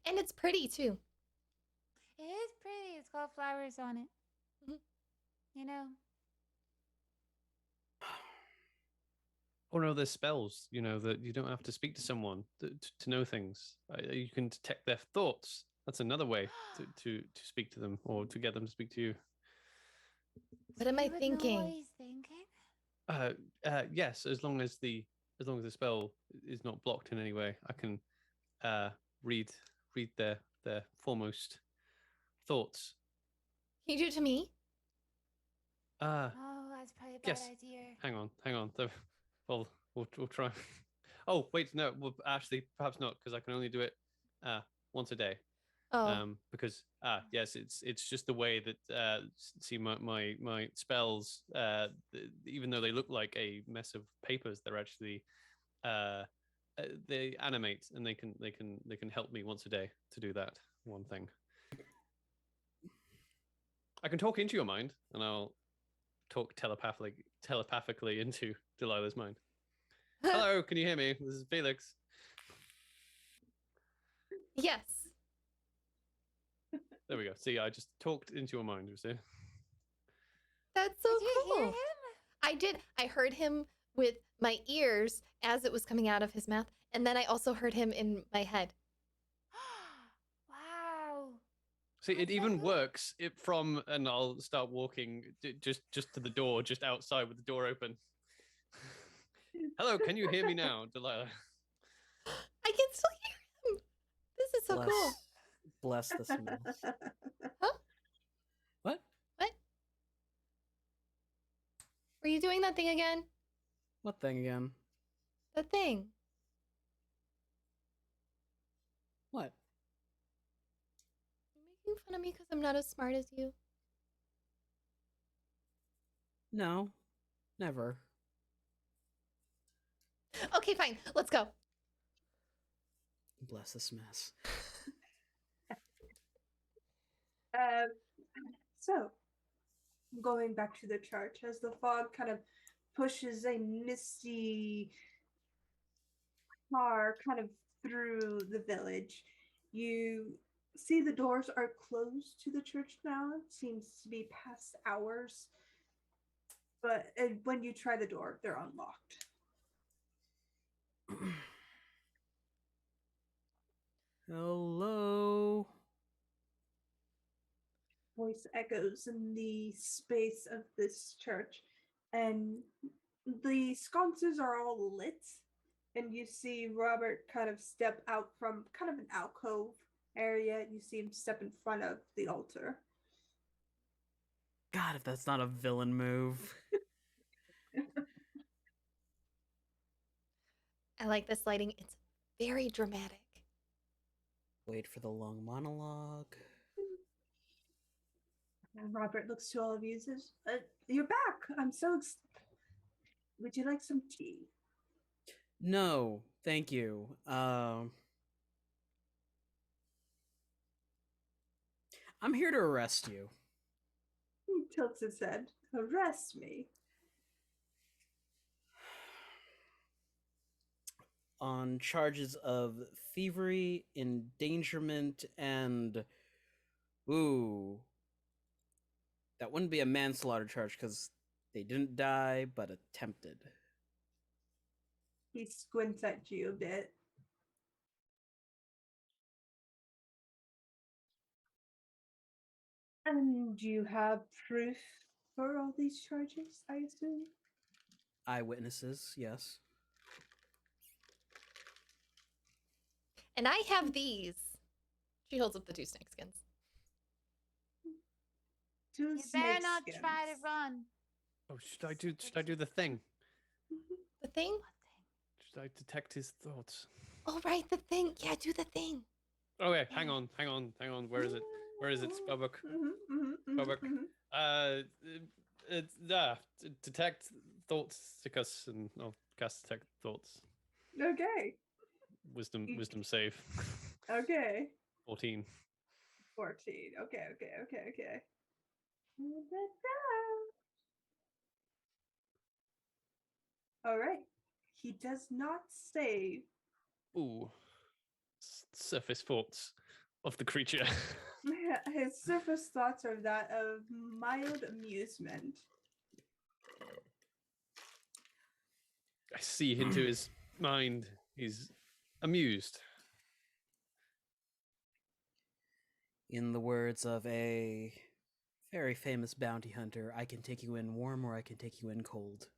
And it's pretty too. It is pretty. It's got flowers on it. Mhm. You know. Or no, there's spells, that you don't have to speak to someone to know things. You can detect their thoughts. That's another way to speak to them or to get them to speak to you. What am I You would know what thinking? he's thinking? Yes, as long as the spell is not blocked in any way, I can read their foremost thoughts. Can you do it to me? Oh, that's probably a bad Yes. idea. Hang on. Well, we'll try. Oh, wait, no. Well, actually, perhaps not, because I can only do it once a day. Oh. Because yes, it's just the way that see my spells, even though they look like a mess of papers, they're actually they animate, and they can help me once a day to do that one thing. I can talk into your mind, and I'll talk telepathically into Delilah's mind. Hello, can you hear me? This is Felix. Yes. There we go. See, I just talked into your mind, you see. That's so Did you cool. hear him? I did. I heard him with my ears as it was coming out of his mouth, and then I also heard him in my head. Wow. See, it That's so even cool. works and I'll start walking just to the door, just outside with the door open. Hello, can you hear me now, Delilah? I can still hear him. This is so cool. Bless the smells. Huh? What? What? Were you doing that thing again? What thing again? The thing. What? You're making fun of me because I'm not as smart as you. No, never. Okay, fine. Let's go. Bless this mess. So, going back to the church, as the fog kind of pushes a misty car kind of through the village, you see the doors are closed to the church now. It seems to be past hours. But when you try the door, they're unlocked. Hello. Voice echoes in the space of this church, and the sconces are all lit, and you see Robert kind of step out from kind of an alcove area. You see him step in front of the altar. God, if that's not a villain move. I like this lighting. It's very dramatic. Wait for the long monologue. And Robert looks to all of you and says, "You're back. I'm so Would you like some tea?" No, thank you. I'm here to arrest you. He tilts his head. "Arrest me?" On charges of thievery, endangerment, and that wouldn't be a manslaughter charge because they didn't die but attempted. He squints at you a bit. "And you have proof for all these charges, I assume?" Eyewitnesses, yes. And I have these. She holds up the 2 snakeskins. Two You better not snakeskins. try to run. Oh, should I do the thing? The thing? What thing? Should I detect his thoughts? Oh, right, the thing. Yeah, do the thing. Okay, hang on. Where is it? Where is it, Spellbook? Spellbook. It's detect thoughts, Sikas, and I'll cast detect thoughts. Okay. Wisdom save. Okay. 14. 14. Okay. All right. He does not save. Ooh. Surface thoughts of the creature. His surface thoughts are that of mild amusement. I see into his mind. He's amused. In the words of a very famous bounty hunter, I can take you in warm or I can take you in cold.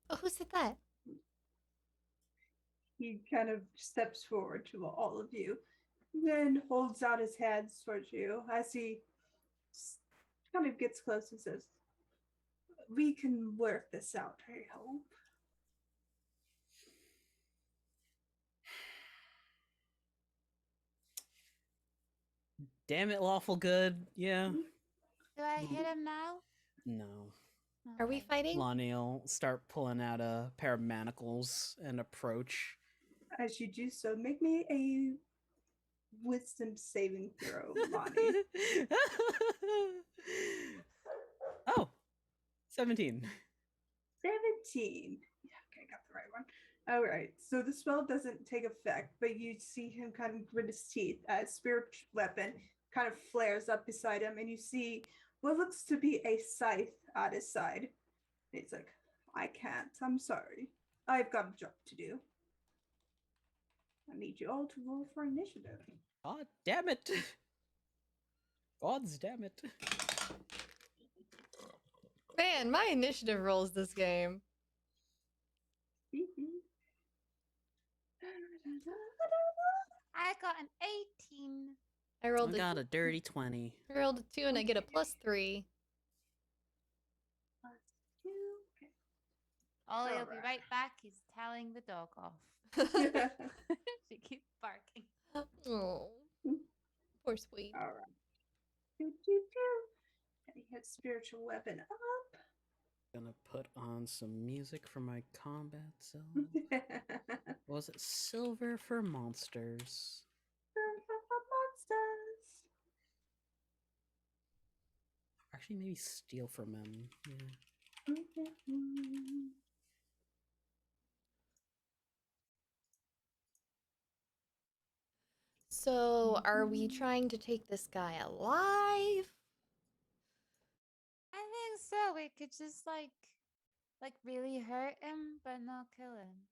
Oh, who said that? He kind of steps forward to all of you, then holds out his hands towards you as he kind of gets close and says, "We can work this out, I hope." Damn it, lawful good. Yeah. Do I hit him now? No. Are we Okay. fighting? Lonnie will start pulling out a pair of manacles and approach. As you do so, make me a wisdom saving throw, Lonnie. Oh, 17. 17. Yeah, okay, got the right one. All right, so the spell doesn't take effect, but you see him kind of grit his teeth as spirit weapon kind of flares up beside him, and you see what looks to be a scythe at his side. It's like, I can't. I'm sorry. I've got a job to do. I need you all to roll for initiative. God damn it. Gods damn it. Man, my initiative rolls this game. I got an 18. I I rolled got a dirty 20. I rolled a 2 and I get a +3. Okay. Ollie will be Alright. right back. He's telling the dog off. She keeps barking. Oh, poor sweet. All right. And he has spiritual weapon up. Gonna put on some music for my combat zone. What was it? Silver for monsters. Monsters. Actually, maybe steel for men. Yeah. So, are we trying to take this guy alive? I think so. We could just like really hurt him, but not kill him.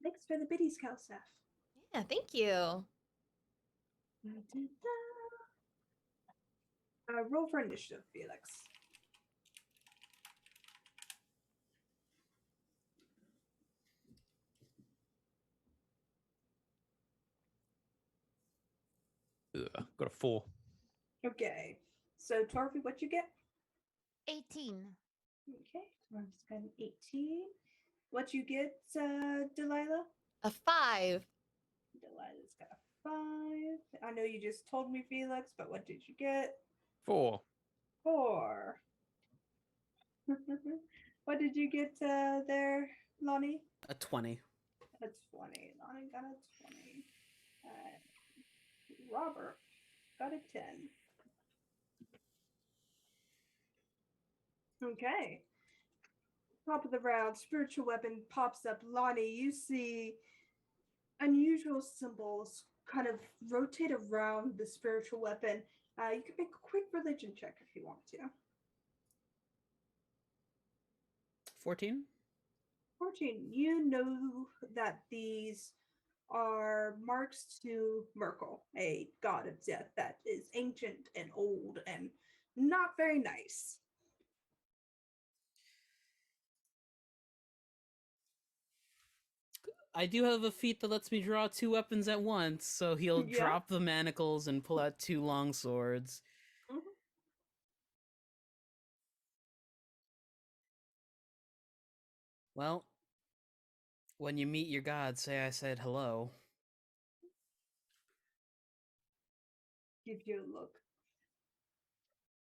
Thanks for the biddies, Calstaff. Yeah, thank you. Roll for initiative, Felix. Got a 4. Okay. So, Torfi, what you get? 18. Okay. Torfi's got an 18. What you get, Delilah? A 5. Delilah's got a 5. I know you just told me, Felix, but what did you get? 4. 4. What did you get there, Lonnie? A 20. A 20. Lonnie got a 20. Robert got a 10. Okay. Top of the round, spiritual weapon pops up. Lonnie, you see unusual symbols kind of rotate around the spiritual weapon. You can make a quick religion check if you want to. 14? 14. You know that these are marks to Merkel, a god of death that is ancient and old and not very nice. I do have a feat that lets me draw 2 weapons at once, so he'll Yeah. drop the manacles and pull out 2 long swords. Mhm. Well, when you meet your god, say I said hello. Give you a look.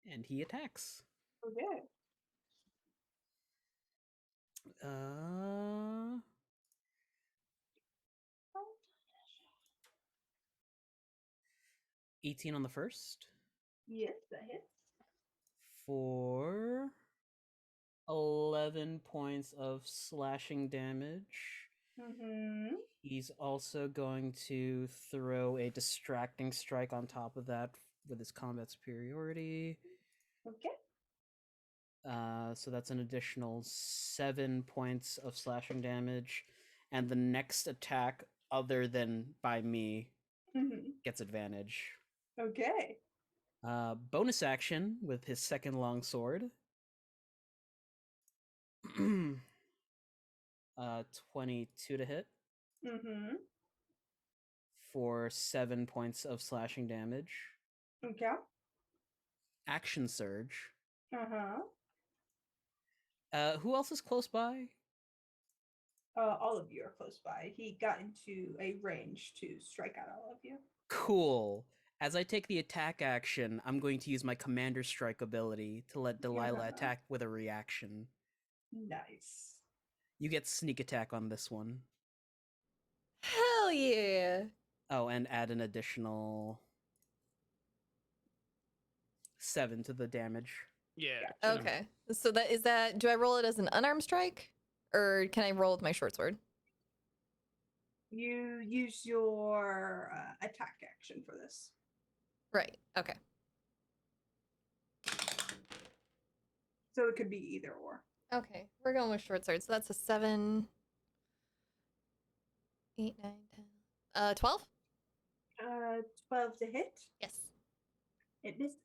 And he attacks. Okay. 18 on the first. Yes, that hits. For 11 points of slashing damage. Mm-hmm. He's also going to throw a distracting strike on top of that with his combat superiority. Okay. So that's an additional 7 points of slashing damage. And the next attack, other than by me, Mm-hmm. gets advantage. Okay. Bonus action with his second longsword. 22 to hit Mm-hmm. for 7 points of slashing damage. Okay. Action surge. Uh-huh. Who else is close by? All of you are close by. He got into a range to strike at all of you. Cool. As I take the attack action, I'm going to use my Commander Strike ability to let Delilah Yeah. attack with a reaction. Nice. You get sneak attack on this one. Hell yeah. Oh, and add an additional 7 to the damage. Yeah. Okay. So that do I roll it as an unarmed strike? Or can I roll with my short sword? You use your attack action for this. Right. Okay. So it could be either or. Okay. We're going with short sword. So that's a 7, 8, 9, 10. 12? 12 to hit. Yes. It misses.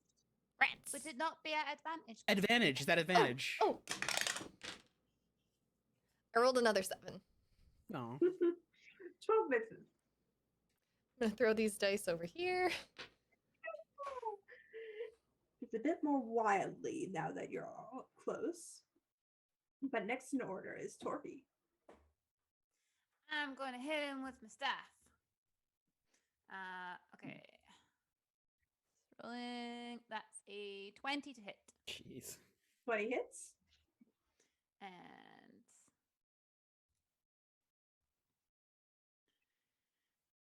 Rats. Would it not be at advantage? Advantage. Is that advantage? Oh. I rolled another 7. No. 12 misses. I'm gonna throw these dice over here. It's a bit more wildly now that you're all close. But next in order is Torby. I'm going to hit him with my staff. Okay. Rolling. That's a 20 to hit. Jeez. 20 hits. And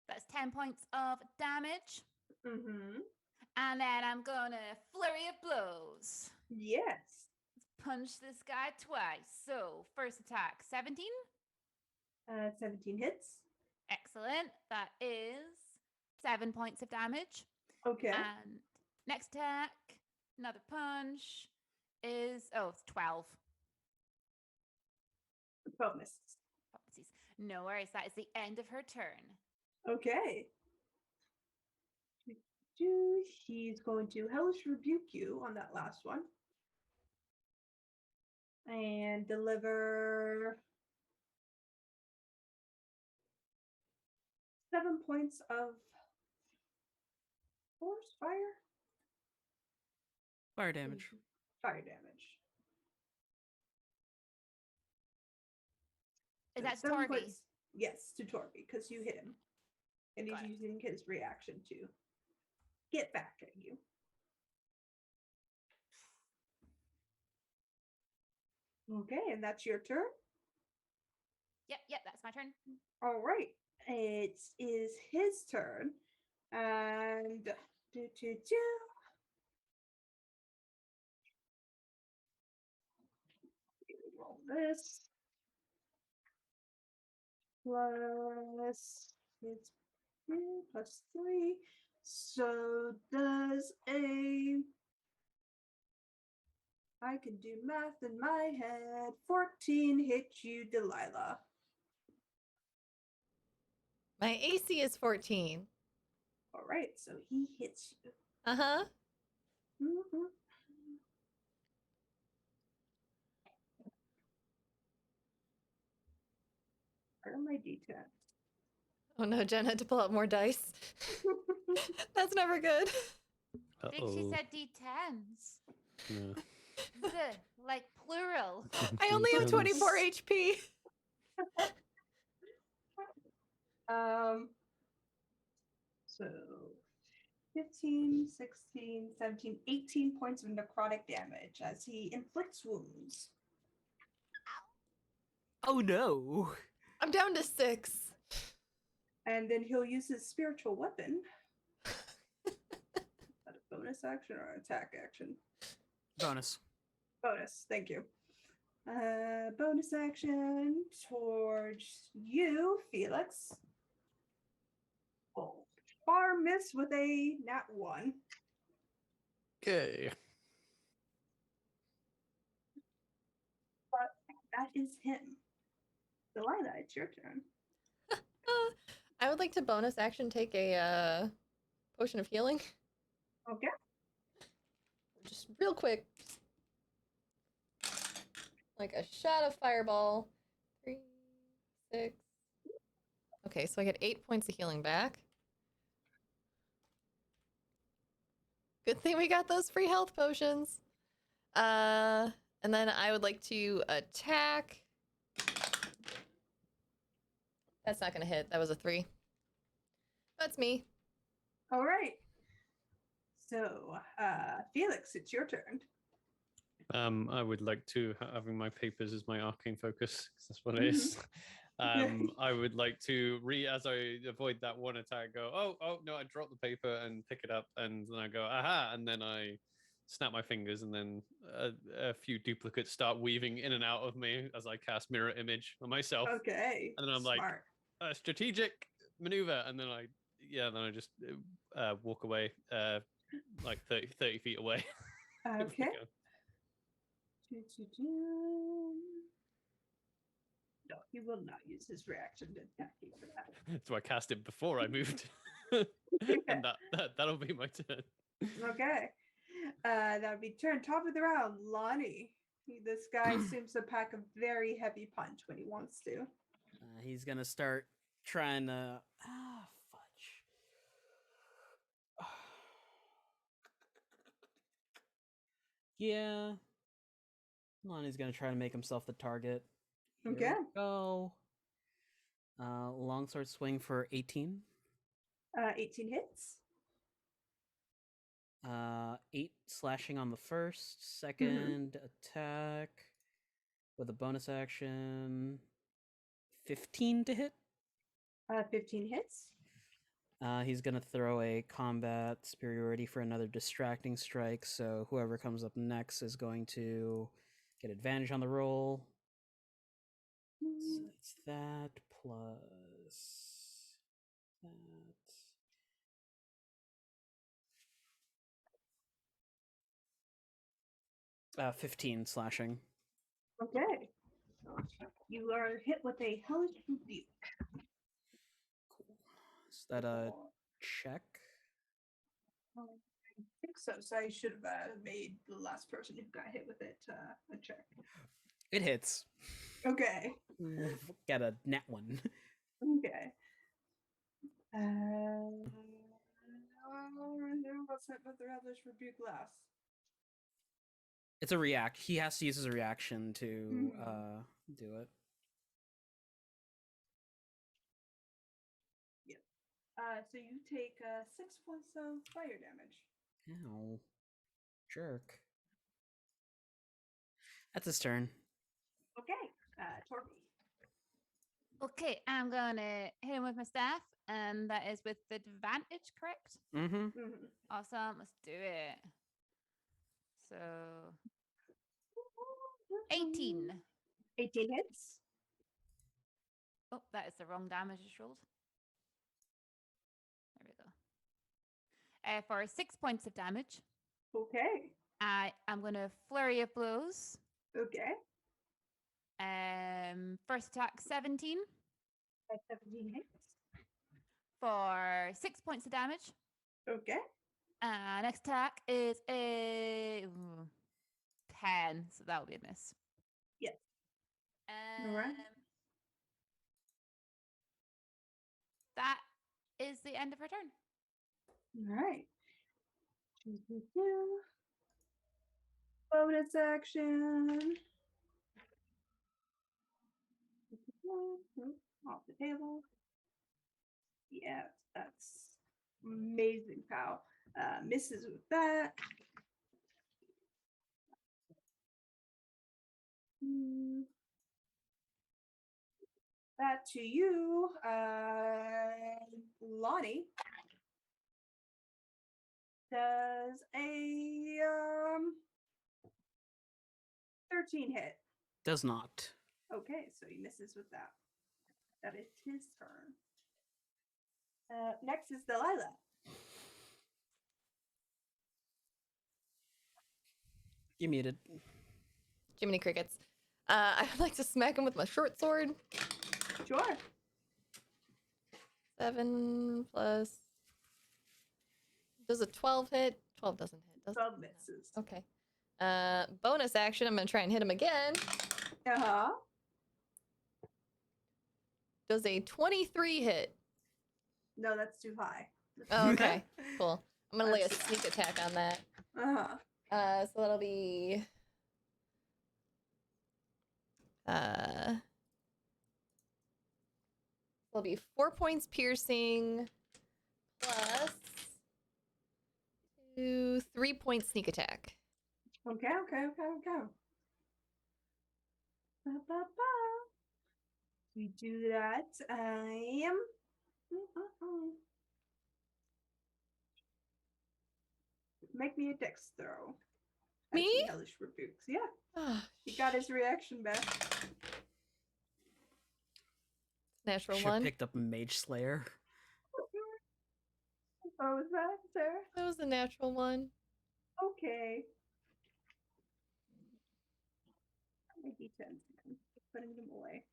that's 10 points of damage. Mm-hmm. And then I'm gonna flurry of blows. Yes. Punch this guy twice. So first attack, 17. 17 hits. Excellent. That is 7 points of damage. Okay. And next attack, another punch is it's 12. 12 misses. Apologies. No worries. That is the end of her turn. Okay. He's going to hellish rebuke you on that last one. And deliver 7 points of force fire. Fire damage. Fire damage. Is So that 7 Torby? points- Yes, to Torby, because you hit him. And Got he's it. using his reaction to get back at you. Okay, and that's your turn. Yep, that's my turn. All right, it is his turn, and roll this plus it's plus 3. So does I can do math in my head. 14 hit you, Delilah. My AC is 14. All right, so he hits you. Uh-huh. Mhm. Where are my d10? Oh no, Jen had to pull out more dice. That's never good. I think she said D10s. Yeah. Like plural. I only have 24 HP. So 15, 16, 17, 18 points of necrotic damage as he inflicts wounds. Oh no. I'm down to 6. And then he'll use his spiritual weapon. Is that a bonus action or an attack action? Bonus. Bonus, thank you. Bonus action towards you, Felix. Oh, far miss with a nat 1. Okay. But that is him. Delilah, it's your turn. I would like to bonus action take a potion of healing. Okay. Just real quick. Like a shot of fireball. 3, 6. Okay, so I get 8 points of healing back. Good thing we got those free health potions. And then I would like to attack That's not gonna hit. That was a 3. That's me. All right. So, Felix, it's your turn. I would like to, having my papers as my arcane focus, 'cause that's what it Mhm. is. I would like to as I avoid that one attack, go, oh no, I drop the paper and pick it up, and then I go, aha, and then I snap my fingers, and then a few duplicates start weaving in and out of me as I cast mirror image on myself. Okay. And then I'm Smart. like, a strategic maneuver, and then I just walk away, like 30 feet away. with the Okay. gun. No, he will not use his reaction to attack you for that. So I cast it before I moved. And that'll be my turn. Okay. That would be turn top of the round, Lonnie. This guy seems to pack a very heavy punch when he wants to. He's gonna start trying to. Fudge. Yeah. Lonnie's gonna try to make himself the target. Here Okay. we go. Longsword swing for 18. 18 hits. 8 slashing on the first. Second attack with a bonus action. 15 to hit. 15 hits. He's gonna throw a combat superiority for another distracting strike. So whoever comes up next is going to get advantage on the roll. So it's that plus that. 15 slashing. Okay. You are hit with a hellish rebuke. Cool. Is that a check? I think so. So I should have made the last person who got hit with it a check. It hits. Okay. Got a nat 1. Okay. What's that with the hellish rebuke last? It's a react. He has to use his reaction to do it. Yep. So you take 6 points of fire damage. Ow. Jerk. That's his turn. Okay. Torby. Okay, I'm gonna hit him with my staff, and that is with advantage, correct? Mm-hmm. Awesome, let's do it. So 18. 18 hits. Oh, that is the wrong damage I rolled. There we go. For 6 points of damage, Okay. I am gonna flurry of blows. Okay. First attack 17 17 hits. for 6 points of damage. Okay. Next attack is a 10, so that will be a miss. Yes. All right. That is the end of her turn. All right. Bonus action. Off the table. Yeah, that's amazing, pal. Misses with that. That to you, Lonnie. Does a 13 hit. Does not. Okay, so he misses with that. That is his turn. Next is Delilah. You muted. Jiminy Crickets. I would like to smack him with my short sword. Sure. 7 plus. Does a 12 hit? 12 doesn't hit. Does 12 misses. Okay. Bonus action. I'm gonna try and hit him again. Uh-huh. Does a 23 hit? No, that's too high. Oh, okay. Cool. I'm gonna lay a sneak attack on that. Uh-huh. So that'll be It'll be 4 points piercing plus 3 points sneak attack. Okay. Ba, ba, ba. We do that. I am. Make me a dex throw. As Me? he hellish rebukes. Yeah, he got his reaction back. Natural Should have 1. picked up Mage Slayer. Oh, was that, Sarah? That was a natural 1. Okay. My d10s, man. Just putting them away.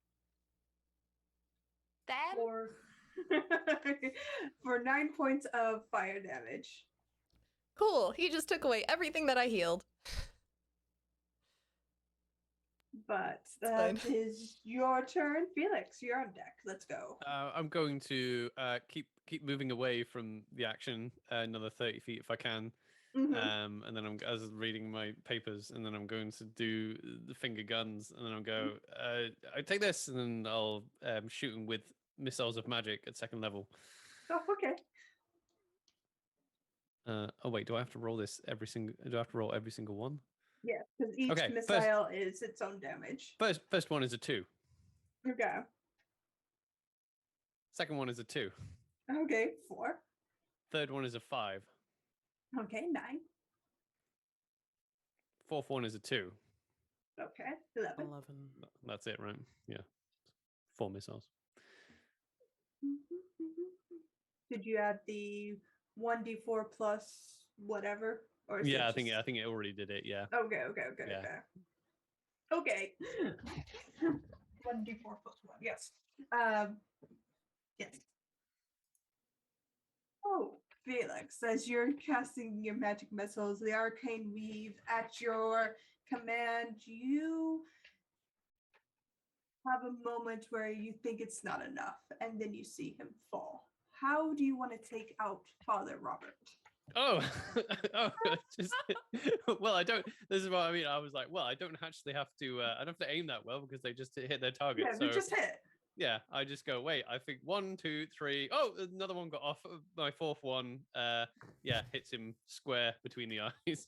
Then For 9 points of fire damage. Cool. He just took away everything that I healed. But fine. that is your turn. Felix, you're on deck. Let's go. I'm going to keep moving away from the action another 30 feet if I can. Mhm. And then I'm as reading my papers, and then I'm going to do the finger guns, and then I'll go. I take this, and then I'll shoot him with missiles of magic at 2nd level. Oh, okay. Oh wait, do I have to roll this every single? Do I have to roll every single one? Yeah, because each Okay, missile is its own damage. First one is a 2. Okay. Second one is a 2. Okay, 4. Third one is a 5. Okay, 9. Fourth one is a 2. Okay, 11. 11. That's it, right? Yeah, 4 missiles. Did you add the 1d4 plus whatever? Or is Yeah, it I think just- it already did it. Yeah. Okay. Yeah. Okay. 1d4 plus 1. Yes. Yes. Oh, Felix, as you're casting your magic missiles, the arcane weave at your command, you have a moment where you think it's not enough, and then you see him fall. How do you want to take out Father Robert? Oh, just well, I don't. This is what I mean. I was like, well, I don't actually have to. I don't have to aim that well because they just hit their target. Yeah, so we just hit. yeah, I just go. Wait, I think 1, 2, 3. Oh, another one got off. My 4th one, yeah, hits him square between the eyes.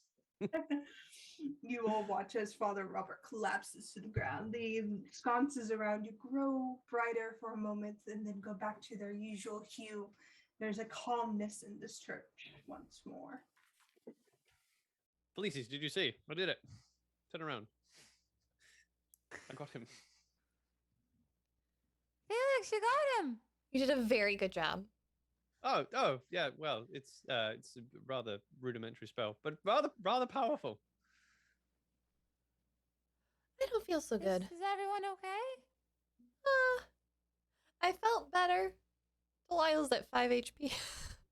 You all watch as Father Robert collapses to the ground. The sconces around you grow brighter for a moment and then go back to their usual hue. There's a calmness in this church once more. Felices, did you see? I did it. Turn around. I got him. Felix, you got him. You did a very good job. Oh, yeah. Well, it's a rather rudimentary spell, but rather powerful. I don't feel so good. Is everyone okay? I felt better. Delilah's at 5 HP.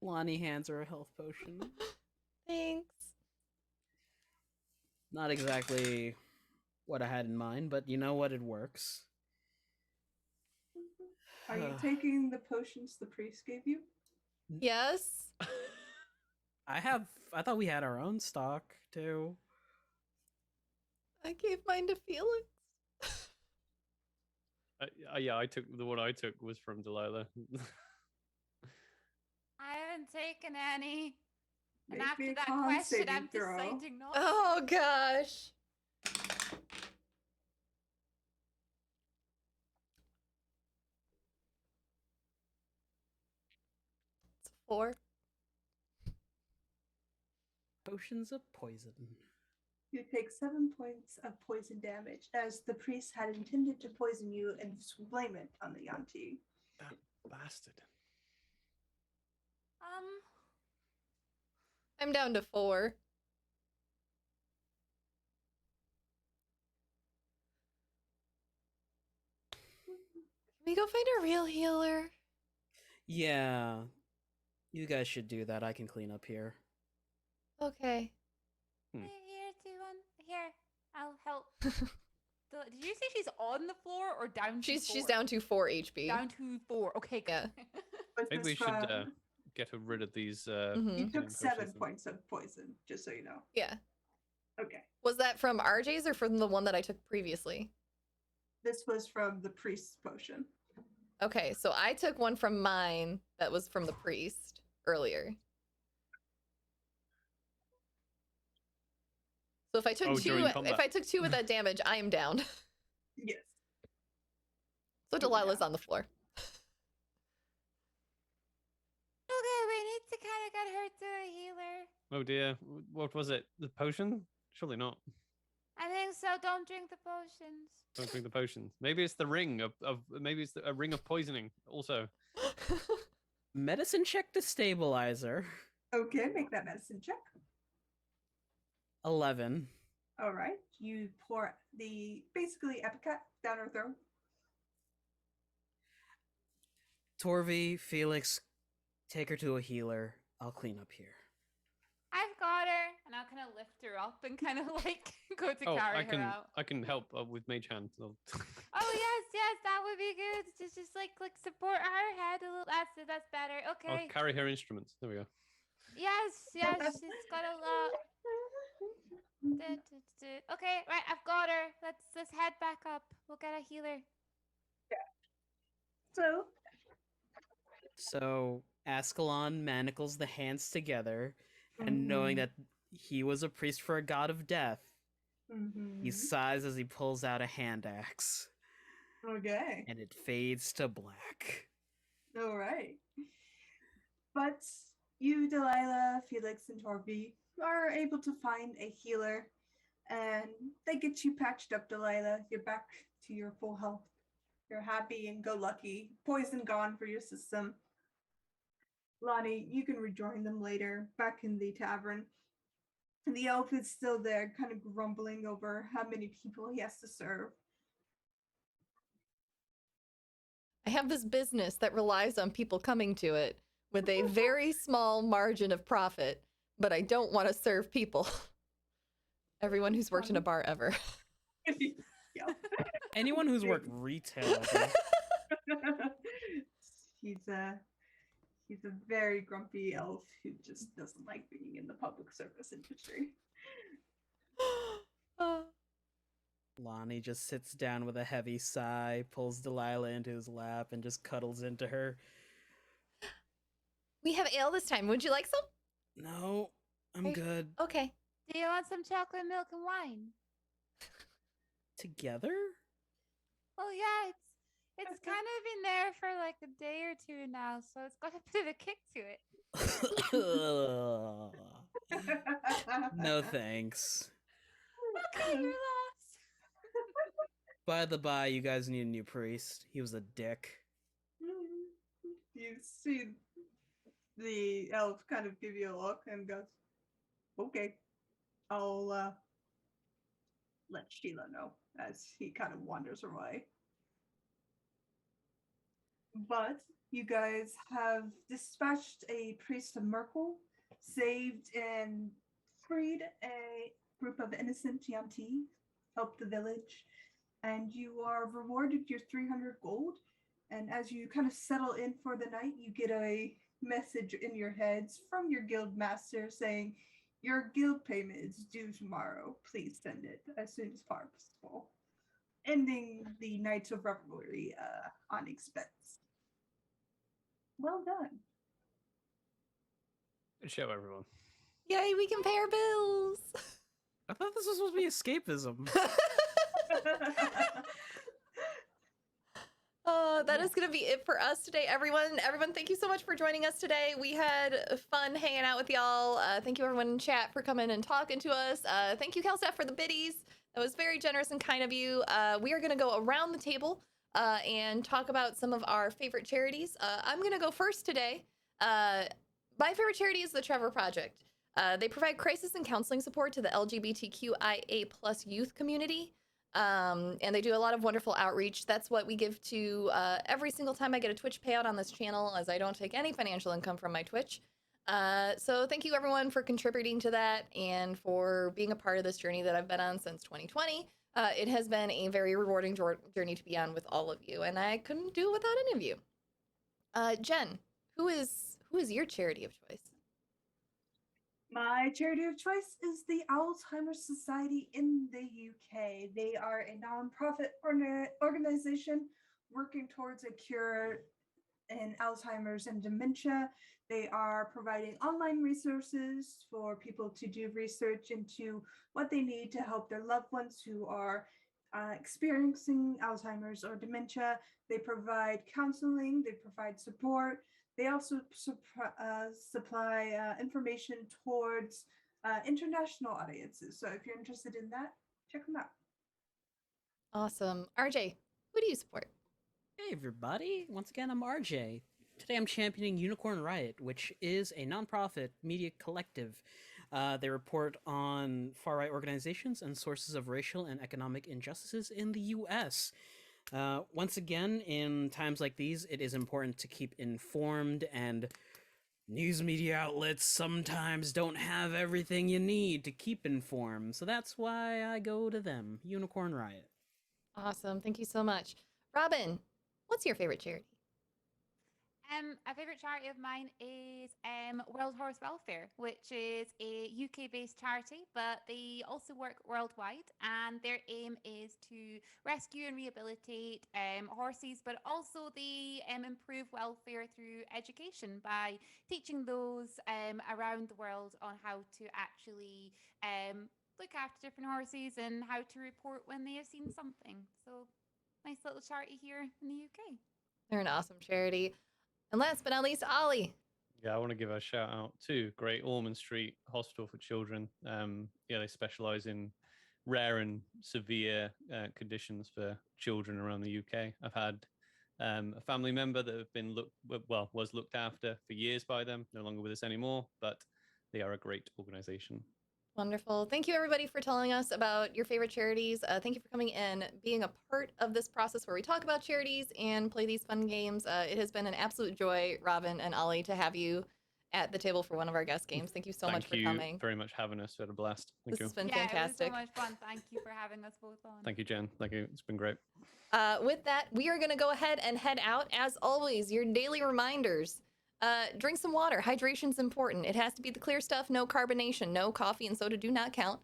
Lonnie hands her a health potion. Thanks. Not exactly what I had in mind, but you know what? It works. Are you taking the potions the priest gave you? Yes. I thought we had our own stock too. I gave mine to Felix. Yeah, I took the one I took was from Delilah. I haven't taken any. And Make me after a that con question, saving I'm throw. deciding not. Oh gosh. It's a 4. Potions of poison. You take 7 points of poison damage, as the priest had intended to poison you and blame it on the Yanti. That bastard. I'm down to 4. Can we go find a real healer? Yeah, you guys should do that. I can clean up here. Okay. Here, I'll help. Did you say she's on the floor or down to She's 4? down to 4 HP. Down to 4. Okay, good. Yeah. Was Maybe this we should from- get rid of these. Mhm. You took healing 7 potions then. points of poison, just so you know. Yeah. Okay. Was that from RJ's or from the one that I took previously? This was from the priest's potion. Okay, so I took one from mine that was from the priest earlier. So if I took during combat. if I took 2 with that damage, I am down. Yes. So Delilah's on the floor. Okay, we need to kind of get her to a healer. Oh dear, what was it? The potion? Surely not. I think so. Don't drink the potions. Don't drink the potions. Maybe it's the ring of maybe it's a ring of poisoning. Also, Medicine check to stabilizer. Okay, make that medicine check. 11. All right. You pour the basically Epicat down her throat. Torvi, Felix, take her to a healer. I'll clean up here. I've got her, and I'll kind of lift her up and kind of like go to carry her out. I can help with mage hand. Oh yes, that would be good. Just like support her head a little. That's better. Okay. I'll carry her instruments. There we go. Yes, she's got a lot. Okay, right, I've got her. Let's head back up. We'll get a healer. So Ascalon manacles the hands together, and knowing that he was a priest for a god of death, he sighs as he pulls out a hand axe. Okay. And it fades to black. All right. But you, Delilah, Felix, and Torby are able to find a healer, and they get you patched up, Delilah. You're back to your full health. You're happy and go lucky. Poison gone for your system. Lonnie, you can rejoin them later, back in the tavern. And the elf is still there, kind of grumbling over how many people he has to serve. I have this business that relies on people coming to it with a very small margin of profit, but I don't want to serve people. Everyone who's worked in a bar ever. Anyone who's worked retail. He's a very grumpy elf who just doesn't like being in the public service industry. Lonnie just sits down with a heavy sigh, pulls Delilah into his lap, and just cuddles into her. We have ale this time. Would you like some? No, I'm good. Okay. Do you want some chocolate milk and wine? Together? Well, yeah, it's kind of been there for like a day or two now, so it's got a bit of a kick to it. No thanks. Okay, you're lost. By the by, you guys need a new priest. He was a dick. You see the elf kind of give you a look and goes, okay, I'll let Sheila know, as he kind of wanders away. But you guys have dispatched a priest of Merkel, saved and freed a group of innocent Yanti, helped the village, and you are rewarded your 300 gold. And as you kind of settle in for the night, you get a message in your heads from your guild master saying, your guild payment is due tomorrow. Please send it as soon as possible. Ending the nights of revelry on expense. Well done. Good show, everyone. Yay, we can pay our bills. I thought this was supposed to be escapism. That is going to be it for us today, everyone. Everyone, thank you so much for joining us today. We had fun hanging out with y'all. Thank you, everyone in chat, for coming and talking to us. Thank you, Kelstaff, for the biddies. That was very generous and kind of you. We are going to go around the table and talk about some of our favorite charities. I'm going to go first today. My favorite charity is the Trevor Project. They provide crisis and counseling support to the LGBTQIA+ youth community. And they do a lot of wonderful outreach. That's what we give to every single time I get a Twitch payout on this channel, as I don't take any financial income from my Twitch. So thank you, everyone, for contributing to that and for being a part of this journey that I've been on since 2020. It has been a very rewarding journey to be on with all of you, and I couldn't do it without any of you. Jen, who is your charity of choice? My charity of choice is the Alzheimer's Society in the UK. They are a non-profit organization working towards a cure in Alzheimer's and dementia. They are providing online resources for people to do research into what they need to help their loved ones who are experiencing Alzheimer's or dementia. They provide counseling, they provide support. They also supply information towards international audiences. So if you're interested in that, check them out. Awesome. RJ, who do you support? Hey everybody, once again I'm RJ. Today I'm championing Unicorn Riot, which is a nonprofit media collective. They report on far-right organizations and sources of racial and economic injustices in the US. Once again, in times like these, it is important to keep informed, and news media outlets sometimes don't have everything you need to keep informed, so that's why I go to them, Unicorn Riot. Awesome. Thank you so much. Robyn, what's your favorite charity? A favorite charity of mine is World Horse Welfare, which is a UK-based charity, but they also work worldwide, and their aim is to rescue and rehabilitate horses, but also they improve welfare through education by teaching those around the world on how to actually look after different horses and how to report when they have seen something. So, nice little charity here in the UK. They're an awesome charity. And last but not least, Ollie. Yeah, I want to give a shout out to Great Ormond Street Hospital for Children. Yeah, they specialize in rare and severe conditions for children around the UK. I've had a family member that have been was looked after for years by them, no longer with us anymore, but they are a great organization. Wonderful. Thank you, everybody, for telling us about your favorite charities. Thank you for coming in, being a part of this process where we talk about charities and play these fun games. It has been an absolute joy, Robyn and Ollie, to have you at the table for one of our guest games. Thank you so much for coming. Thank you very much for having us. We had a blast. Thank you. This has been Yeah, fantastic. it was so much fun. Thank you for having us both on. Thank you, Jen. Thank you. It's been great. With that, we are going to go ahead and head out. As always, your daily reminders. Drink some water. Hydration's important. It has to be the clear stuff, no carbonation, no coffee and soda do not count.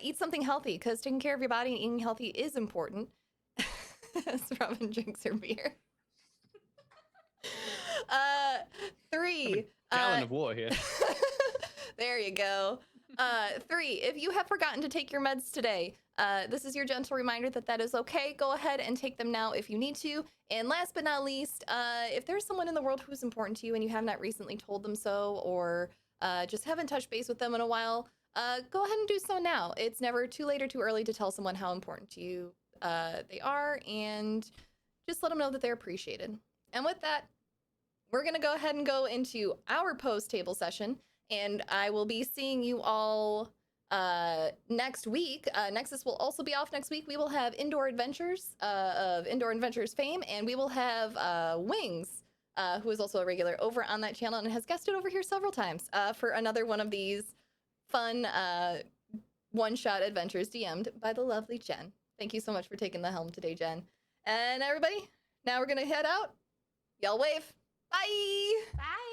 Eat something healthy, because taking care of your body and eating healthy is important. As Robyn drinks her beer. 3. Gallon of water here. There you go. 3, if you have forgotten to take your meds today, this is your gentle reminder that that is okay. Go ahead and take them now if you need to. And last but not least, if there's someone in the world who's important to you and you have not recently told them so, or just haven't touched base with them in a while, go ahead and do so now. It's never too late or too early to tell someone how important to you they are, and just let them know that they're appreciated. And with that, we're going to go ahead and go into our post-table session, and I will be seeing you all next week. Nexus will also be off next week. We will have Indoor Adventures of Indoor Adventures fame, and we will have Wings, who is also a regular over on that channel and has guested over here several times for another one of these fun one-shot adventures DM'd by the lovely Jen. Thank you so much for taking the helm today, Jen. And everybody, now we're going to head out. Y'all wave. Bye! Bye!